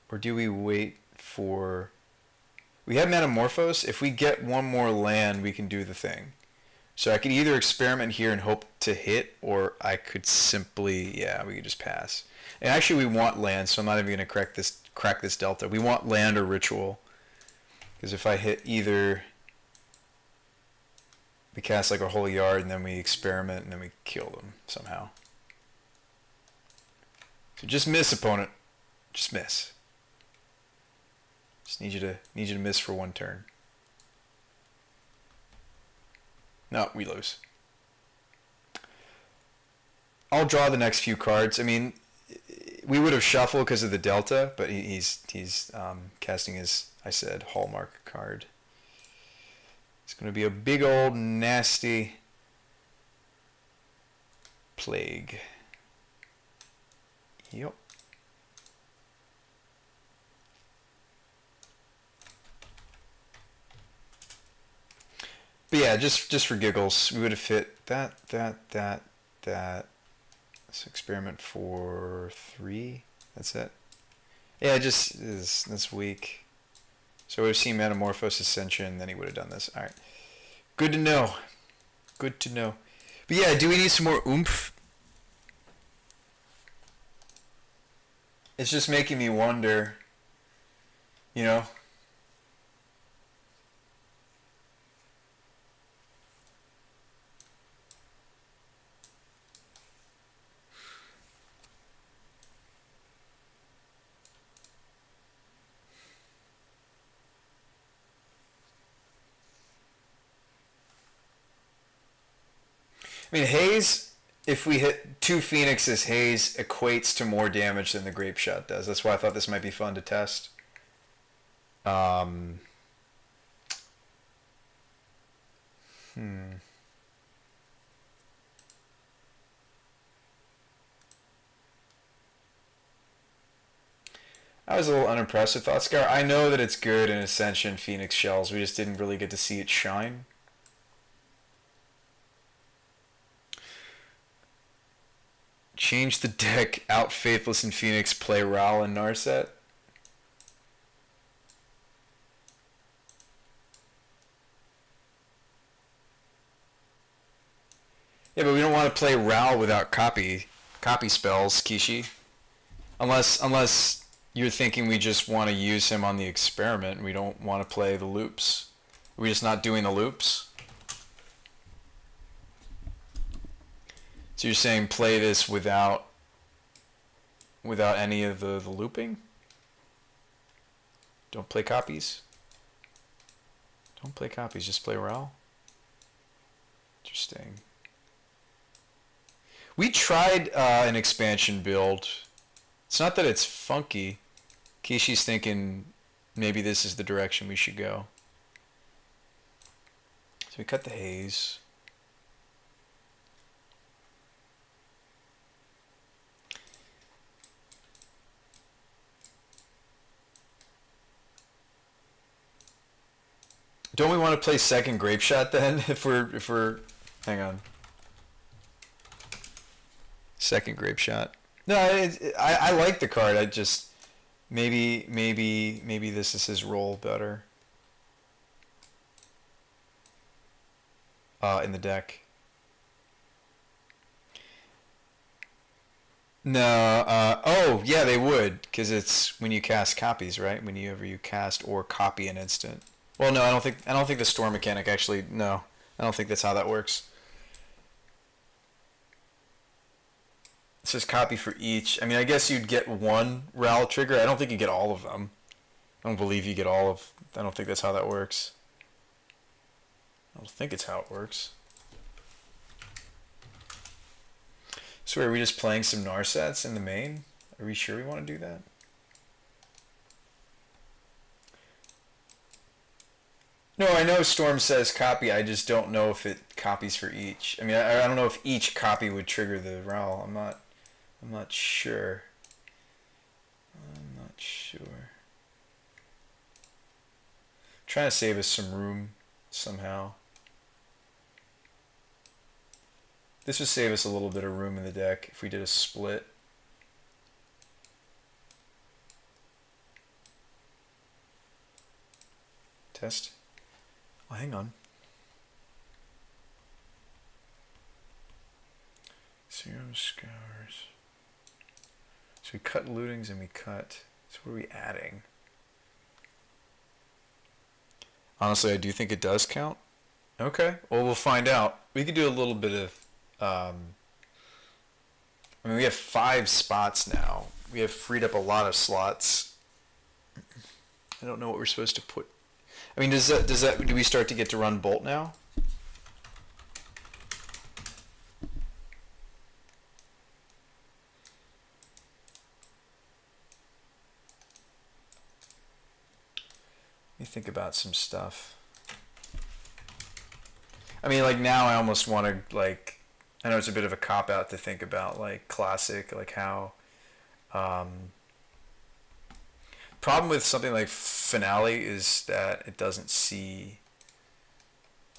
or do we wait for? We have Metamorphose. If we get one more land, we can do the thing. So I could either experiment here and hope to hit, or I could simply, yeah, we could just pass. And actually, we want land, so I'm not even going to crack this delta. We want land or ritual, because if I hit either, we cast like a Holy Yard, and then we experiment, and then we kill them somehow. So just miss, opponent. Just miss. Just need you to miss for one turn. No, we lose. I'll draw the next few cards. I mean, we would have shuffled because of the delta, but he's casting his, I said, Hallmark card. It's going to be a big old nasty plague. Yep. But yeah, just for giggles, we would have hit that. Let's experiment for 3. That's it. Yeah, that's weak. So we've seen Metamorphose Ascension, then he would have done this. All right, good to know. Good to know. But yeah, do we need some more oomph? It's just making me wonder. You know. I mean, Haze, if we hit 2 Phoenixes, Haze equates to more damage than the Grape Shot does. That's why I thought this might be fun to test. Hmm. I was a little unimpressed with Thoughtscour. I know that it's good in Ascension Phoenix Shells. We just didn't really get to see it shine. Change the deck, out Faithless and Phoenix, play Ral and Narset. Yeah, but we don't want to play Ral without copy spells, Kishi. Unless you're thinking we just want to use him on the experiment and we don't want to play the loops. Are we just not doing the loops? So you're saying play this without any of the looping? Don't play copies? Don't play copies, just play Ral? Interesting. We tried an expansion build. It's not that it's funky. Kishi's thinking maybe this is the direction we should go. So we cut the Haze. Don't we want to play second Grape Shot then? if we're hang on. Second Grape Shot. No, I like the card. I just maybe this is his role better in the deck. No. Oh yeah, they would, because it's when you cast copies, right? Whenever you cast or copy an instant. Well, no, I don't think the store mechanic actually. No, I don't think that's how that works. It says copy for each. I mean, I guess you'd get one Ral trigger. I don't think you get all of them. I don't believe you get all of. I don't think that's how that works. I don't think it's how it works. So are we just playing some Narsats in the main? Are we sure we want to do that? No, I know Storm says copy. I just don't know if it copies for each. I mean, I don't know if each copy would trigger the Ral. I'm not sure. I'm not sure. Trying to save us some room somehow. This would save us a little bit of room in the deck if we did a split. Test. Oh, hang on. Serum Scours. So we cut lootings and we cut. So what are we adding? Honestly, I do think it does count. Okay. Well, we'll find out. We could do a little bit of. I mean, we have 5 spots now. We have freed up a lot of slots. I don't know what we're supposed to put. I mean, do we start to get to run Bolt now? Let me think about some stuff. I mean, like now I almost want to like, I know it's a bit of a cop out to think about like classic, like how, problem with something like Finale is that it doesn't see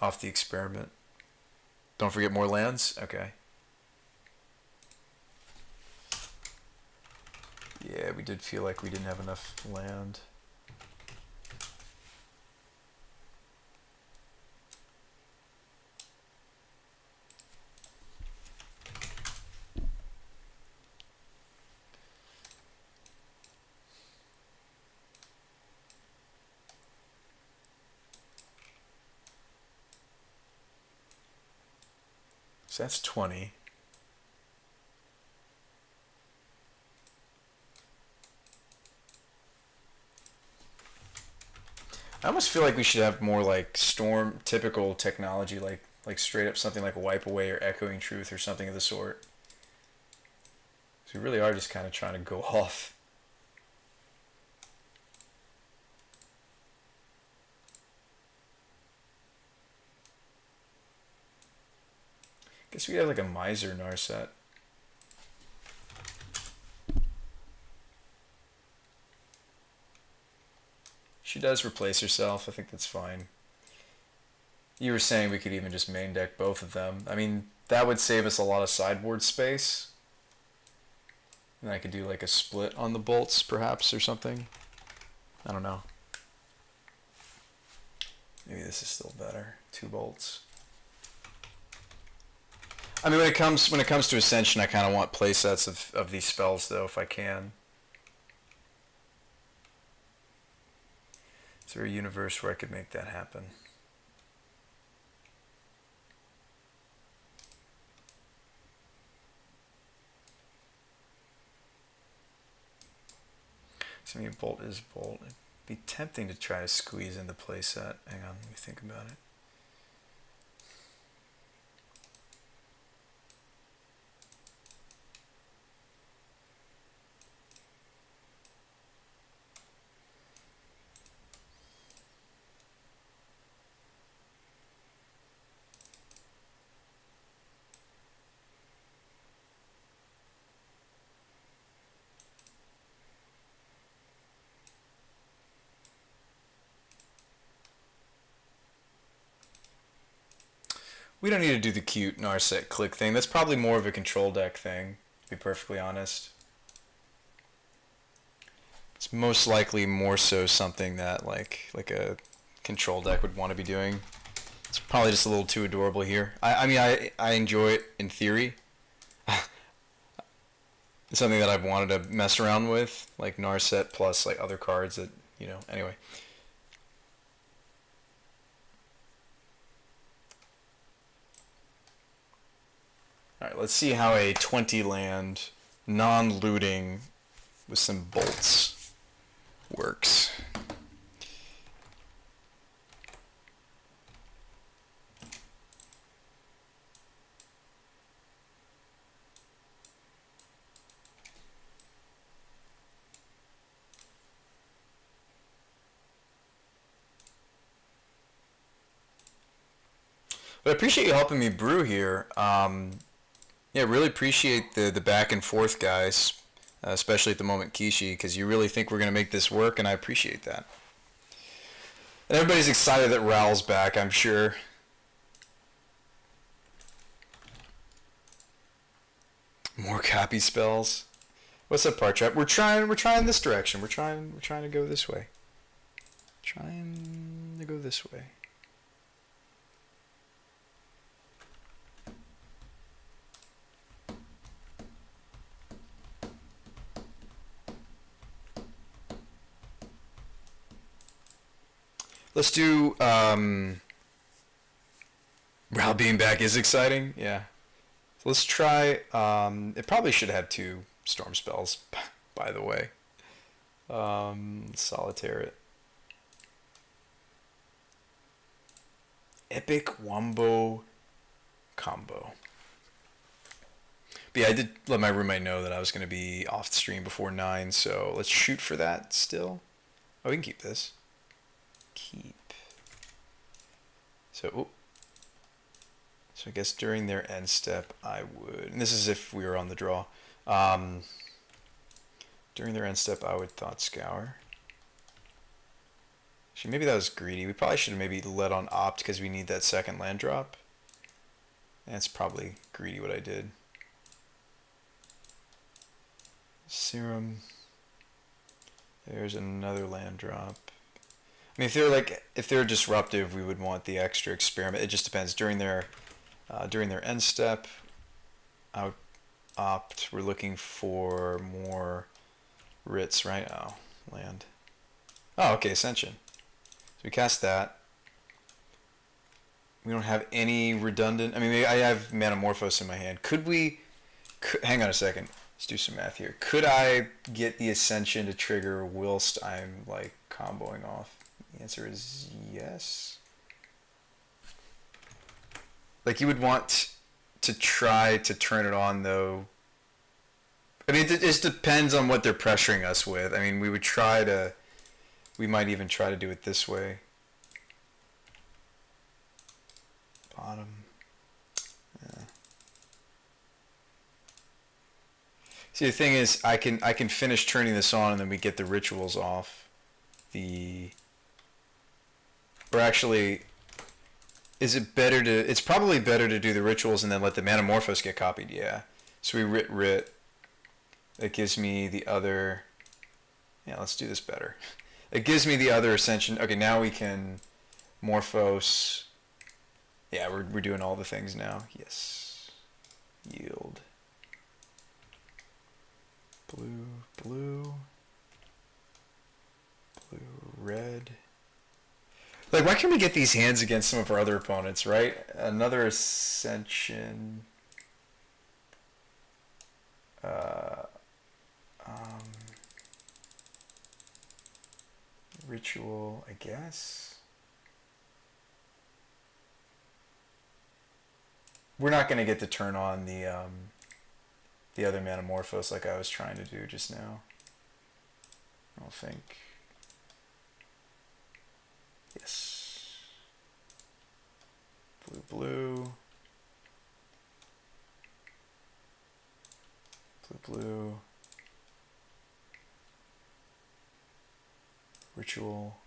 off the experiment. Don't forget more lands? Okay. Yeah, we did feel like we didn't have enough land. So that's 20. I almost feel like we should have more like Storm typical technology, like Like straight up something like Wipe Away or Echoing Truth or something of the sort. So we really are just kind of trying to go off. Guess we have like a Miser Narset. She does replace herself. I think that's fine. You were saying we could even just main deck both of them. I mean, that would save us a lot of sideboard space. And I could do like a split on the bolts, perhaps, or something. I don't know. Maybe this is still better. 2 bolts. I mean, when it comes to Ascension, I kind of want playsets of these spells, though, if I can. Is there a universe where I could make that happen? So maybe bolt is bolt. It'd be tempting to try to squeeze in the playset. Hang on, let me think about it. We don't need to do the cute Narset click thing. That's probably more of a control deck thing, to be perfectly honest. It's most likely more so something that like a control deck would want to be doing. It's probably just a little too adorable here. I mean, I enjoy it in theory. It's something that I've wanted to mess around with, like Narset plus like other cards that, you know, anyway. Alright, let's see how a 20 land non-looting with some bolts works. But I appreciate you helping me brew here. Yeah, really appreciate the back and forth, guys, especially at the moment, Kishi, because you really think we're going to make this work, and I appreciate that. And everybody's excited that Ral's back, I'm sure. More copy spells. What's up, Partrap? We're trying this direction. We're trying to go this way. Trying to go this way. Let's do, Ral being back is exciting, yeah. So let's try, it probably should have 2 storm spells, by the way. Solitaire it. Epic Wombo Combo. But yeah, I did let my roommate know that I was going to be off the stream before 9, so let's shoot for that still. Oh, we can keep this. Keep. So I guess during their end step I would, and this is if we were on the draw, during their end step I would Thought Scour. Actually, maybe that was greedy. We probably should have maybe let on Opt because we need that second land drop. And it's probably greedy what I did. Serum. There's another land drop. I mean, if they're disruptive, we would want the extra experiment. It just depends. During their end step, I would Opt. We're looking for more writs, right? Oh, land. Oh, okay, Ascension. So we cast that. We don't have any redundant. I mean, I have Manamorphose in my hand. Hang on a second. Let's do some math here. Could I get the Ascension to trigger whilst I'm like comboing off? The answer is yes. Like, you would want to try to turn it on, though. I mean, it just depends on what they're pressuring us with. I mean, we might even try to do it this way. Bottom. Yeah. See, the thing is, I can finish turning this on, and then we get the rituals off. Or actually, is it better to? It's probably better to do the rituals and then let the Manamorphose get copied. Yeah. So we writ. That gives me the other. Yeah, let's do this better. It gives me the other ascension. Okay, now we can Morphose. Yeah, we're doing all the things now. Yes. Yield. Blue, red. Like, why can't we get these hands against some of our other opponents, right? Another Ascension. Ritual, I guess. We're not going to get to turn on the other Manamorphose like I was trying to do just now. I don't think. Yes. Blue. Ritual.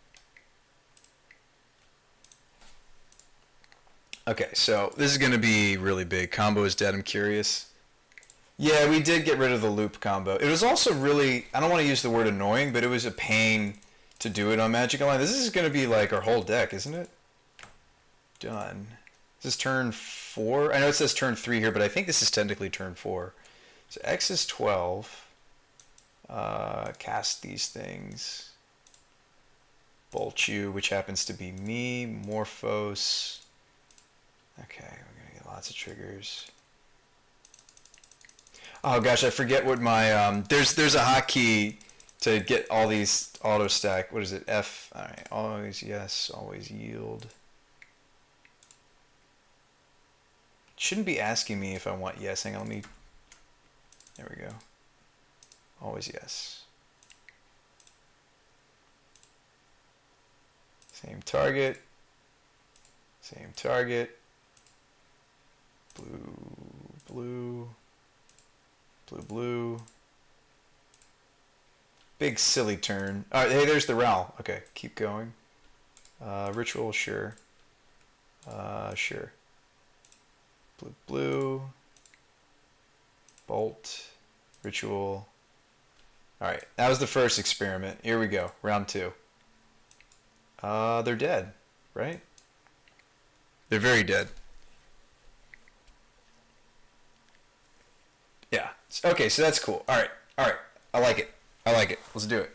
Okay, so this is going to be really big. Combo is dead, I'm curious. Yeah, we did get rid of the loop combo. It was also really, I don't want to use the word annoying, but it was a pain to do it on Magic Online. This is going to be like our whole deck, isn't it? Done. This is turn 4. I know it says turn 3 here, but I think this is technically turn 4. So X is 12. Cast these things. Bolt you, which happens to be me. Morphose. Okay, we're going to get lots of triggers. Oh gosh, I forget what my there's a hotkey to get all these auto stack. What is it? F. All right. Always yes. Always yield. Shouldn't be asking me if I want yes. Hang on. Let me. There we go. Always yes. Same target. Same target. Blue. Big silly turn. All right, hey, there's the Ral. Okay, keep going. Ritual, sure. Sure. Blue. Bolt. Ritual. All right, that was the first experiment. Here we go, round 2. They're dead, right? They're very dead. Yeah. Okay, so that's cool. All right. I like it. Let's do it.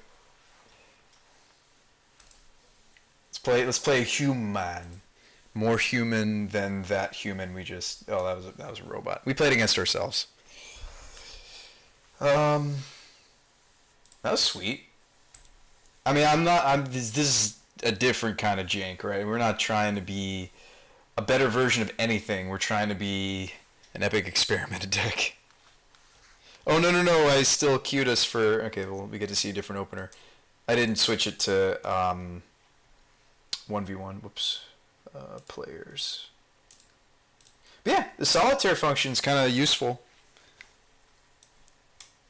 Let's play human. More human than that human we just. Oh, that was a robot. We played against ourselves. That was sweet. I mean, this is a different kind of jank, right? We're not trying to be a better version of anything. We're trying to be an epic experiment deck. Oh, no, I still queued us for... Okay, well, we get to see a different opener. I didn't switch it to 1v1. Whoops. Players. But yeah, the solitaire function is kind of useful.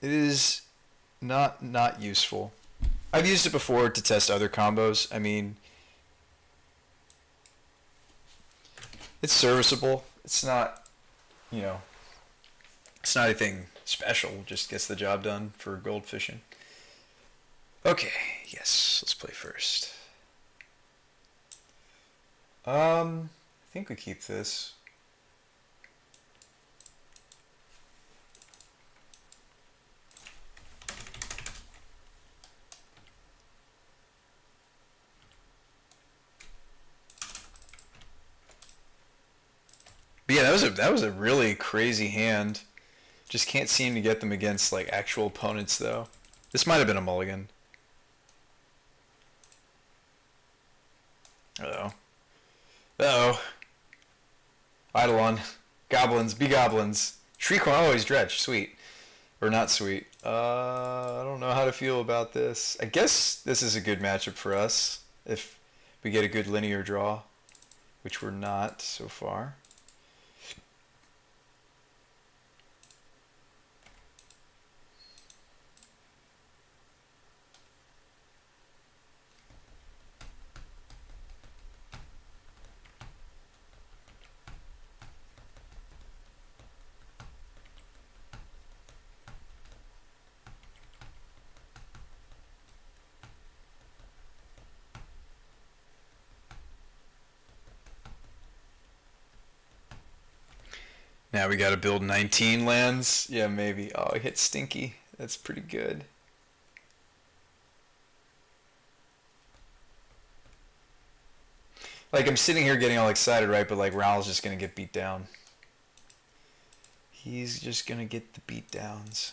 It is not useful. I've used it before to test other combos. I mean, it's serviceable. It's not, it's not anything special. Just gets the job done for gold fishing. Okay, yes, let's play first. I think we keep this. But yeah, that was a really crazy hand. Just can't seem to get them against like actual opponents though. This might have been a mulligan. Uh-oh. Eidolon. Goblins. Be goblins. Shriekhorn. Oh, he's dredge. Sweet. Or not sweet. I don't know how to feel about this. I guess this is a good matchup for us if we get a good linear draw, which we're not so far. Now we gotta build 19 lands. Yeah, maybe. Oh, I hit Stinky. That's pretty good. Like, I'm sitting here getting all excited, right? But, like, Ral's just gonna get beat down. He's just gonna get the beat downs.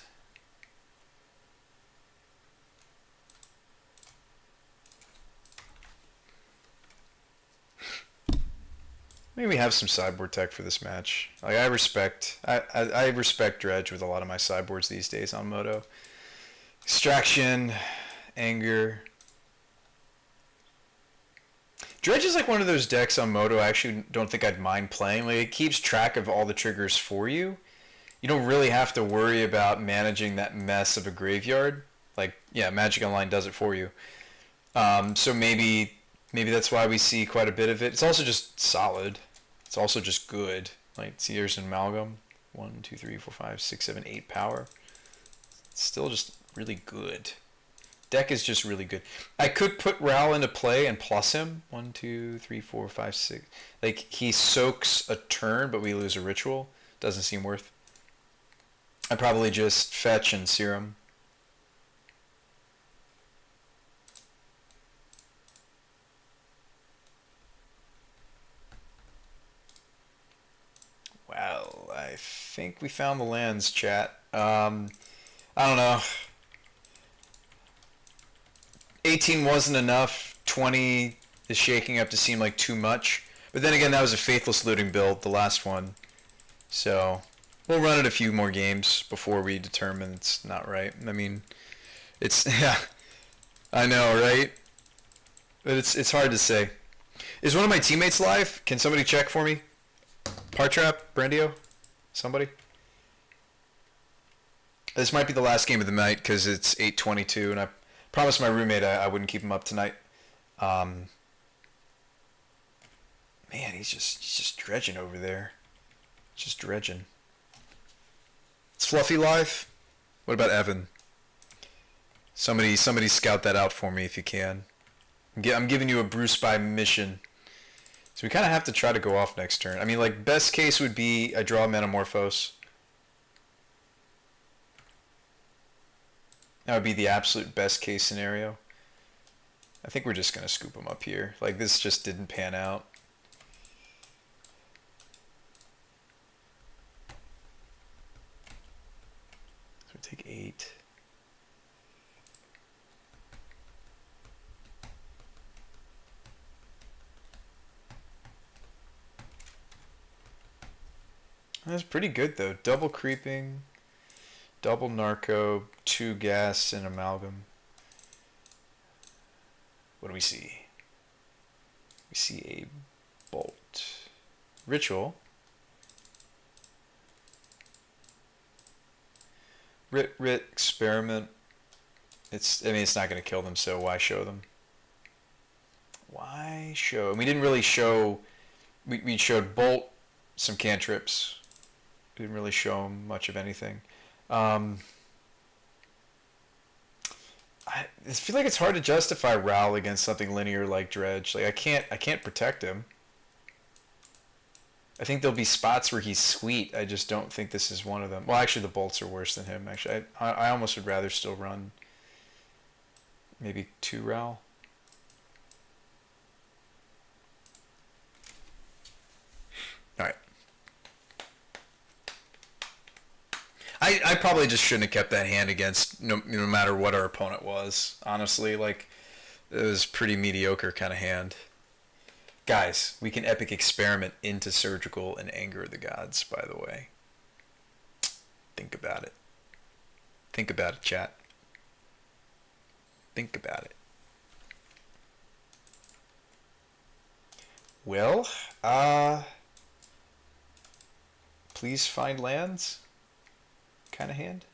Maybe we have some sideboard tech for this match. Like, I respect Dredge with a lot of my sideboards these days on Moto. Extraction, Anger. Dredge is like one of those decks on Moto I actually don't think I'd mind playing. Like, it keeps track of all the triggers for you. You don't really have to worry about managing that mess of a graveyard. Like, yeah, Magic Online does it for you. So maybe that's why we see quite a bit of it. It's also just solid. It's also just good. Like, see, here's an Amalgam. 1, 2, 3, 4, 5, 6, 7, 8 power. It's still just really good. Deck is just really good. I could put Ral into play and plus him. 1, 2, 3, 4, 5, 6. Like, he soaks a turn, but we lose a ritual. Doesn't seem worth. I'd probably just fetch and Serum. Well, I think we found the lands, chat. I don't know. 18 wasn't enough. 20 is shaking up to seem like too much. But then again, that was a Faithless Looting build, the last one. So, we'll run it a few more games before we determine it's not right. I mean, it's, yeah, I know, right? But it's hard to say. Is one of my teammates live? Can somebody check for me? Partrap, Brandio, somebody. This might be the last game of the night because it's 8:22, and I promised my roommate I wouldn't keep him up tonight. Man, he's just dredging over there, just dredging. Is Fluffy live? What about Evan? Somebody scout that out for me if you can. I'm giving you a Brew Spy mission. So we kind of have to try to go off next turn. I mean, like, best case would be I draw Metamorphose. That would be the absolute best case scenario. I think we're just going to scoop him up here. Like, this just didn't pan out. So we take 8. That's pretty good, though. Double creeping, double narco, 2 gas, and amalgam. What do we see? We see a bolt. Ritual. Rit, experiment. I mean, it's not going to kill them, so why show them? Why show? And we didn't really show. We showed bolt, some cantrips. Didn't really show him much of anything. I feel like it's hard to justify Ral against something linear like Dredge. Like, I can't protect him. I think there'll be spots where he's sweet. I just don't think this is one of them. Well, actually, the bolts are worse than him. Actually, I almost would rather still run maybe 2 Ral. All right. I probably just shouldn't have kept that hand against no matter what our opponent was. Honestly, like, it was pretty mediocre kind of hand. Guys, we can epic experiment into surgical and anger the gods, by the way. Think about it. Think about it, chat. Think about it. Well, please find lands kind of hand.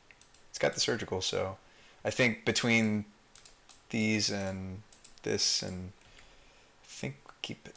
It's got the surgical, so I think between these and this, and I think keep it.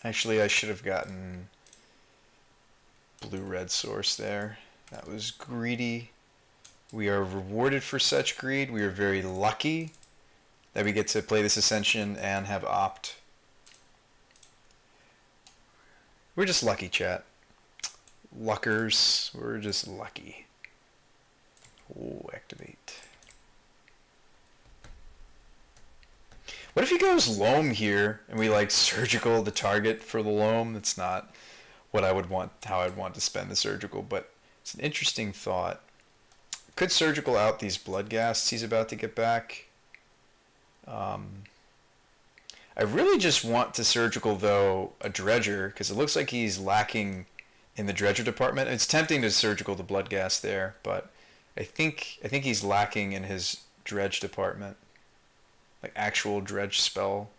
Actually, I should have gotten blue-red source there. That was greedy. We are rewarded for such greed. We are very lucky that we get to play this Ascension and have opt. We're just lucky, chat. Luckers. We're just lucky. Oh, activate. What if he goes loam here and we like surgical the target for the loam? That's not what I would want, how I'd want to spend the surgical, but it's an interesting thought. Could surgical out these blood ghasts he's about to get back? I really just want to surgical though a dredger because it looks like he's lacking in the dredger department. It's tempting to surgical the blood ghast there, but I think he's lacking in his dredge department. Like actual dredge spell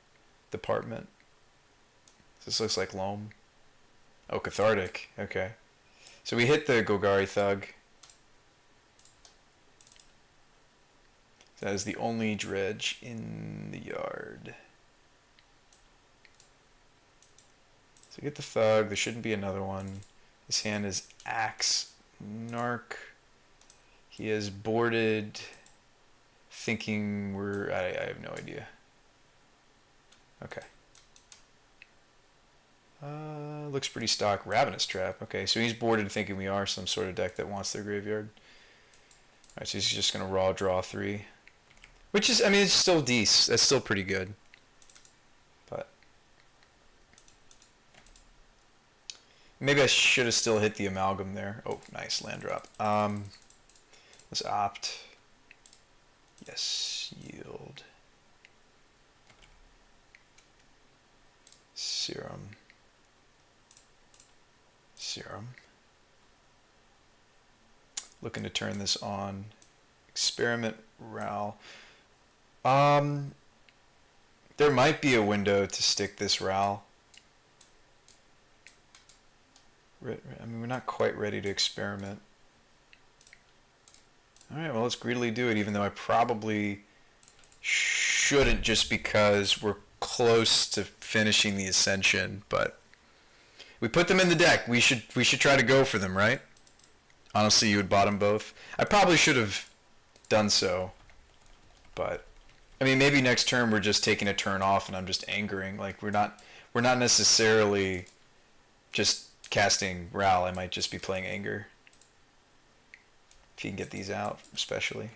department. This looks like loam. Oh, cathartic. Okay. So we hit the Golgari Thug. That is the only dredge in the yard. So we get the Thug. There shouldn't be another one. His hand is Axe Narc. He is boarded. Thinking we're... I have no idea. Okay. Looks pretty stock. Ravenous Trap. Okay, so he's boarded thinking we are some sort of deck that wants their graveyard. Alright, so he's just going to raw draw 3. Which is, I mean, it's still decent. That's still pretty good. But... maybe I should have still hit the Amalgam there. Oh, nice land drop. Let's opt... yes, yield. Serum. Looking to turn this on. Experiment Ral. There might be a window to stick this Ral. I mean, we're not quite ready to experiment. Alright, well, let's greedily do it, even though I probably shouldn't just because we're close to finishing the Ascension, but we put them in the deck. We should try to go for them, right? Honestly, you would bottom both. I probably should have done so, but I mean, maybe next turn we're just taking a turn off and I'm just angering. Like we're not necessarily just casting Ral. I might just be playing anger. If you can get these out, especially.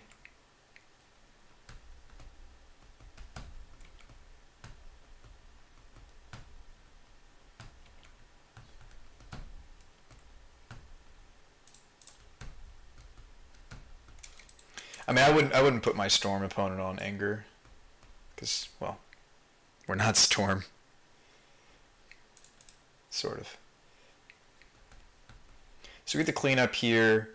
I mean, I wouldn't put my Storm opponent on anger, because, well, we're not Storm. Sort of. So we get the cleanup here.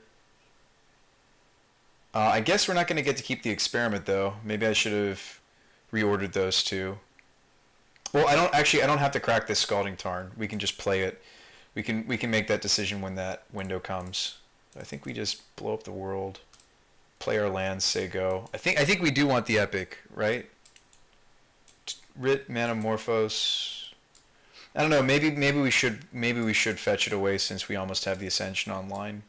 I guess we're not going to get to keep the experiment though. Maybe I should have reordered those two. Well, I don't have to crack this Scalding Tarn. We can just play it. We can make that decision when that window comes. I think we just blow up the world, play our lands, say go. I think we do want the epic, right? Rit Manamorphose. I don't know. Maybe we should fetch it away since we almost have the Ascension online.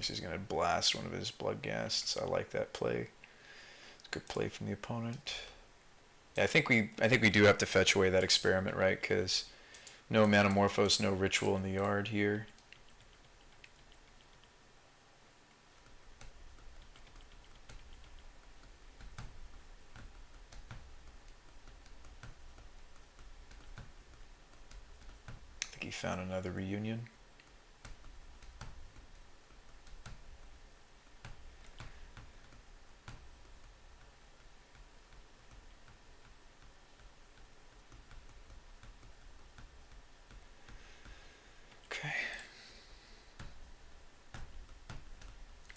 He's going to blast one of his blood ghasts. I like that play. It's a good play from the opponent. Yeah, I think we do have to fetch away that experiment, right? Because no Manamorphose, no ritual in the yard here. I think he found another reunion.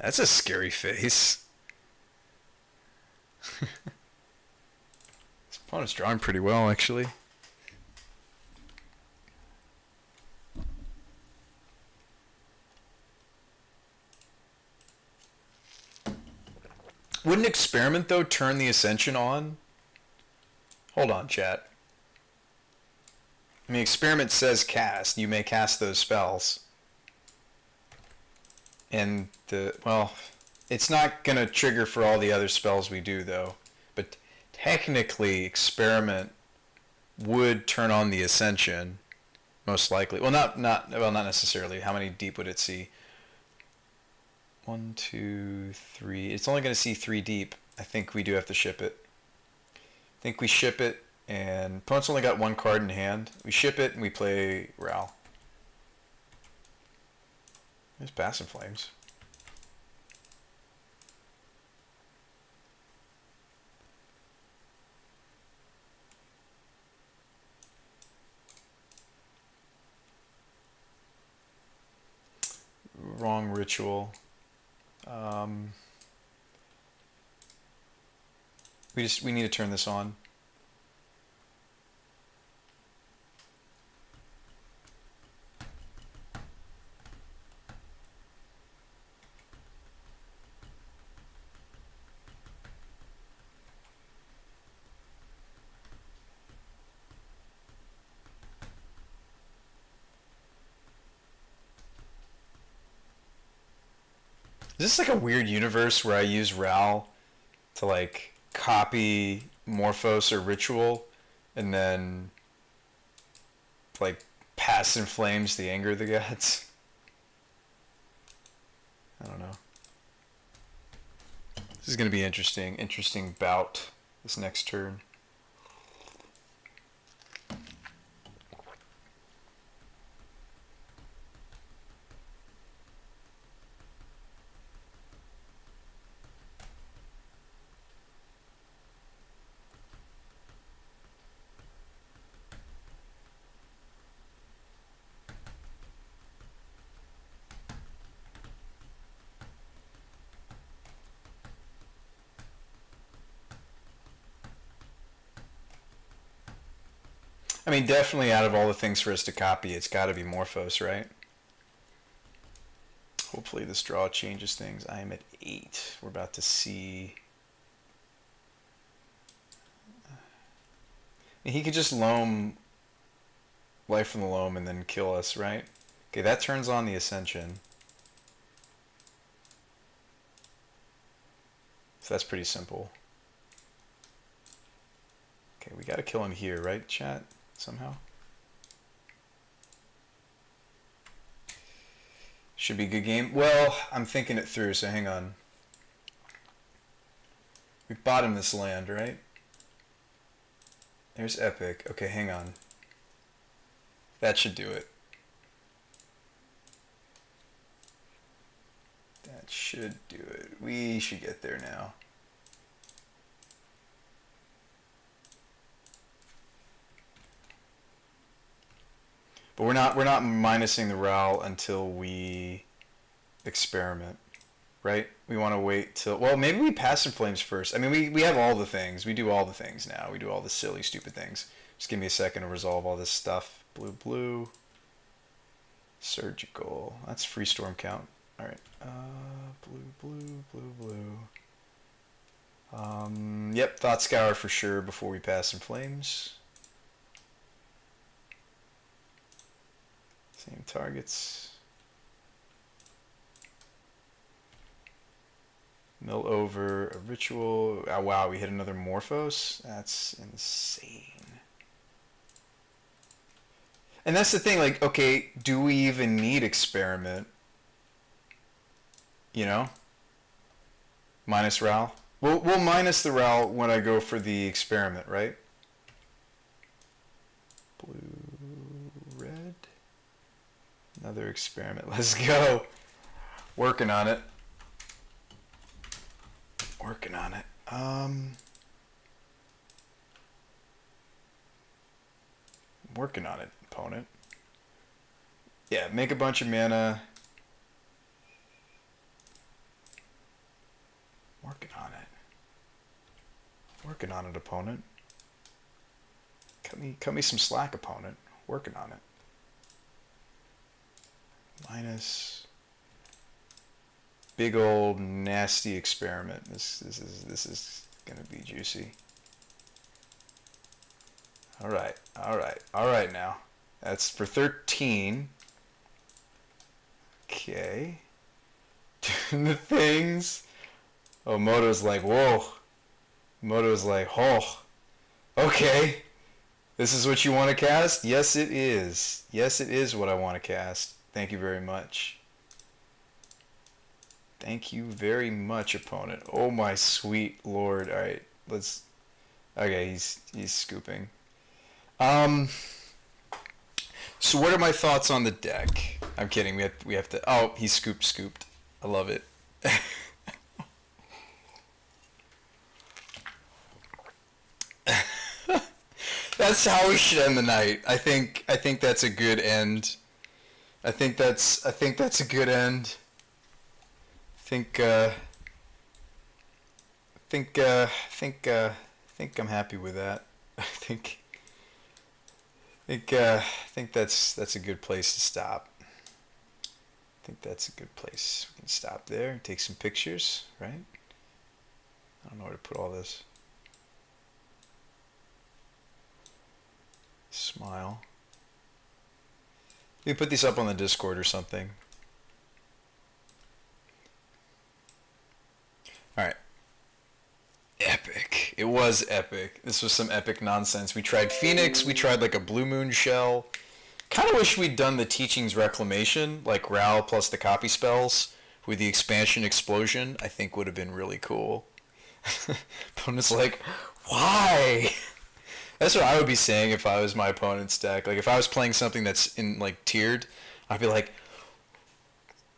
That's a scary face. His opponent's drawing pretty well, actually. Wouldn't Experiment, though, turn the Ascension on? Hold on, chat. I mean, Experiment says cast. You may cast those spells. And well, it's not going to trigger for all the other spells we do, though. But technically, Experiment would turn on the Ascension, most likely. Well, not necessarily. How many deep would it see? 1, 2, 3. It's only going to see 3 deep. I think we do have to ship it. I think we ship it, and opponent's only got 1 card in hand. We ship it, and we play Ral. There's Passing Flames. Wrong ritual. We need to turn this on. Is this like a weird universe where I use Ral to like copy Morphos or Ritual and then like pass in flames the anger of the gods? I don't know. This is going to be interesting bout this next turn. I mean, definitely out of all the things for us to copy, it's got to be Morphos, right? Hopefully this draw changes things. I am at 8. We're about to see... He could just loam Life from the Loam and then kill us, right? Okay, that turns on the Ascension. So that's pretty simple. Okay, we gotta kill him here, right, chat? Somehow. Should be a good game. Well, I'm thinking it through, so hang on. We bought him this land, right? There's Epic. Okay, hang on. That should do it. That should do it. We should get there now. But we're not minusing the Ral until we experiment, right? We want to wait till, well, maybe we pass some flames first. I mean, we have all the things. We do all the things now. We do all the silly, stupid things. Just give me a second to resolve all this stuff. Blue. Surgical. That's free storm count. All right. Blue. Yep, Thought Scour for sure before we pass some flames. Same targets. Mill over a ritual. Oh, wow, we hit another Morphos? That's insane. And that's the thing, like, okay, do we even need Experiment? You know? Minus Ral? We'll minus the Ral when I go for the Experiment, right? Blue, red. Another Experiment. Let's go. Working on it. Working on it. Working on it, opponent. Yeah, make a bunch of mana. Working on it. Working on it, opponent. Cut me some slack, opponent. Working on it. Minus. Big old nasty Experiment. This is gonna be juicy. All right now. That's for 13. Okay. Doing the things. Oh, Moto's like, whoa. Moto's like, oh. Okay. This is what you want to cast? Yes, it is. Yes, it is what I want to cast. Thank you very much. Thank you very much, opponent. Oh my sweet lord. All right, let's. Okay, he's scooping. So what are my thoughts on the deck? I'm kidding. We have to. Oh, he scooped. I love it. That's how we should end the night. I think that's a good end. I think that's a good end. I think I'm happy with that. I think that's a good place to stop. I think that's a good place. We can stop there and take some pictures, right? I don't know where to put all this. Smile. You put these up on the Discord or something. Alright. Epic. It was epic. This was some epic nonsense. We tried Phoenix. We tried like a Blue Moon shell. Kind of wish we'd done the Teachings Reclamation, like Ral plus the copy spells with the expansion explosion. I think would have been really cool. Opponent's like, why? That's what I would be saying if I was my opponent's deck. Like if I was playing something that's in like tiered, I'd be like,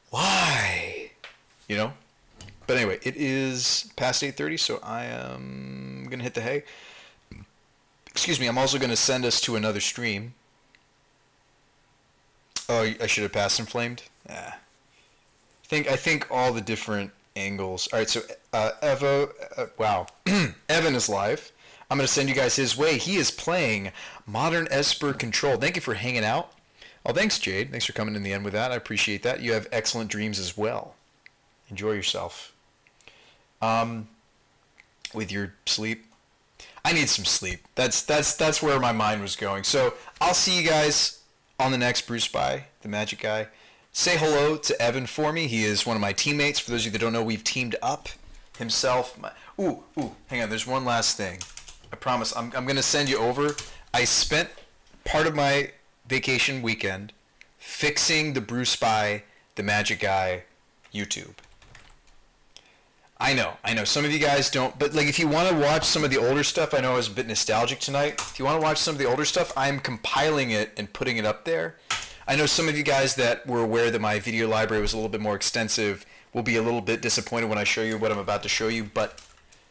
why? You know? But anyway, it is past 8:30, so I am gonna hit the hay. Excuse me. I'm also gonna send us to another stream. Oh, I should have passed and flamed. Yeah. I think all the different angles. All right, so wow, Evan is live. I'm going to send you guys his way. He is playing Modern Esper Control. Thank you for hanging out. Oh, thanks, Jade. Thanks for coming in the end with that. I appreciate that. You have excellent dreams as well. Enjoy yourself. With your sleep. I need some sleep. That's where my mind was going. So I'll see you guys on the next Brewspy, the Magic Guy. Say hello to Evan for me. He is one of my teammates. For those of you that don't know, we've teamed up. Himself. Hang on. There's one last thing. I promise. I'm going to send you over. I spent part of my vacation weekend fixing the Brewspy, the Magic Guy YouTube. I know. Some of you guys don't, but like if you want to watch some of the older stuff, I know I was a bit nostalgic tonight. If you want to watch some of the older stuff, I'm compiling it and putting it up there. I know some of you guys that were aware that my video library was a little bit more extensive will be a little bit disappointed when I show you what I'm about to show you, but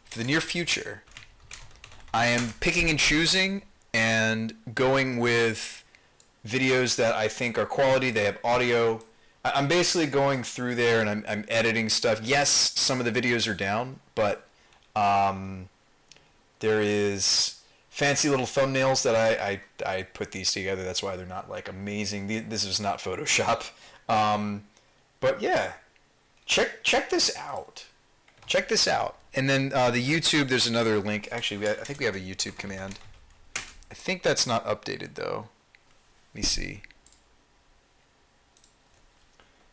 for the near future, I am picking and choosing and going with videos that I think are quality. They have audio. I'm basically going through there and I'm editing stuff. Yes, some of the videos are down, but there is fancy little thumbnails that I put these together. That's why they're not like amazing. This is not Photoshop. But yeah, check this out. Check this out. And then the YouTube, there's another link. Actually, I think we have a YouTube command. I think that's not updated, though. Let me see.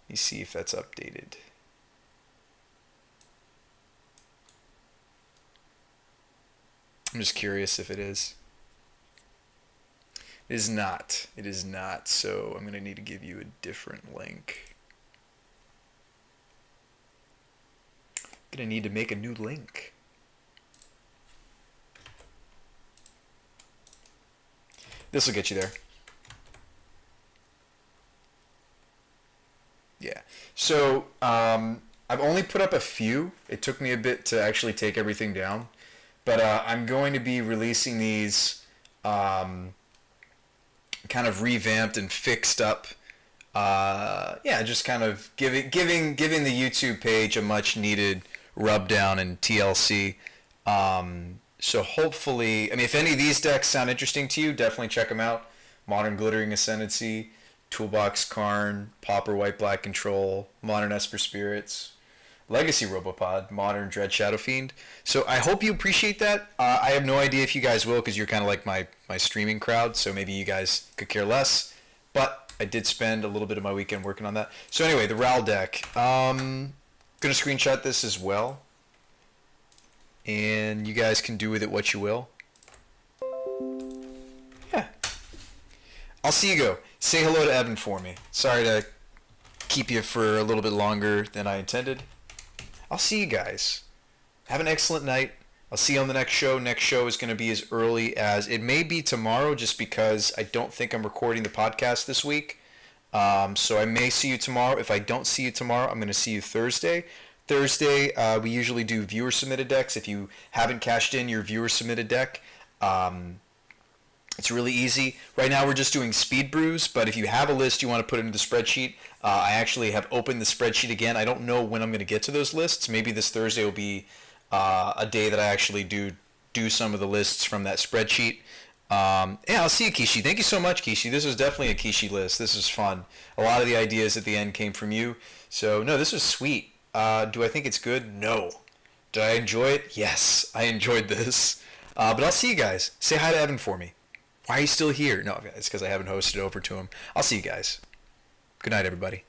Let me see if that's updated. I'm just curious if it is. It is not. It is not. So I'm going to need to give you a different link. I'm going to need to make a new link. This will get you there. Yeah. So I've only put up a few. It took me a bit to actually take everything down. But I'm going to be releasing these kind of revamped and fixed up. Yeah, just kind of giving the YouTube page a much needed rub down and TLC. So hopefully, I mean, if any of these decks sound interesting to you, definitely check them out. Modern Glittering Ascendancy, Toolbox Karn, Pauper White Black Control, Modern Esper Spirits, Legacy Robopod, Modern Dread Shadow Fiend. So I hope you appreciate that. I have no idea if you guys will, because you're kind of like my streaming crowd, so maybe you guys could care less. But I did spend a little bit of my weekend working on that. So anyway, the Ral deck. Going to screenshot this as well. And you guys can do with it what you will. Yeah. I'll see you go. Say hello to Evan for me. Sorry to keep you for a little bit longer than I intended. I'll see you guys. Have an excellent night. I'll see you on the next show. Next show is going to be as early as... It may be tomorrow, just because I don't think I'm recording the podcast this week. So I may see you tomorrow. If I don't see you tomorrow, I'm going to see you Thursday. Thursday, we usually do viewer-submitted decks. If you haven't cashed in your viewer-submitted deck, it's really easy. Right now, we're just doing speed brews, but if you have a list you want to put into the spreadsheet, I actually have opened the spreadsheet again. I don't know when I'm going to get to those lists. Maybe this Thursday will be a day that I actually do some of the lists from that spreadsheet. Yeah, I'll see you, Kishi. Thank you so much, Kishi. This was definitely a Kishi list. This was fun. A lot of the ideas at the end came from you. So, no, this was sweet. Do I think it's good? No. Did I enjoy it? Yes, I enjoyed this. But I'll see you guys. Say hi to Evan for me. Why are you still here? No, it's because I haven't hosted over to him. I'll see you guys. Good night, everybody.